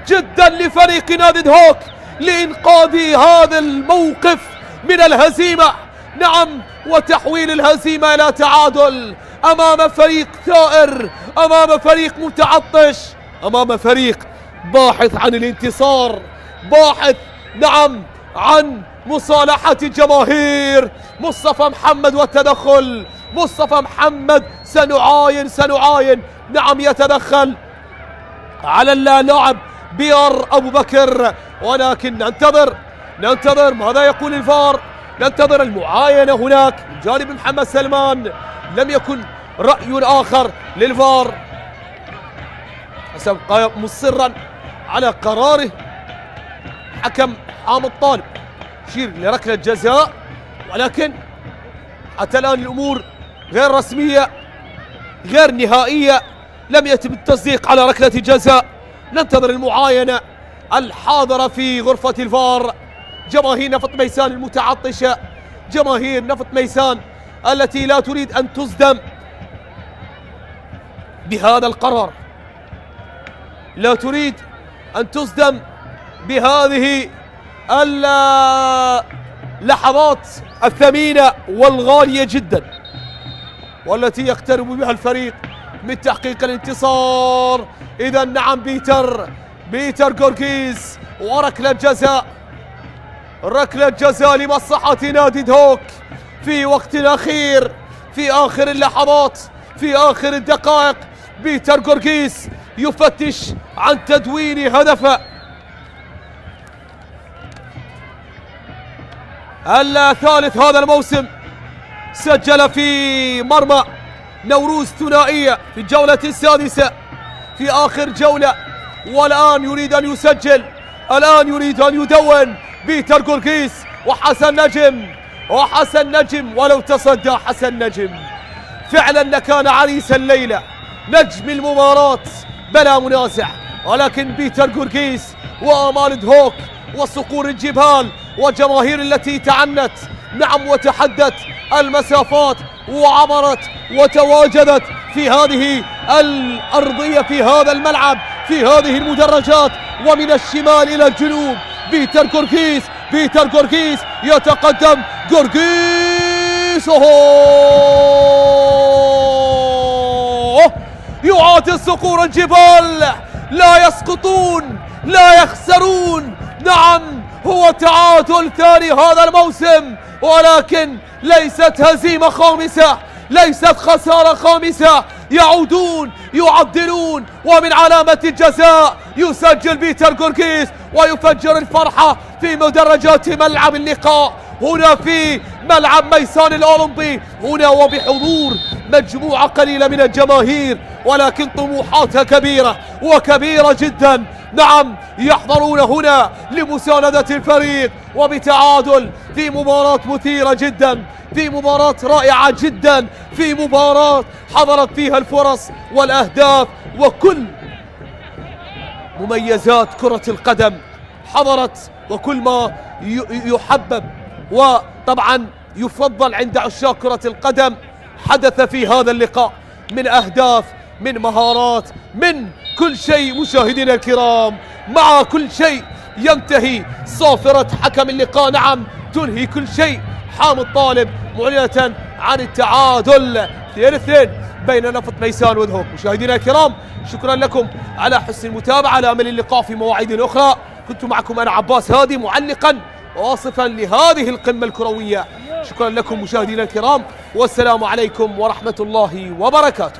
[SPEAKER 1] جدا لفريق نادي دهوك لإنقاذ هذا الموقف من الهزيمة، نعم، وتحويل الهزيمة إلى تعادل أمام فريق ثائر، أمام فريق متعطش، أمام فريق باحث عن الانتصار، باحث نعم عن مصالحة الجماهير. مصطفى محمد والتدخل، مصطفى محمد سنعاين نعم يتدخل على اللاعب بيار أبو بكر، ولكن ننتظر ماذا يقول الفار، ننتظر المعاينة هناك من جانب محمد سلمان. لم يكن رأي آخر للفار، سيبقى مصرا على قراره حكم حامد طالب، يشير لركلة جزاء، ولكن حتى الآن الأمور غير رسمية غير نهائية، لم يتم التصديق على ركلة جزاء. ننتظر المعاينة الحاضرة في غرفة الفار. جماهير نفط ميسان المتعطشة، جماهير نفط ميسان التي لا تريد أن تصدم بهذا القرار، لا تريد أن تصدم بهذه اللحظات الثمينة والغالية جدا، والتي يقترب بها الفريق من تحقيق الانتصار. إذا نعم، بيتر غورغيز، وركلة جزاء، ركلة جزاء لمصلحة نادي دهوك في وقت الأخير، في آخر اللحظات، في آخر الدقائق. بيتر غورغيز يفتش عن تدوين هدفه الثالث هذا الموسم، سجل في مرمى نوروز ثنائية في الجولة السادسة في آخر جولة، والآن يريد أن يسجل، الآن يريد أن يدون بيتر غورغيز. وحسن نجم ولو تصدى حسن نجم فعلا لكان عريس الليلة، نجم المباراة بلا منازع، ولكن بيتر غورغيز وآمال دهوك وصقور الجبال والجماهير التي تعنت نعم، وتحدت المسافات وعبرت وتواجدت في هذه الأرضية، في هذا الملعب، في هذه المدرجات، ومن الشمال إلى الجنوب. بيتر جورجيس، بيتر جورجيس يتقدم، جورجيس يعاد الصقور الجبال، لا يسقطون، لا يخسرون. نعم، هو تعادل ثاني هذا الموسم، ولكن ليست هزيمة خامسة، ليست خسارة خامسة. يعودون يعدلون، ومن علامة الجزاء يسجل بيتر جورجيس ويفجر الفرحة في مدرجات ملعب اللقاء هنا في ملعب ميسان الأولمبي، هنا وبحضور مجموعة قليلة من الجماهير، ولكن طموحاتها كبيرة وكبيرة جدا. نعم، يحضرون هنا لمساندة الفريق، وبتعادل في مباراة مثيرة جدا، في مباراة رائعة جدا، في مباراة حضرت فيها الفرص والأهداف وكل مميزات كرة القدم حضرت، وكل ما يحبب وطبعا يفضل عند عشاق كرة القدم حدث في هذا اللقاء، من أهداف، من مهارات، من كل شيء. مشاهدينا الكرام، مع كل شيء ينتهي صافرة حكم اللقاء، نعم تنهي كل شيء. حامد طالب معلنة عن التعادل 2-2 بين نفط ميسان ودهوك. مشاهدينا الكرام، شكرا لكم على حسن المتابعة، على أمل اللقاء في مواعيد أخرى. كنت معكم أنا عباس هادي، معلقا واصفا لهذه القمة الكروية. شكرا لكم مشاهدينا الكرام، والسلام عليكم ورحمة الله وبركاته.